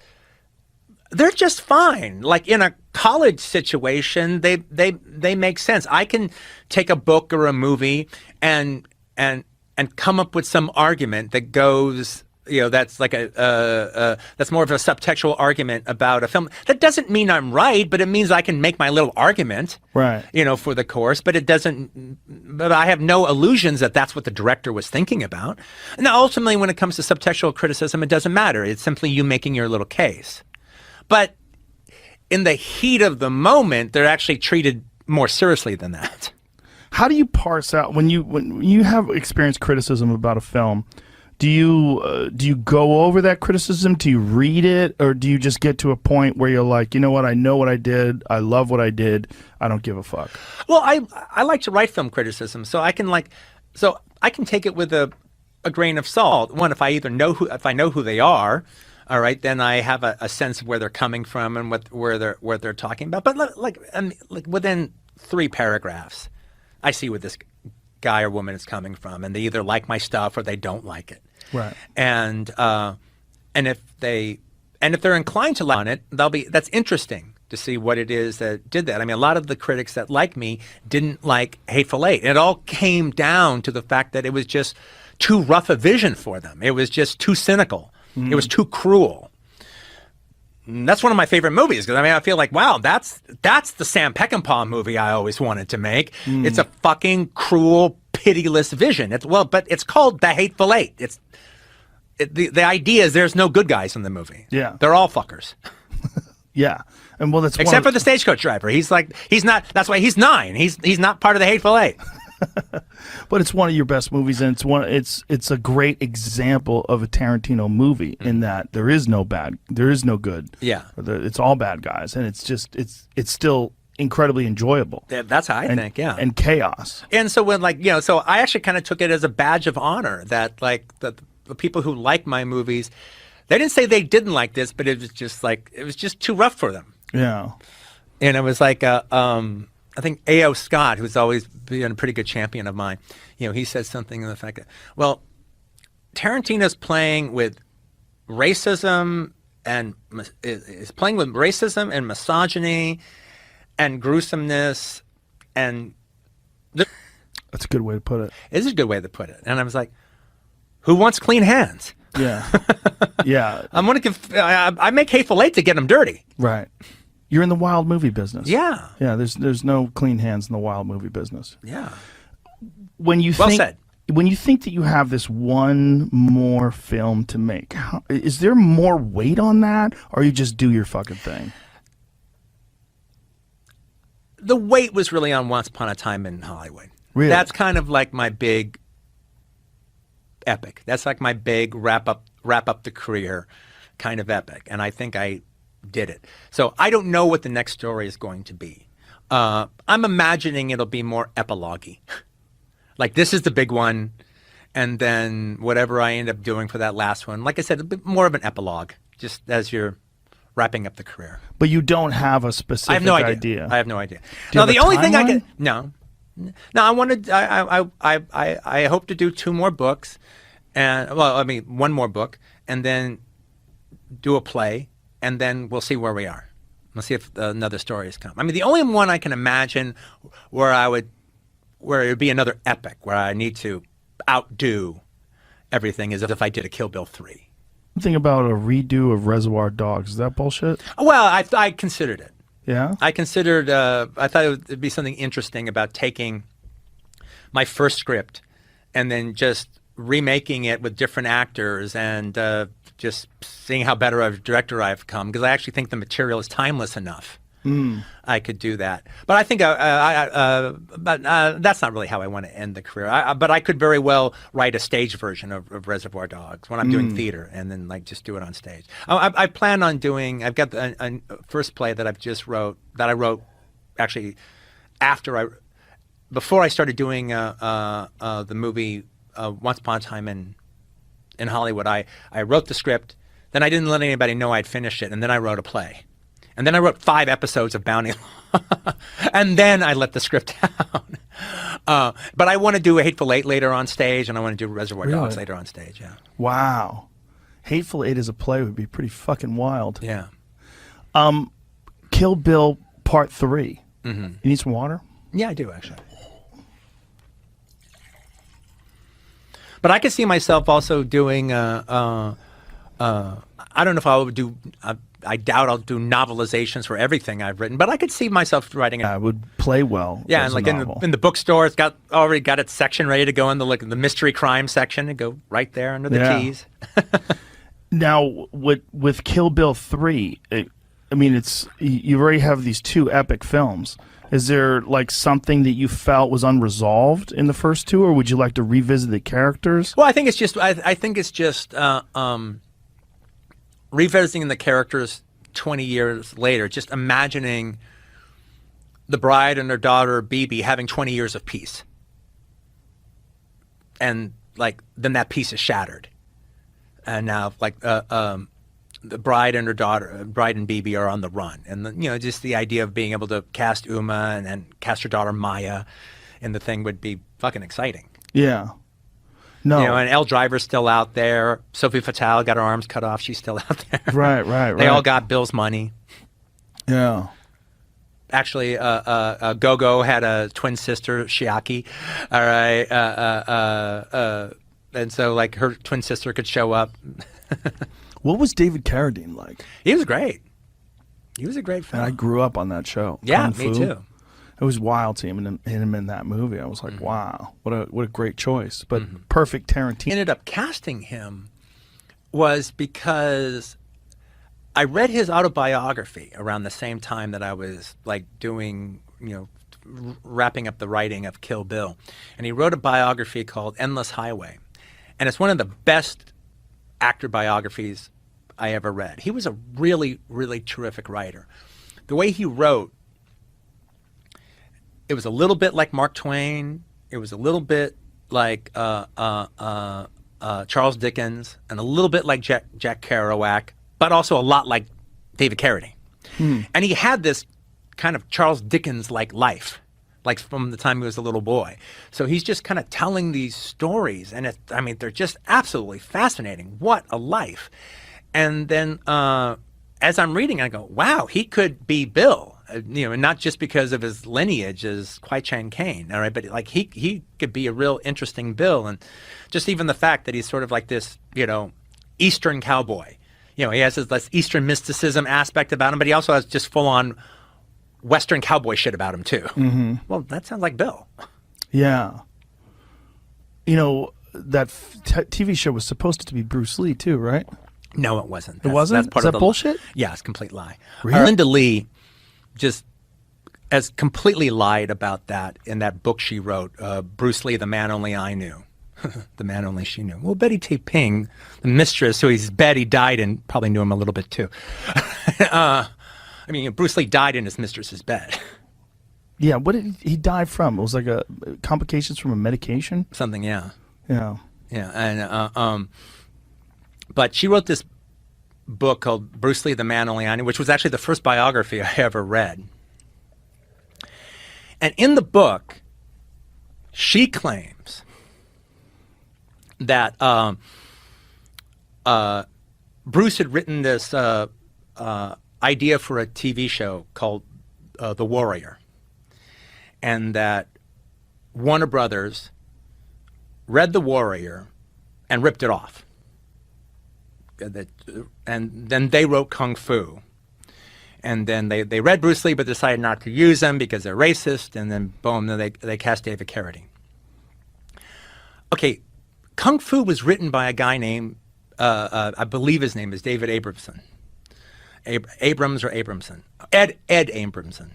they're just fine. Like in a college situation, they make sense. I can take a book or a movie and come up with some argument that goes, that's like that's more of a subtextual argument about a film. That doesn't mean I'm right, but it means I can make my little argument, right? For the course. But it doesn't. But I have no illusions that that's what the director was thinking about. And ultimately, when it comes to subtextual criticism, it doesn't matter. It's simply you making your little case. But in the heat of the moment, they're actually treated more seriously than that. How do you parse out when you have experienced criticism about a film? Do you go over that criticism? Do you read it, or do you just get to a point where you're like, you know what, I know what I did, I love what I did, I don't give a fuck? Well, I like to write film criticism, so I can take it with a grain of salt. One, if I know who they are, all right, then I have a sense of where they're coming from and what they're talking about. But like within 3 paragraphs, I see where this guy or woman is coming from, and they either like my stuff or they don't like it. Right. And if they're inclined to like it, that's interesting to see what it is that did that. I mean, a lot of the critics that like me didn't like Hateful Eight. It all came down to the fact that it was just too rough a vision for them. It was just too cynical. It was too cruel. And that's one of my favorite movies, because I feel like, wow, that's the Sam Peckinpah movie I always wanted to make. It's a fucking cruel, pitiless vision. But it's called The Hateful Eight. The idea is there's no good guys in the movie. Yeah, they're all fuckers. Yeah, and well, that's except for the stagecoach driver. He's not. That's why he's 9. He's not part of the Hateful Eight. But it's one of your best movies, and it's a great example of a Tarantino movie in that there is no good. Yeah, it's all bad guys, and it's still incredibly enjoyable. That's how I think. Yeah, and chaos. And so when so I actually kind of took it as a badge of honor that the people who like my movies, they didn't say they didn't like this, but it was just too rough for them. Yeah, and it was like I think A.O. Scott, who's always been a pretty good champion of mine, he said something in the fact that, well, Tarantino's playing with racism and misogyny and gruesomeness, and that's a good way to put it. It is a good way to put it. And I was like, who wants clean hands? Yeah, yeah. I make Hateful Eight to get them dirty. Right. You're in the wild movie business. Yeah. Yeah, there's no clean hands in the wild movie business. Yeah. When you well said. When you think that you have this one more film to make, is there more weight on that, or you just do your fucking thing? The weight was really on Once Upon a Time in Hollywood. Really? That's kind of like my big epic. That's like my big wrap up the career kind of epic. And I think I did it. So I don't know what the next story is going to be. I'm imagining it'll be more epilogue-y. Like, this is the big one, and then whatever I end up doing for that last one, like I said, a bit more of an epilogue, just as you're wrapping up the career. But you don't have a specific I have no idea. I have no idea. Do you No, have the a only thing I timeline? get no. I wanted. I hope to do 2 more books, and one more book, and then do a play, and then we'll see where we are. We'll see if another story has come. I mean, the only one I can imagine where it would be another epic, where I need to outdo everything, is if I did a Kill Bill 3. Think about a redo of Reservoir Dogs. Is that bullshit? Well, I considered it. Yeah? I considered, I thought it would be something interesting about taking my first script and then just remaking it with different actors and just seeing how better of a director I've come, because I actually think the material is timeless enough. I could do that. But I think that's not really how I want to end the career. But I could very well write a stage version of Reservoir Dogs when I'm doing theater, and then like just do it on stage. I plan on doing, I've got a first play that I wrote actually before I started doing the movie Once Upon a Time in Hollywood. I wrote the script, then I didn't let anybody know I'd finished it, and then I wrote a play. And then I wrote 5 episodes of Bounty Law. And then I let the script down. But I want to do A Hateful Eight later on stage, and I want to do Reservoir Dogs later on stage, yeah. Wow. Hateful Eight as a play would be pretty fucking wild. Yeah. Kill Bill Part 3. You need some water? Yeah, I do, actually. But I could see myself also doing, I don't know if I would do, I doubt I'll do novelizations for everything I've written, but I could see myself writing it would play well. Yeah, and like in the bookstore, it's already got its section ready to go in the mystery crime section and go right there under the T's. Now, with Kill Bill 3, I mean, you already have these 2 epic films. Is there like something that you felt was unresolved in the first 2, or would you like to revisit the characters? Well, I think it's just revisiting the characters 20 years later, just imagining the bride and her daughter Bibi having 20 years of peace, and like then that peace is shattered, and now like the bride and her daughter, bride and Bibi, are on the run, and just the idea of being able to cast Uma and then cast her daughter Maya in the thing would be fucking exciting. Yeah. No. And Elle Driver's still out there. Sophie Fatale got her arms cut off. She's still out there. Right. They all got Bill's money. Yeah. Actually, Go-Go had a twin sister, Shiaki. All right. And so, like, her twin sister could show up. What was David Carradine like? He was great. He was a great film. And I grew up on that show. Yeah, Kung Fu. Me too. It was wild seeing him in that movie. I was like, wow, what a great choice. But perfect Tarantino. Ended up casting him was because I read his autobiography around the same time that I was like doing, wrapping up the writing of Kill Bill. And he wrote a biography called Endless Highway. And it's one of the best actor biographies I ever read. He was a really, really terrific writer. The way he wrote, it was a little bit like Mark Twain. It was a little bit like Charles Dickens, and a little bit like Jack Kerouac, but also a lot like David Carradine. And he had this kind of Charles Dickens-like life, like from the time he was a little boy. So he's just kind of telling these stories, and they're just absolutely fascinating. What a life. And then as I'm reading, I go, wow, he could be Bill. And not just because of his lineage as Kwai Chang Caine, all right, but like he could be a real interesting Bill, and just even the fact that he's sort of like this, Eastern cowboy. He has this Eastern mysticism aspect about him, but he also has just full-on Western cowboy shit about him too. Well, that sounds like Bill. Yeah. That TV show was supposed to be Bruce Lee too, right? No, it wasn't. It wasn't? That's part Is of that the bullshit? Yeah, it's a complete lie. Really? Linda Lee just has completely lied about that in that book she wrote, Bruce Lee, The Man Only I Knew. The Man Only She Knew. Well, Betty T. Ping, the mistress who he's bet he died in, probably knew him a little bit too. Bruce Lee died in his mistress's bed. Yeah, what did he die from? It was like complications from a medication? Something, yeah. Yeah. Yeah, and but she wrote this book called Bruce Lee, The Man Only I Knew, which was actually the first biography I ever read. And in the book, she claims that Bruce had written this idea for a TV show called The Warrior, and that Warner Brothers read The Warrior and ripped it off. And then they wrote Kung Fu. And then they read Bruce Lee but decided not to use him because they're racist, and then boom, then they cast David Carradine. Okay, Kung Fu was written by a guy named, I believe his name is David Abramson. Abrams or Abramson. Ed Abramson.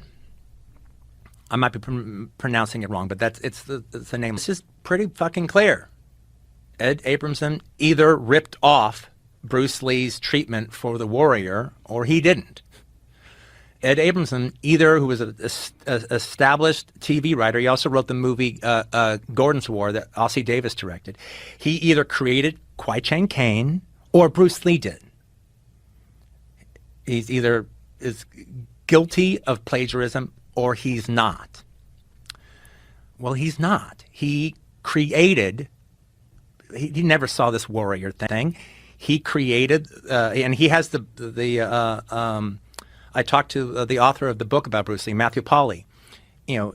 I might be pronouncing it wrong, but it's the name. It's just pretty fucking clear. Ed Abramson either ripped off Bruce Lee's treatment for the Warrior or he didn't. Ed Abramson, who was an established TV writer, he also wrote the movie Gordon's War that Ossie Davis directed. He either created Kwai Chang Caine or Bruce Lee did. He's either is guilty of plagiarism or he's not. Well, he's not. He created, he never saw this Warrior thing. He created, and he has I talked to the author of the book about Bruce Lee, Matthew Pauly. You know,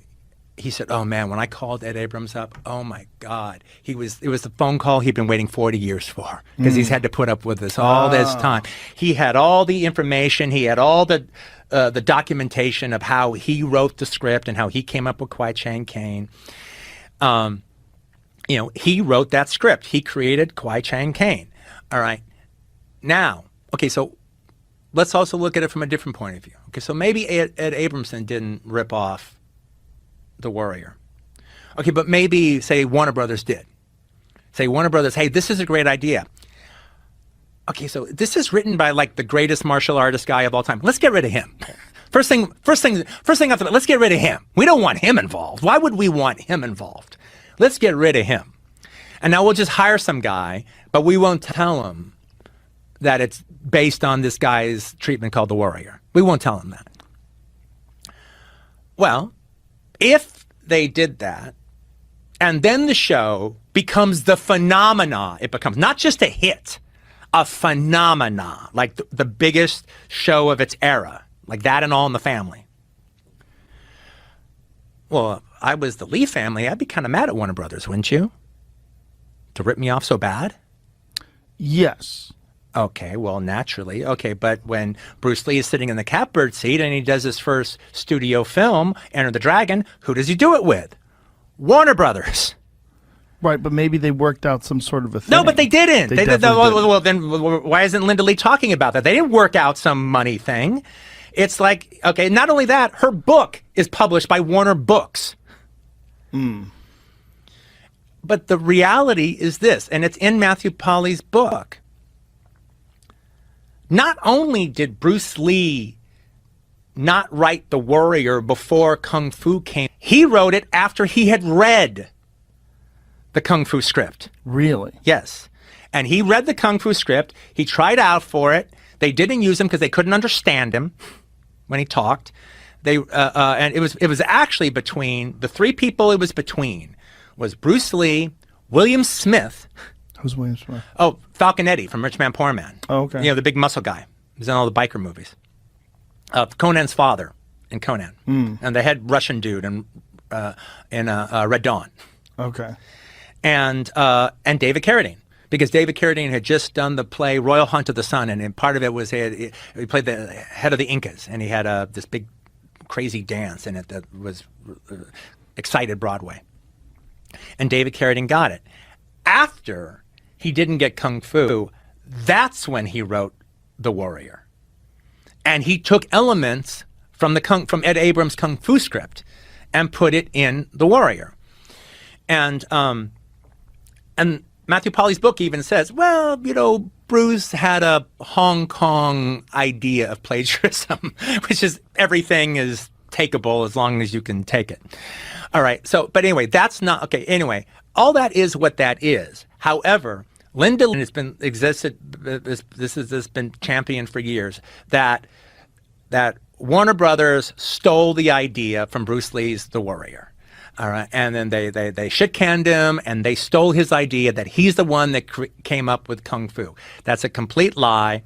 he said, "Oh man, when I called Ed Abrams up, oh my God, it was the phone call he'd been waiting 40 years for because he's had to put up with this all this time. He had all the information, he had all the documentation of how he wrote the script and how he came up with Kwai Chang Caine. You know, he wrote that script. He created Kwai Chang Caine. All right, now, okay, so." Let's also look at it from a different point of view. Okay, so maybe Ed Abramson didn't rip off the Warrior. Okay, but maybe, say, Warner Brothers did. Say, Warner Brothers, hey, this is a great idea. Okay, so this is written by, like, the greatest martial artist guy of all time. Let's get rid of him. First thing off the bat, let's get rid of him. We don't want him involved. Why would we want him involved? Let's get rid of him. And now we'll just hire some guy, but we won't tell him that it's based on this guy's treatment called the Warrior. We won't tell him that. Well, if they did that, and then the show becomes the phenomena, it becomes not just a hit, a phenomena, like the biggest show of its era, like that and All in the Family. Well, if I was the Lee family, I'd be kind of mad at Warner Brothers, wouldn't you? To rip me off so bad? Yes. Okay, well, naturally. Okay, but when Bruce Lee is sitting in the catbird seat and he does his first studio film, Enter the Dragon, who does he do it with? Warner Brothers. Right, but maybe they worked out some sort of a thing. No, but they didn't. They did. definitely didn't. Well, then why isn't Linda Lee talking about that? They didn't work out some money thing. It's like, okay, not only that, her book is published by Warner Books. But the reality is this, and it's in Matthew Pauly's book. Not only did Bruce Lee not write The Warrior before Kung Fu came, he wrote it after he had read the Kung Fu script. Really? Yes. And he read the Kung Fu script. He tried out for it. They didn't use him because they couldn't understand him when he talked. And it was actually between, the three people it was between was Bruce Lee, William Smith. Who's William Smith? Oh, Falcon Eddie from Rich Man, Poor Man. Oh, okay. You know, the big muscle guy. He's in all the biker movies. Conan's father in Conan. And the head Russian dude in Red Dawn. Okay. And David Carradine. Because David Carradine had just done the play Royal Hunt of the Sun, and part of it was he played the head of the Incas, and he had this big crazy dance in it that was excited Broadway. And David Carradine got it. After he didn't get Kung Fu, that's when he wrote The Warrior. And he took elements from Ed Abrams' Kung Fu script and put it in The Warrior. And Matthew Pauly's book even says, well, you know, Bruce had a Hong Kong idea of plagiarism, which is everything is takeable as long as you can take it. All right. So, but anyway, that's not, okay. Anyway, all that is what that is. However, Linda has been this has been championed for years that Warner Brothers stole the idea from Bruce Lee's The Warrior. All right, and then they shit-canned him, and they stole his idea that he's the one that came up with Kung Fu. That's a complete lie.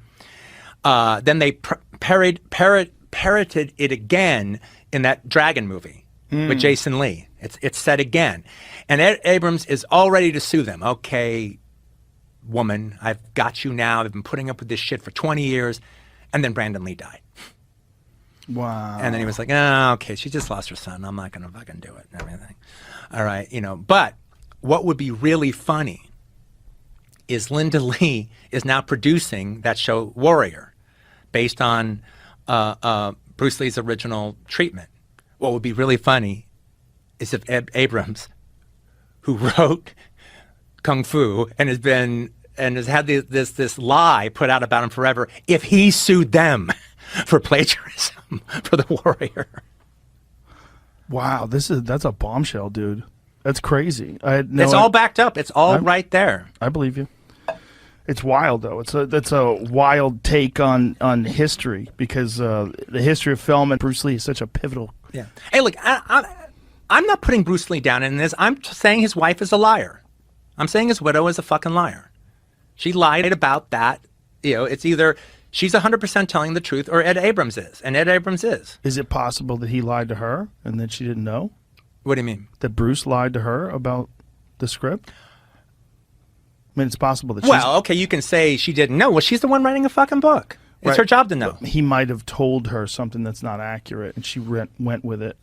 Then they parroted it again in that Dragon movie with Jason Lee. It's said again. And Ed Abrams is all ready to sue them. Okay, woman, I've got you now. I've been putting up with this shit for 20 years. And then Brandon Lee died. Wow. And then he was like, oh, okay, she just lost her son. I'm not going to fucking do it and everything. All right, you know. But what would be really funny is Linda Lee is now producing that show Warrior based on Bruce Lee's original treatment. What would be really funny is if Ed Abrams, who wrote Kung Fu and has had this lie put out about him forever, if he sued them for plagiarism for the Warrior. Wow, that's a bombshell, dude. That's crazy. It's all backed up. It's all right there. I believe you. It's wild though. That's a wild take on history, because the history of film and Bruce Lee is such a pivotal. Yeah. Hey, look, I'm not putting Bruce Lee down in this. I'm just saying his wife is a liar. I'm saying his widow is a fucking liar. She lied about that. You know, it's either she's 100% telling the truth or Ed Abrams is, and Ed Abrams is. Is it possible that he lied to her and that she didn't know? What do you mean? That Bruce lied to her about the script? I mean, it's possible that Well, okay, you can say she didn't know. Well, she's the one writing a fucking book. It's Right. her job to know. But he might have told her something that's not accurate, and she went with it.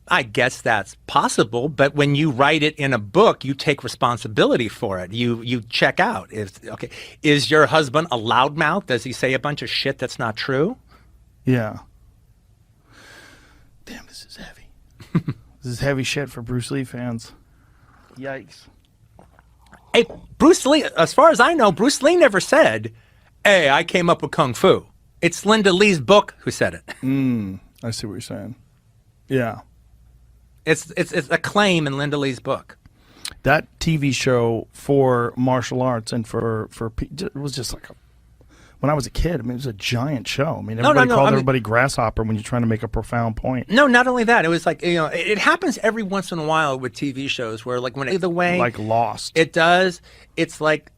I guess that's possible, but when you write it in a book, you take responsibility for it. You check out. Is your husband a loudmouth? Does he say a bunch of shit that's not true? Yeah. Damn, this is heavy. This is heavy shit for Bruce Lee fans. Yikes. Hey, Bruce Lee, as far as I know, Bruce Lee never said, hey, I came up with Kung Fu. It's Linda Lee's book who said it. I see what you're saying. Yeah. It's a claim in Linda Lee's book. That TV show for martial arts and it was just like when I was a kid, I mean, it was a giant show. I mean, everybody called everybody grasshopper when you're trying to make a profound point. No, not only that. It was like, you know, it happens every once in a while with TV shows where, like, when either way, like Lost. It does. It's like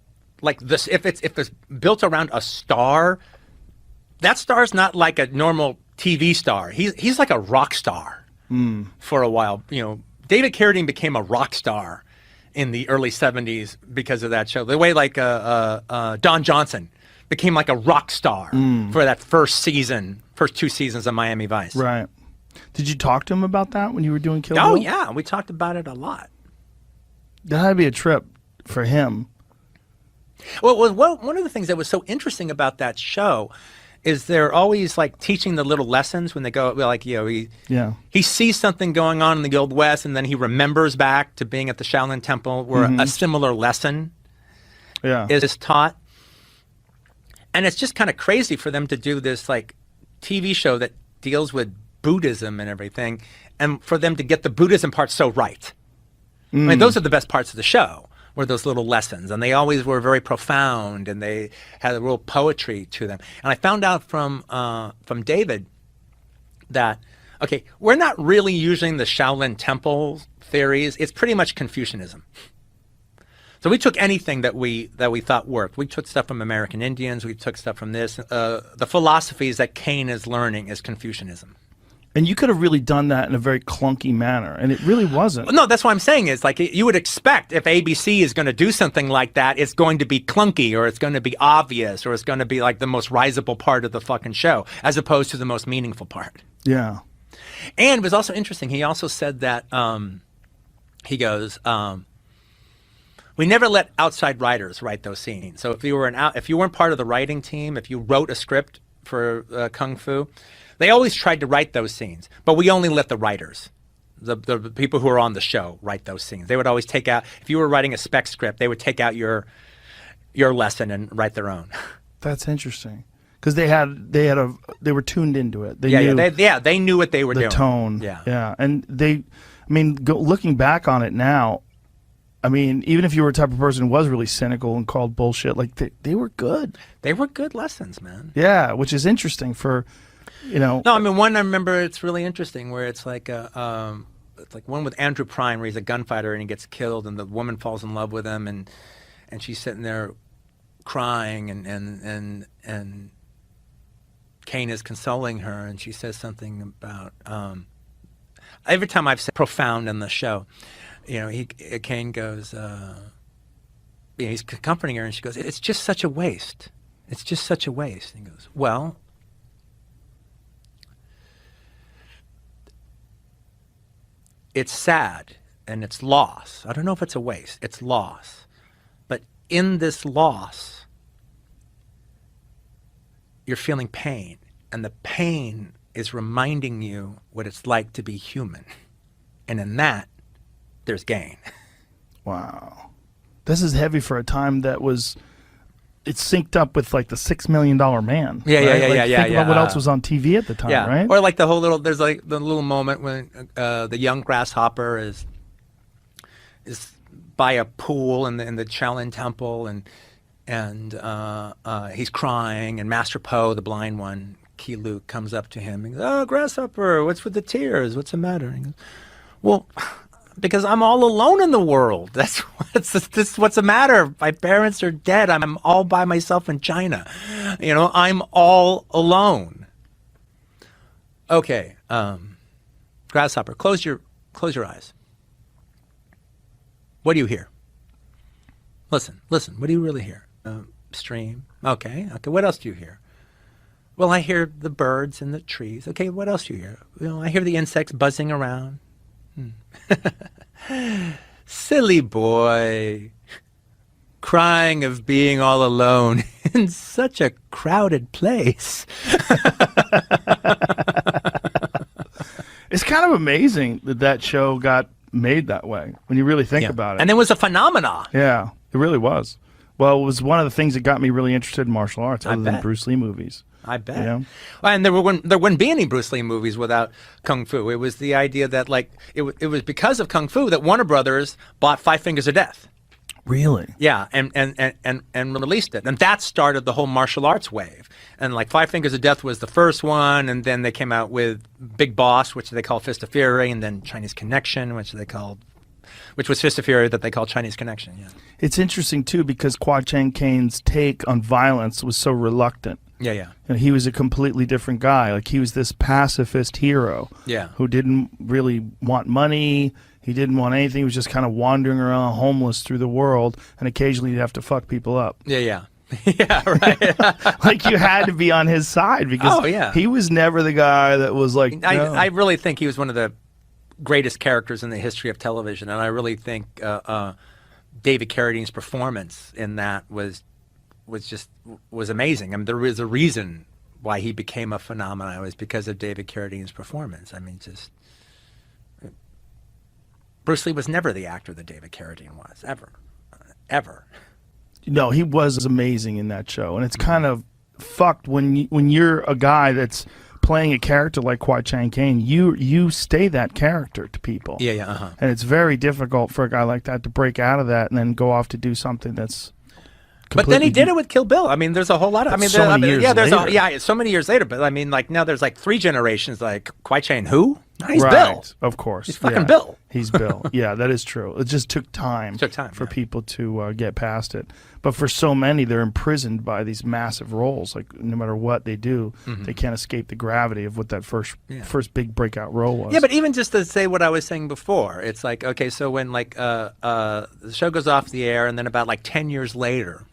this. If it's built around a star, that star's not like a normal TV star. He's like a rock star for a while. You know, David Carradine became a rock star in the early 70s because of that show. The way like Don Johnson became like a rock star for that first two seasons of Miami Vice. Right. Did you talk to him about that when you were doing Kill Oh, Bill? yeah. We talked about it a lot. That had to be a trip for him. Well, one of the things that was so interesting about that show is they're always like teaching the little lessons when they go, like, you know, he sees something going on in the Old West, and then he remembers back to being at the Shaolin Temple where a similar lesson is taught. And it's just kind of crazy for them to do this like TV show that deals with Buddhism and everything, and for them to get the Buddhism part so right. I mean, those are the best parts of the show, were those little lessons, and they always were very profound, and they had a real poetry to them. And I found out from David that, okay, we're not really using the Shaolin Temple theories. It's pretty much Confucianism. So we took anything that we thought worked. We took stuff from American Indians. We took stuff from this. The philosophies that Cain is learning is Confucianism. And you could have really done that in a very clunky manner, and it really wasn't. No, that's what I'm saying is, like, you would expect if ABC is going to do something like that, it's going to be clunky, or it's going to be obvious, or it's going to be like the most risible part of the fucking show, as opposed to the most meaningful part. Yeah. And it was also interesting. He also said that, he goes, we never let outside writers write those scenes. So if you weren't part of the writing team, if you wrote a script for Kung Fu, they always tried to write those scenes, but we only let the writers, the people who are on the show, write those scenes. They would always take out, if you were writing a spec script, they would take out your lesson and write their own. That's interesting, because they were tuned into it. They knew what they were doing. The tone. Yeah, and looking back on it now, I mean, even if you were a type of person who was really cynical and called bullshit, like they were good. They were good lessons, man. Yeah, which is interesting for. You know, no, I mean, one I remember, it's really interesting where it's like it's like one with Andrew Prime where he's a gunfighter and he gets killed and the woman falls in love with him and she's sitting there crying and Cain is consoling her and she says something about every time I've said profound in the show, you know, Cain goes, he's comforting her and she goes, it's just such a waste. It's just such a waste. And he goes, well, it's sad and it's loss. I don't know if it's a waste. It's loss. But in this loss, you're feeling pain. And the pain is reminding you what it's like to be human. And in that, there's gain. Wow. This is heavy for a time that was... It's synced up with like the $6 Million Man. Yeah, right? yeah. Think about what else was on TV at the time, Yeah. right? Or like the whole little, there's like the little moment when the young grasshopper is by a pool in the Shaolin temple, and he's crying, and Master Po, the blind one, Key Luke, comes up to him and goes, "Oh, grasshopper, what's with the tears? What's the matter?" And he goes, "Well, because I'm all alone in the world. That's what's the matter. My parents are dead. I'm all by myself in China. You know, I'm all alone." Okay, grasshopper, close your eyes. What do you hear? Listen. What do you really hear? Stream. Okay. What else do you hear? Well, I hear the birds and the trees. Okay. What else do you hear? You know, I hear the insects buzzing around. Silly boy, crying of being all alone in such a crowded place. It's kind of amazing that show got made that way when you really think about it. And it was a phenomenon. Yeah, it really was. Well, it was one of the things that got me really interested in martial arts, other than Bruce Lee movies. I bet. You know? Well, and there wouldn't be any Bruce Lee movies without Kung Fu. It was the idea that, like, it was because of Kung Fu that Warner Brothers bought Five Fingers of Death. Really? Yeah, and released it. And that started the whole martial arts wave. And like Five Fingers of Death was the first one, and then they came out with Big Boss, which they called Fist of Fury, and then Chinese Connection, which was Fist of Fury that they called Chinese Connection. Yeah. It's interesting too because Kwai Chang Cain's take on violence was so reluctant. Yeah. And he was a completely different guy. Like he was this pacifist hero. Yeah. Who didn't really want money. He didn't want anything. He was just kind of wandering around homeless through the world, and occasionally he'd have to fuck people up. Yeah. Yeah, right. Like you had to be on his side because he was never the guy that was like, no. I really think he was one of the greatest characters in the history of television, and I really think David Carradine's performance in that was amazing. I mean, there is a reason why he became a phenomenon. It was because of David Carradine's performance. I mean, Bruce Lee was never the actor that David Carradine was, ever. No, he was amazing in that show, and it's kind of fucked when you're a guy that's playing a character like Kwai Chang Caine. You stay that character to people. Yeah. And it's very difficult for a guy like that to break out of that and then go off to do something that's. But then he did it with Kill Bill. I mean, there's a whole lot of. I mean, so many years later. So many years later. But I mean, like now there's like 3 generations. Like Kwai Chang, who? No, he's right, Bill. Of course, he's fucking Bill. He's Bill. Yeah, that is true. It just took time. For yeah. people to get past it. But for so many, they're imprisoned by these massive roles. Like no matter what they do, they can't escape the gravity of what that first big breakout role was. Yeah, but even just to say what I was saying before, it's like okay, so when like the show goes off the air, and then about like 10 years later.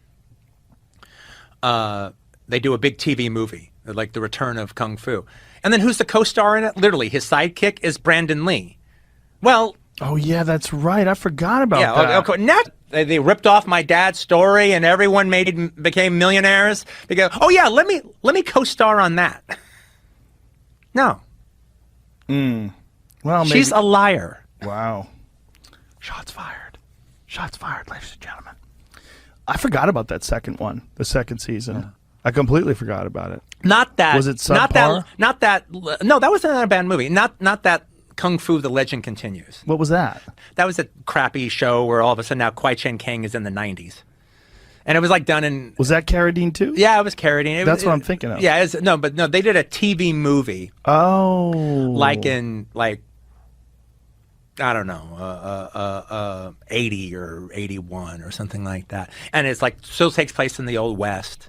They do a big TV movie, like The Return of Kung Fu. And then who's the co-star in it? Literally, his sidekick is Brandon Lee. Well... Oh, yeah, that's right. I forgot about that. Okay. They ripped off my dad's story, and everyone became millionaires. They go, oh, yeah, let me co-star on that. No. Well, maybe. She's a liar. Wow. Shots fired. Shots fired, ladies and gentlemen. I forgot about that second one, the second season. Yeah. I completely forgot about it. Not that. Was it subpar? Not that. No, that was not a bad movie. Not that Kung Fu: The Legend Continues. What was that? That was a crappy show where all of a sudden now Kwai Chang Caine is in the 90s. And it was like done in... Was that Carradine too? Yeah, it was Carradine. That's what I'm thinking of. Yeah, no, they did a TV movie. Oh. I don't know, 80 or 81 or something like that. And it's like, still takes place in the Old West.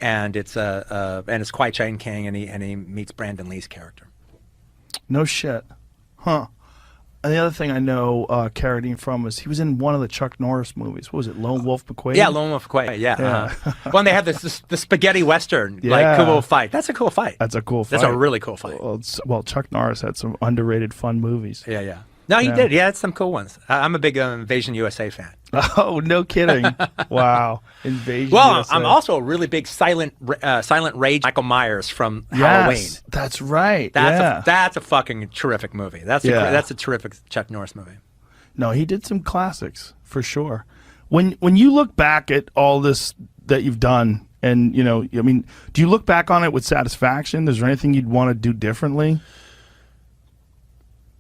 And it's Kwai Chang Caine, and he meets Brandon Lee's character. No shit. Huh. And the other thing I know Carradine from was he was in one of the Chuck Norris movies. What was it, Lone Wolf McQuade? Yeah, Lone Wolf McQuade. Yeah. When they have the spaghetti western, Yeah. like cool fight. That's a cool fight. That's a cool fight. That's a really cool fight. Well, Chuck Norris had some underrated fun movies. Yeah. No, he Yeah. did. Yeah, it's some cool ones. I'm a big Invasion USA fan. Oh, no kidding. Wow. Invasion Well, USA. I'm also a really big Silent Rage Michael Myers from Halloween. Yes, that's right. That's a fucking terrific movie. That's a terrific Chuck Norris movie. No, he did some classics for sure. When you look back at all this that you've done, and I mean, do you look back on it with satisfaction? Is there anything you'd want to do differently?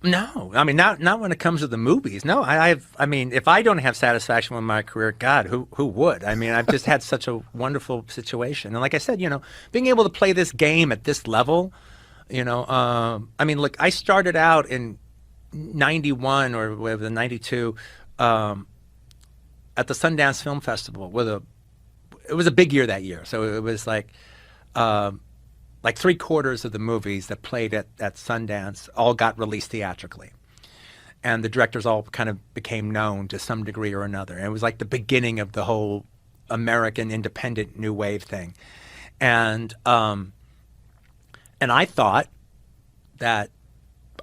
No, I mean not when it comes to the movies. No, I mean, if I don't have satisfaction with my career, God, who would? I mean, I've just had such a wonderful situation, and like I said, being able to play this game at this level, I mean, look, I started out in '91 or whatever, '92, at the Sundance Film Festival it was a big year that year, so it was like 3/4 of the movies that played at Sundance all got released theatrically. And the directors all kind of became known to some degree or another. And it was like the beginning of the whole American independent new wave thing. And I thought that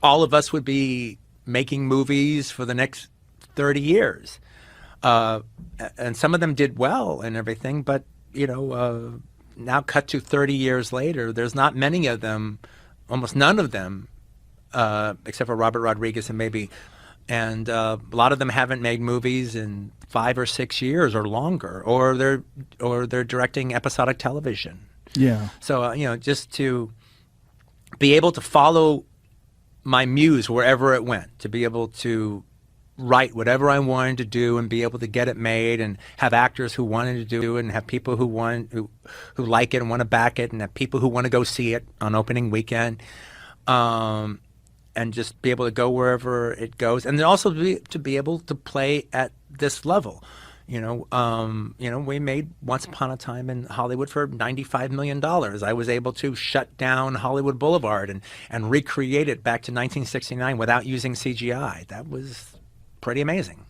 all of us would be making movies for the next 30 years. And some of them did well and everything, but, now cut to 30 years later, there's not many of them, almost none of them, except for Robert Rodriguez and a lot of them haven't made movies in 5 or 6 years or longer, or they're directing episodic television. Yeah. So just to be able to follow my muse wherever it went, to be able to write whatever I wanted to do and be able to get it made and have actors who wanted to do it and have people who like it and want to back it and have people who want to go see it on opening weekend, and just be able to go wherever it goes, and then also to be able to play at this level. We made Once Upon a Time in Hollywood for $95 million. I was able to shut down Hollywood Boulevard and recreate it back to 1969 without using CGI. That was pretty amazing.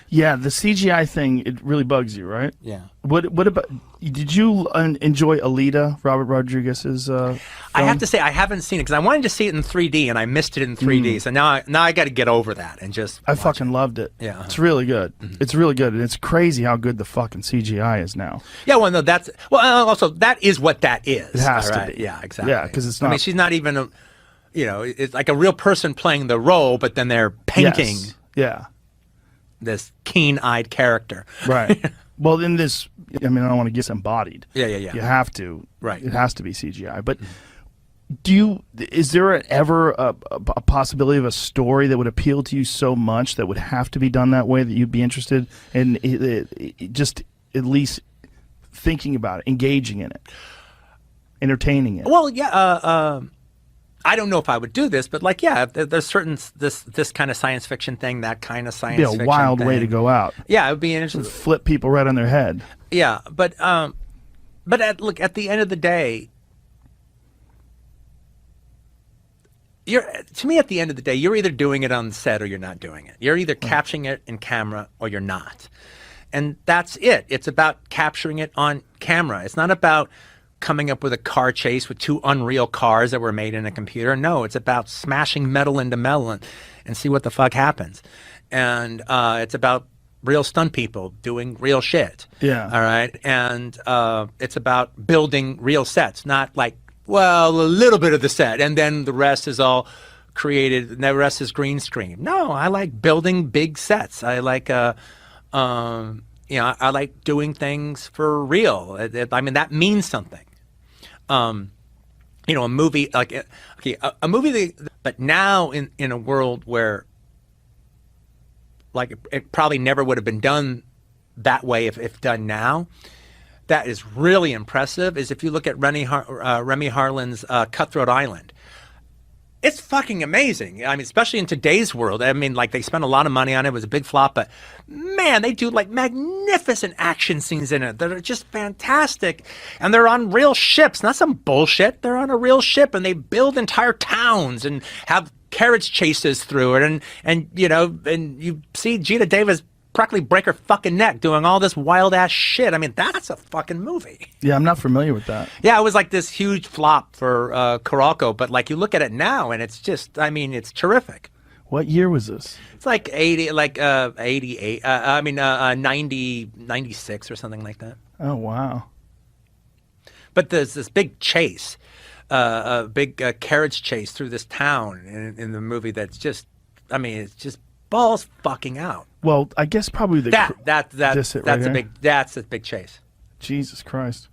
Yeah, the CGI thing, it really bugs you, right? Yeah. What about, did you enjoy Alita, Robert Rodriguez's film? I have to say I haven't seen it because I wanted to see it in 3D and I missed it in 3D. So now I got to get over that and just I fucking loved it. Yeah. It's really good. It's really good, and it's crazy how good the fucking CGI is now. Yeah, well, no, also that is what that is. It has to be. Yeah, exactly. Yeah, because it's not. I mean, she's not even it's like a real person playing the role, but then they're painting Yeah. this keen-eyed character. Right. Well, in this, I mean, I don't want to get embodied. Yeah. You have to. Right. It has to be CGI. But is there ever a possibility of a story that would appeal to you so much that would have to be done that way that you'd be interested in just at least thinking about it, engaging in it, entertaining it? Well, yeah. I don't know if I would do this, but there's certain this kind of science fiction thing, that kind of science fiction. It'd be a wild way to go out. Yeah, it would be interesting. Flip people right on their head. Yeah, but at the end of the day, at the end of the day, you're either doing it on set or you're not doing it. You're either capturing it in camera or you're not, and that's it. It's about capturing it on camera. It's not about coming up with a car chase with 2 unreal cars that were made in a computer. No, it's about smashing metal into metal and see what the fuck happens. And it's about real stunt people doing real shit. Yeah. All right. And it's about building real sets, not like, well, a little bit of the set and then the rest is all created and the rest is green screen. No, I like building big sets. I like I like doing things for real. I mean, that means something. A movie a movie but now in a world where it probably never would have been done that way if done now, that is really impressive is if you look at Remy Harlan's Cutthroat Island. It's fucking amazing. I mean, especially in today's world. I mean, they spent a lot of money on it. It was a big flop, but man, they do magnificent action scenes in it that are just fantastic. And they're on real ships, not some bullshit. They're on a real ship and they build entire towns and have carriage chases through it, and you know, and you see Gina Davis practically break her fucking neck doing all this wild ass shit. I mean, that's a fucking movie. Yeah, I'm not familiar with that. Yeah, it was like this huge flop for Carolco, but like you look at it now, and it's just, I mean, it's terrific. What year was this? It's like 80, like 88. 90, 96 or something like that. Oh wow. But there's this big chase, a big carriage chase through this town in the movie that's just, I mean, it's just balls fucking out. Well, I guess probably the that's a big chase. Jesus Christ.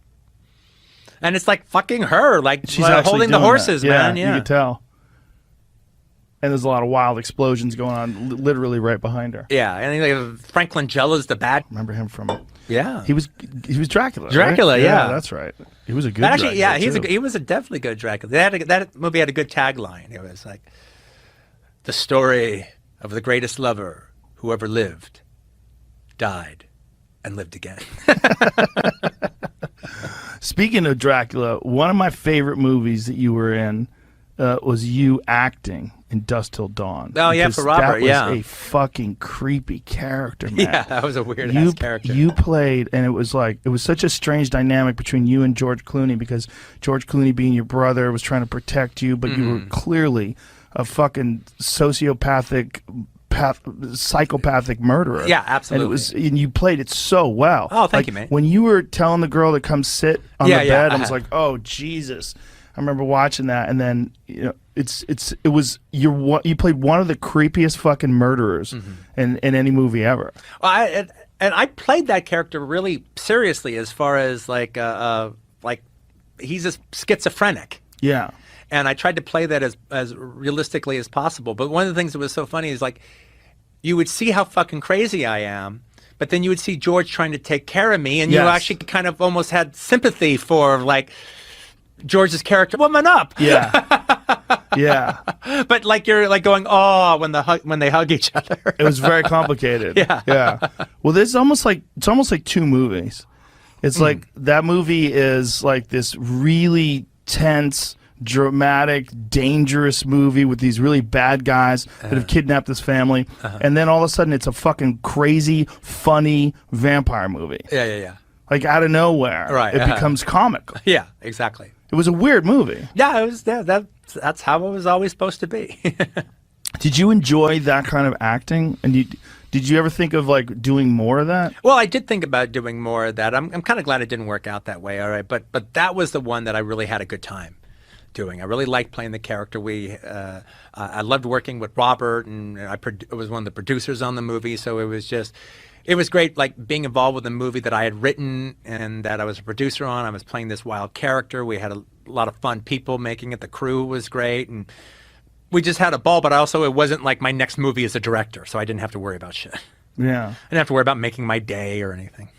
And it's like fucking her, like she's holding the horses, that. man. Yeah, you could tell. And there's a lot of wild explosions going on, literally right behind her. Yeah, and like, Frank Langella's the bad. Remember him from it? Yeah, he was Dracula. Dracula, right? Yeah, that's right. He was a good. But actually, Dracula, he was a definitely good Dracula. That movie had a good tagline. It was like, the story of the greatest lover who ever lived, died, and lived again. Speaking of Dracula, one of my favorite movies that you were in was you acting in Dusk Till Dawn. Oh yeah, for Robert. That was a fucking creepy character, man. Yeah, that was a weird ass character. You played, and it was such a strange dynamic between you and George Clooney, because George Clooney, being your brother, was trying to protect you, but you were clearly a fucking psychopathic murderer. Yeah, absolutely. And you played it so well. Oh, thank you, man. When you were telling the girl to come sit on the bed, I was like, oh Jesus. I remember watching that, and then you played one of the creepiest fucking murderers in any movie ever. Well, I played that character really seriously, as far as like he's a schizophrenic. Yeah. And I tried to play that as realistically as possible. But one of the things that was so funny is, like, you would see how fucking crazy I am, but then you would see George trying to take care of me, and you actually kind of almost had sympathy for, like, George's character. Woman up. Yeah. Yeah. But like you're like going, oh, when they hug each other. It was very complicated. Yeah. Yeah. Well, this is almost like two movies. It's like that movie is like this really tense, dramatic, dangerous movie with these really bad guys that have kidnapped this family, and then all of a sudden it's a fucking crazy, funny vampire movie. Yeah. Like out of nowhere, right? It becomes comical. Yeah, exactly. It was a weird movie. Yeah, it was. Yeah, that's how it was always supposed to be. Did you enjoy that kind of acting? And did you ever think of like doing more of that? Well, I did think about doing more of that. I'm kind of glad it didn't work out that way. All right, but that was the one that I really had a good time doing. I really liked playing the character. I loved working with Robert, and I was one of the producers on the movie. So it was great, like being involved with a movie that I had written and that I was a producer on. I was playing this wild character. We had a lot of fun people making it. The crew was great, and we just had a ball. But it wasn't like my next movie as a director, so I didn't have to worry about shit. Yeah, I didn't have to worry about making my day or anything.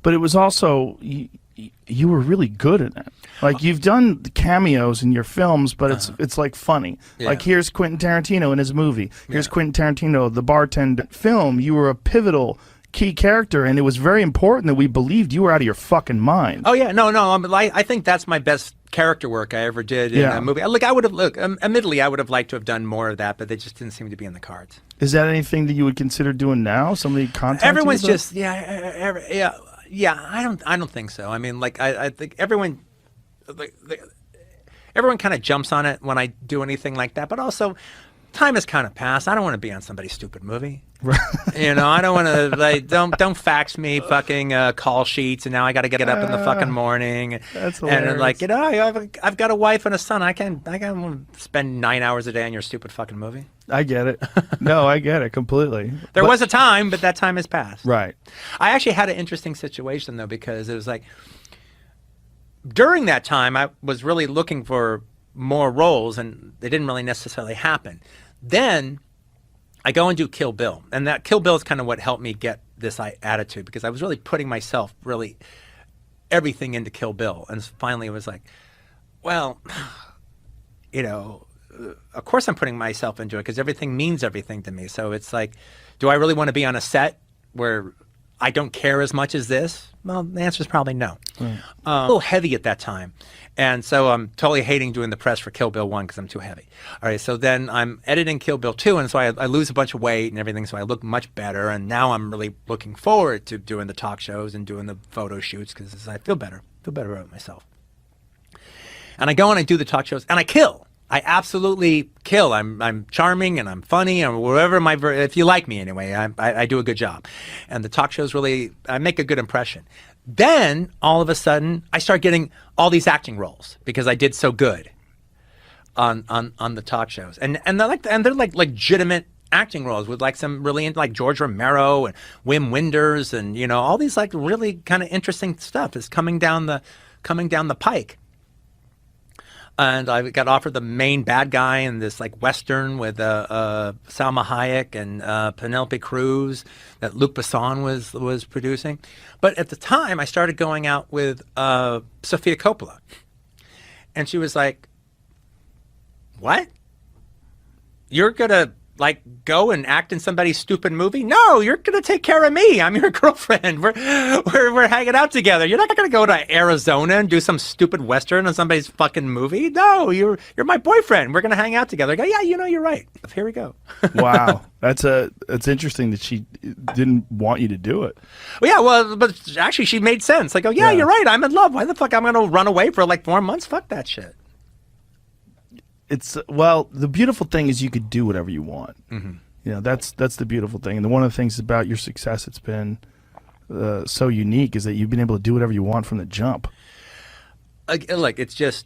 But it was also you were really good at it. Like you've done the cameos in your films, but it's like funny. Yeah. Like here's Quentin Tarantino in his movie. Here's Quentin Tarantino, the bartender. Film, you were a pivotal key character, and it was very important that we believed you were out of your fucking mind. Oh yeah, no. I think that's my best character work I ever did in a movie. Admittedly, I would have liked to have done more of that, but they just didn't seem to be in the cards. Is that anything that you would consider doing now? Somebody contact Everyone's you just yeah. I don't think so. I mean, like I think everyone kind of jumps on it when I do anything like that, but also time has kind of passed. I don't want to be on somebody's stupid movie. You know, I don't want to, like, don't fax me fucking call sheets, and now I got to get up in the fucking morning. That's hilarious. And like, you know, I've got a wife and a son. I can't spend 9 hours a day on your stupid fucking movie. I get it. No, I get it completely. There was a time, but that time has passed. Right. I actually had an interesting situation though, because it was like during that time I was really looking for more roles, and they didn't really necessarily happen. Then I go and do Kill Bill, and that Kill Bill is kind of what helped me get this attitude, because I was really putting myself, really everything into Kill Bill, and finally it was like, well, you know, of course I'm putting myself into it because everything means everything to me. So it's like, do I really want to be on a set where I don't care as much as this? Well, the answer is probably no. A little heavy at that time. And so I'm totally hating doing the press for Kill Bill 1 because I'm too heavy. All right, so then I'm editing Kill Bill 2, and so I lose a bunch of weight and everything, so I look much better. And now I'm really looking forward to doing the talk shows and doing the photo shoots because I feel better about myself. And I go and I do the talk shows, and I kill. I absolutely kill. I'm charming and I'm funny and whatever if you like me anyway, I do a good job. And the talk shows really, I make a good impression. Then all of a sudden I start getting all these acting roles because I did so good on the talk shows. And they're like legitimate acting roles with like some really like George Romero and Wim Wenders and all these like really kind of interesting stuff is coming down the pike. And I got offered the main bad guy in this like Western with Salma Hayek and Penelope Cruz that Luc Besson was producing. But at the time, I started going out with Sofia Coppola. And she was like, what? You're going to like go and act in somebody's stupid movie? No, you're gonna take care of me. I'm your girlfriend. We're hanging out together. You're not gonna go to Arizona and do some stupid Western on somebody's fucking movie. No, you're my boyfriend. We're gonna hang out together. I go, yeah, you're right. Here we go. Wow, that's interesting that she didn't want you to do it. Well, yeah, but actually she made sense. Like, oh yeah, you're right. I'm in love. Why the fuck I'm gonna run away for like 4 months? Fuck that shit. The beautiful thing is you could do whatever you want. Mm-hmm. That's the beautiful thing. And one of the things about your success that's been so unique is that you've been able to do whatever you want from the jump. Like it's just,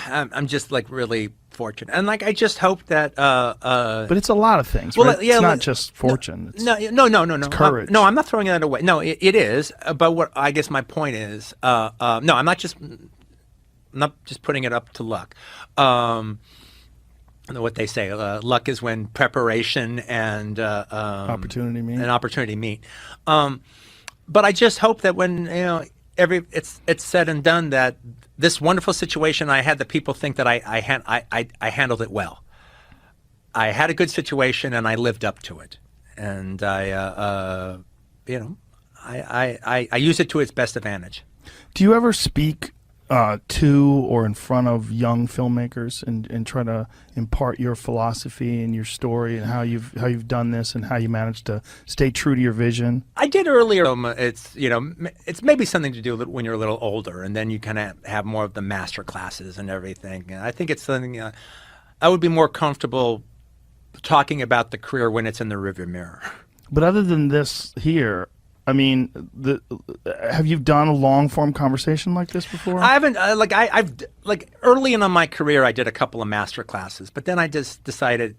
I'm just like really fortunate, and like I just hope that. But it's a lot of things. Well, right? Yeah, it's not just fortune. No. It's courage. No, I'm not throwing that away. No, it is. But what I guess my point is, no, I'm not just putting it up to luck. What they say, luck is when preparation and opportunity meet. But I just hope that when it's said and done, that this wonderful situation I had, that people think that I handled it well. I had a good situation and I lived up to it, and I use it to its best advantage. Do you ever speak to or in front of young filmmakers and try to impart your philosophy and your story and how you've done this and how you managed to stay true to your vision? I did earlier. It's maybe something to do with when you're a little older, and then you kind of have more of the master classes and everything. And I think it's something I would be more comfortable talking about the career when it's in the rearview mirror. But other than this here, I mean, have you done a long form conversation like this before? I haven't. I've early in my career, I did a couple of master classes, but then I just decided,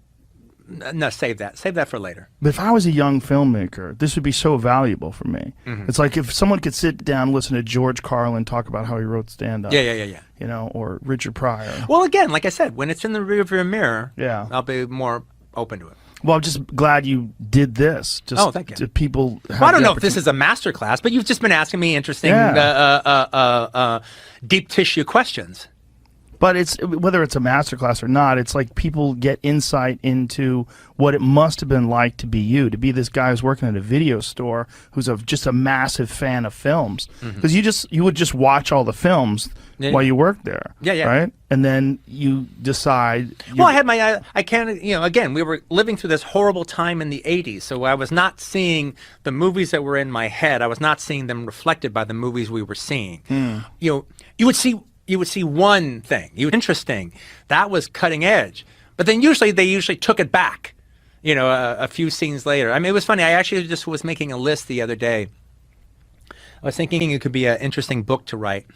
no, save that for later. But if I was a young filmmaker, this would be so valuable for me. Mm-hmm. It's like if someone could sit down, and listen to George Carlin talk about how he wrote stand-up. Yeah. Or Richard Pryor. Well, again, like I said, when it's in the rearview mirror, I'll be more open to it. Well, I'm just glad you did this. Just thank you. To people. Well, I don't know if this is a master class, but you've just been asking me interesting, deep tissue questions. But it's whether it's a master class or not, it's like people get insight into what it must have been like to be you, to be this guy who's working at a video store who's just a massive fan of films. Because you would just watch all the films while you worked there. Yeah. Right? And then you decide. Well, I had I can't, again, we were living through this horrible time in the 80s, so I was not seeing the movies that were in my head. I was not seeing them reflected by the movies we were seeing. You would see one thing, interesting, that was cutting edge. But then they took it back, a few scenes later. I mean, it was funny. I actually just was making a list the other day. I was thinking it could be an interesting book to write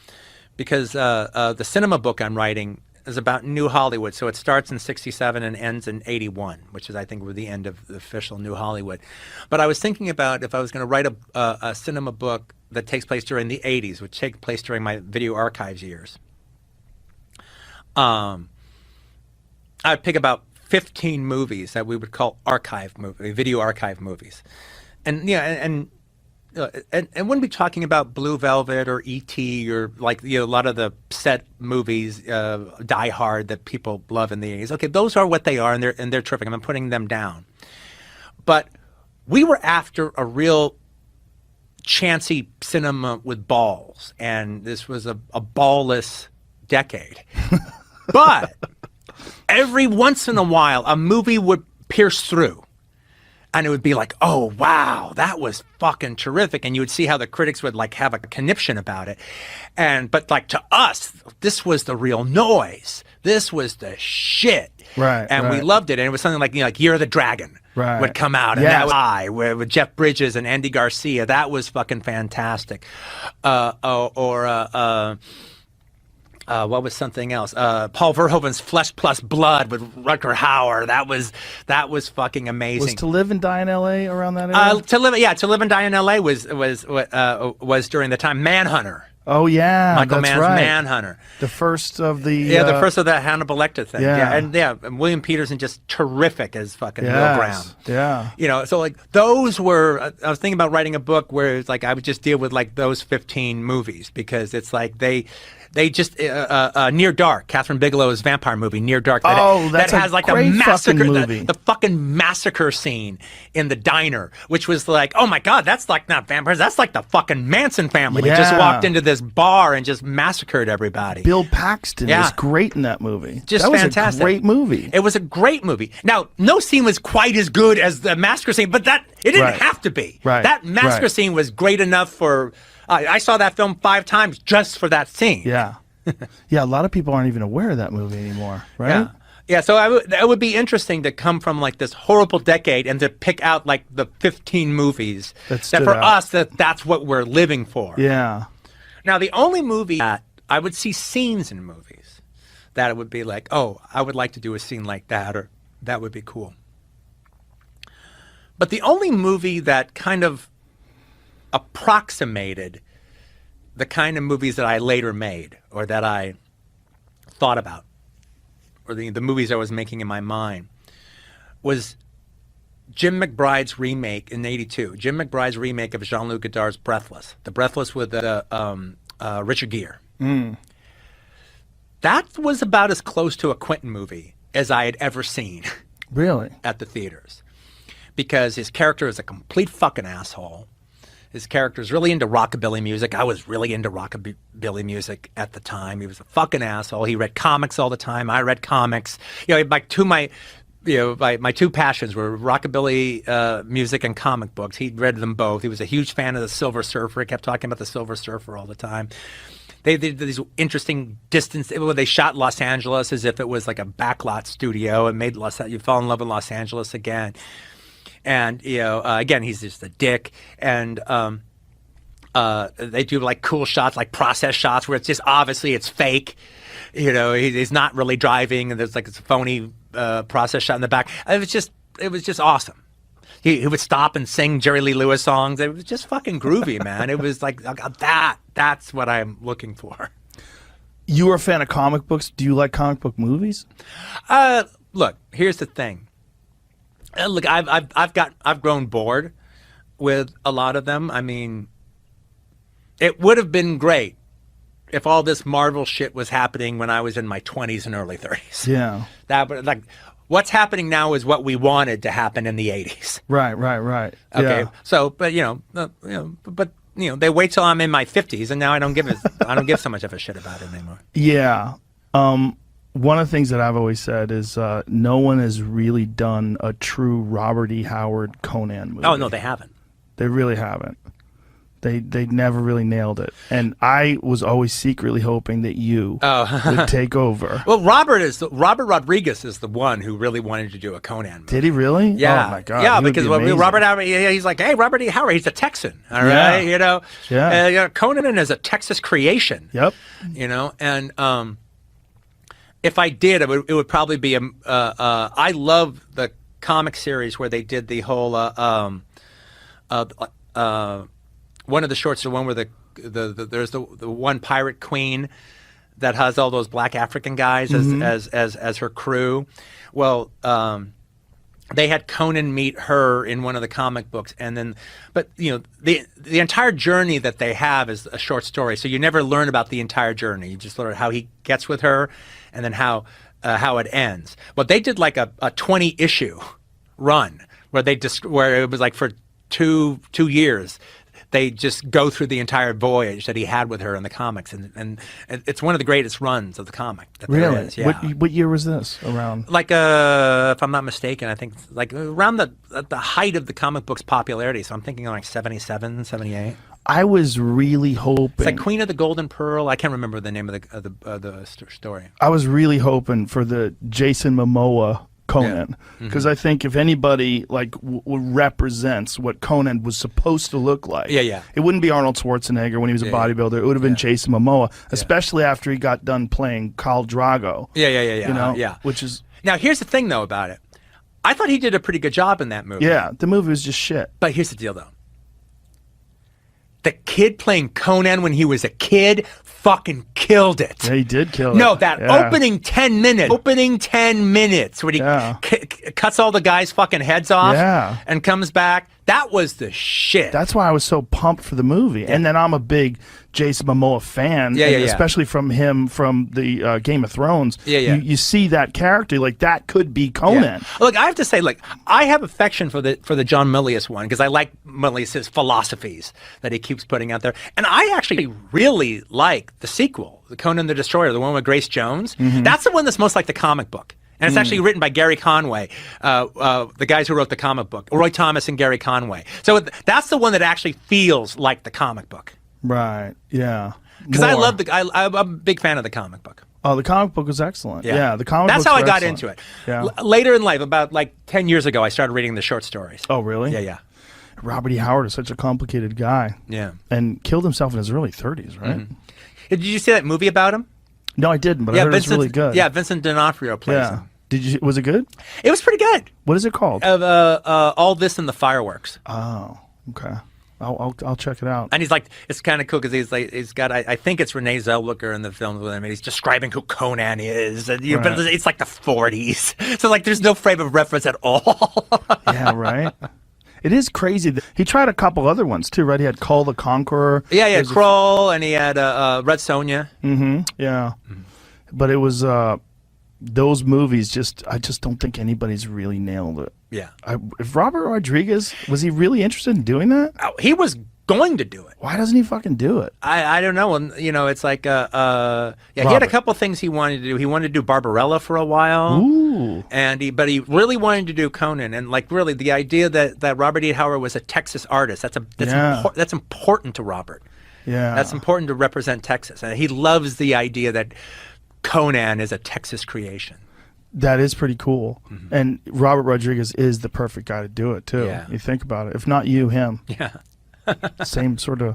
because the cinema book I'm writing is about New Hollywood. So it starts in 1967 and ends in 1981, which is, I think, the end of the official New Hollywood. But I was thinking about if I was going to write a cinema book that takes place during the 80s, which takes place during my video archives years. I'd pick about 15 movies that we would call video archive movies. And wouldn't be talking about Blue Velvet or E.T. or a lot of the set movies, Die Hard, that people love in the 80s. Okay, those are what they are, and they're terrific. I'm putting them down. But we were after a real chancy cinema with balls, and this was a ballless decade. But every once in a while, a movie would pierce through. And it would be like, oh, wow, that was fucking terrific. And you would see how the critics would like have a conniption about it. But like to us, this was the real noise. This was the shit. Right. And we loved it. And it was something like, like Year of the Dragon would come out. And that was with Jeff Bridges and Andy Garcia. That was fucking fantastic. What was something else? Paul Verhoeven's Flesh Plus Blood with Rutger Hauer. That was fucking amazing. Was To Live and Die in L.A. around that era? To Live and Die in L.A. was during the time. Manhunter. Oh yeah, Michael that's Mann's right. Manhunter. The first of the the first of the Hannibal Lecter thing. Yeah. And William Peterson just terrific as fucking Will Brown. Yeah. So like those were. I was thinking about writing a book where it's like I would just deal with like those 15 movies because it's like they just Near Dark, Catherine Bigelow's vampire movie, Near Dark. That's has a like great a massacre, fucking movie. the fucking massacre scene in the diner, which was like, oh my god, that's like not vampires, that's like the fucking Manson family. Yeah. Just walked into this bar and just massacred everybody. Bill Paxton was great in that movie. Just that was fantastic. a great movie. It was a great movie. Now, no scene was quite as good as the massacre scene, but it didn't have to be. Right. That massacre scene was great enough for. I saw that film 5 times just for that scene. Yeah. Yeah, a lot of people aren't even aware of that movie anymore, right? Yeah. So it would be interesting to come from like this horrible decade and to pick out like the 15 movies that for us that's what we're living for. Yeah. Now the only movie that I would see scenes in movies that it would be like, oh, I would like to do a scene like that, or that would be cool. But the only movie that kind of approximated the kind of movies that I later made or that I thought about or the movies I was making in my mind was Jim McBride's remake in '82. Jim McBride's remake of Jean-Luc Godard's Breathless. The Breathless with Richard Gere. That was about as close to a Quentin movie as I had ever seen. Really? At the theaters. Because his character is a complete fucking asshole. His character is really into rockabilly music. I was really into rockabilly music at the time. He was a fucking asshole. He read comics all the time. I read comics. My two passions were rockabilly music and comic books. He read them both. He was a huge fan of the Silver Surfer. He kept talking about the Silver Surfer all the time. They did these interesting distance. They shot Los Angeles as if it was like a backlot studio and made you fall in love with Los Angeles again. And, again, he's just a dick. And they do like cool shots, like process shots where it's just obviously it's fake. He's not really driving and there's like this phony process shot in the back. It was just awesome. He would stop and sing Jerry Lee Lewis songs. It was just fucking groovy, man. It was like that's what I'm looking for. You were a fan of comic books. Do you like comic book movies? Look, here's the thing. Look, I've grown bored with a lot of them. I mean, it would have been great if all this Marvel shit was happening when I was in my 20s and early 30s. Yeah. Like what's happening now is what we wanted to happen in the 80s. Right. Okay. Yeah. So, but they wait till I'm in my 50s, and now I don't give so much of a shit about it anymore. Yeah. One of the things that I've always said is no one has really done a true Robert E. Howard Conan movie. Oh no, they haven't. They really haven't. They never really nailed it. And I was always secretly hoping that you would take over. Well, Robert Rodriguez is the one who really wanted to do a Conan movie. Did he really? Yeah. Oh my God. Yeah, because Robert Howard, he's like, hey, Robert E. Howard, he's a Texan, all right? Yeah. Conan is a Texas creation. Yep. And if I did, it would probably be I love the comic series where they did the whole one of the shorts, the one where there's the one pirate queen that has all those black African guys as her crew. Well, they had Conan meet her in one of the comic books, and then, but the entire journey that they have is a short story, so you never learn about the entire journey. You just learn how he gets with her, and then how it ends. But they did like a 20 issue run where where it was like for two years. They just go through the entire voyage that he had with her in the comics, and it's one of the greatest runs of the comic. That there Really? is, yeah. What year was this around? Like, if I'm not mistaken, I think like around the height of the comic book's popularity. So I'm thinking like 77, 78. I was really hoping. It's like Queen of the Golden Pearl. I can't remember the name of the story. I was really hoping for the Jason Momoa Conan, because I think if anybody like represents what Conan was supposed to look like, it wouldn't be Arnold Schwarzenegger when he was a bodybuilder. It would have been Jason Momoa, especially after he got done playing Khal Drago. You know, which is now. Here's the thing though about it. I thought he did a pretty good job in that movie. Yeah, the movie was just shit. But here's the deal though. The kid playing Conan when he was a kid fucking killed it. Yeah, he did kill it. No, that opening 10 minutes where he cuts all the guys' fucking heads off and comes back. That was the shit. That's why I was so pumped for the movie. And then I'm a big Jason Momoa fan, especially from him from the Game of Thrones. You see that character, like that could be Conan. Look, I have to say, like, I have affection for the John Milius one because I like Milius's philosophies that he keeps putting out there. And I actually really like the sequel, the Conan the Destroyer, the one with Grace Jones. That's the one that's most like the comic book. And it's actually written by Gary Conway, the guys who wrote the comic book, Roy Thomas and Gary Conway. So that's the one that actually feels like the comic book. Right, yeah. Because I love I'm a big fan of the comic book. Oh, the comic book was excellent. Yeah, the comic book. That's how I got into it. Yeah. Later in life, about like 10 years ago, I started reading the short stories. Oh, really? Yeah. Robert E. Howard is such a complicated guy. Yeah. And killed himself in his early 30s, right? Did you see that movie about him? No, I didn't, but I heard it was really good. Yeah, Vincent D'Onofrio plays him. Was it good? It was pretty good. What is it called? All This and the Fireworks. Oh, okay. I'll check it out. And he's like, it's kind of cool because he's got, I think it's Renee Zellweger in the film with him, and he's describing who Conan is, and but it's like the 40s, so like there's no frame of reference at all. Yeah, right. It is crazy. He tried a couple other ones too, right? He had Call the Conqueror. Yeah, he had Kroll, and he had Red Sonja. Yeah. But it was those movies. I just don't think anybody's really nailed it. Yeah. If Robert Rodriguez, was he really interested in doing that? He was going to do it. Why doesn't he fucking do it? I don't know. And you know, it's like he had a couple things he wanted to do. He wanted to do Barbarella for a while. Ooh. But he really wanted to do Conan, and like really the idea that Robert E. Howard was a Texas artist, that's important to Robert. Yeah. That's important to represent Texas. And he loves the idea that Conan is a Texas creation. That is pretty cool. And Robert Rodriguez is the perfect guy to do it too. Yeah. You think about it. If not you, him. Yeah. Same sort of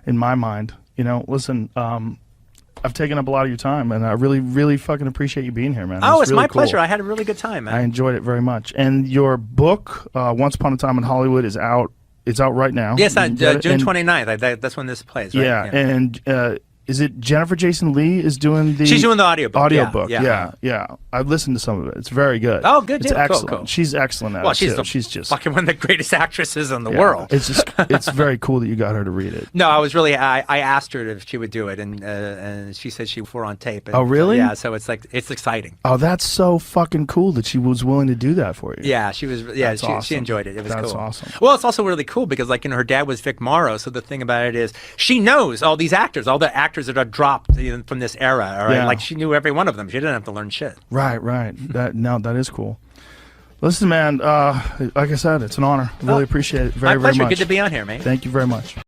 in my mind. You know, listen, I've taken up a lot of your time, and I really, really fucking appreciate you being here, man. Oh, it's really my cool. pleasure. I had a really good time, man. I enjoyed it very much. And your book, Once Upon a Time in Hollywood, is out. It's out right now. Yes, June 29th. That's when this plays, right? Yeah, and is it Jennifer Jason Leigh is doing the... She's doing the audiobook. Yeah. I've listened to some of it. It's very good. Oh, good. It's excellent. Cool. She's excellent at it, she's just fucking one of the greatest actresses in the world. It's very cool that you got her to read it. No, I asked her if she would do it, and she said she were on tape. And, oh, really? Yeah, so it's like, it's exciting. Oh, that's so fucking cool that she was willing to do that for you. Yeah, she was. Yeah, awesome. she enjoyed it. It was cool. That's awesome. Well, it's also really cool because, like, her dad was Vic Morrow, so the thing about it is she knows all these actors, all the actors that are dropped from this era. All right, like she knew every one of them. She didn't have to learn shit. Right. That is cool. Listen, man, like I said, it's an honor. Really appreciate it very, very much. My pleasure. Good to be on here, mate. Thank you very much.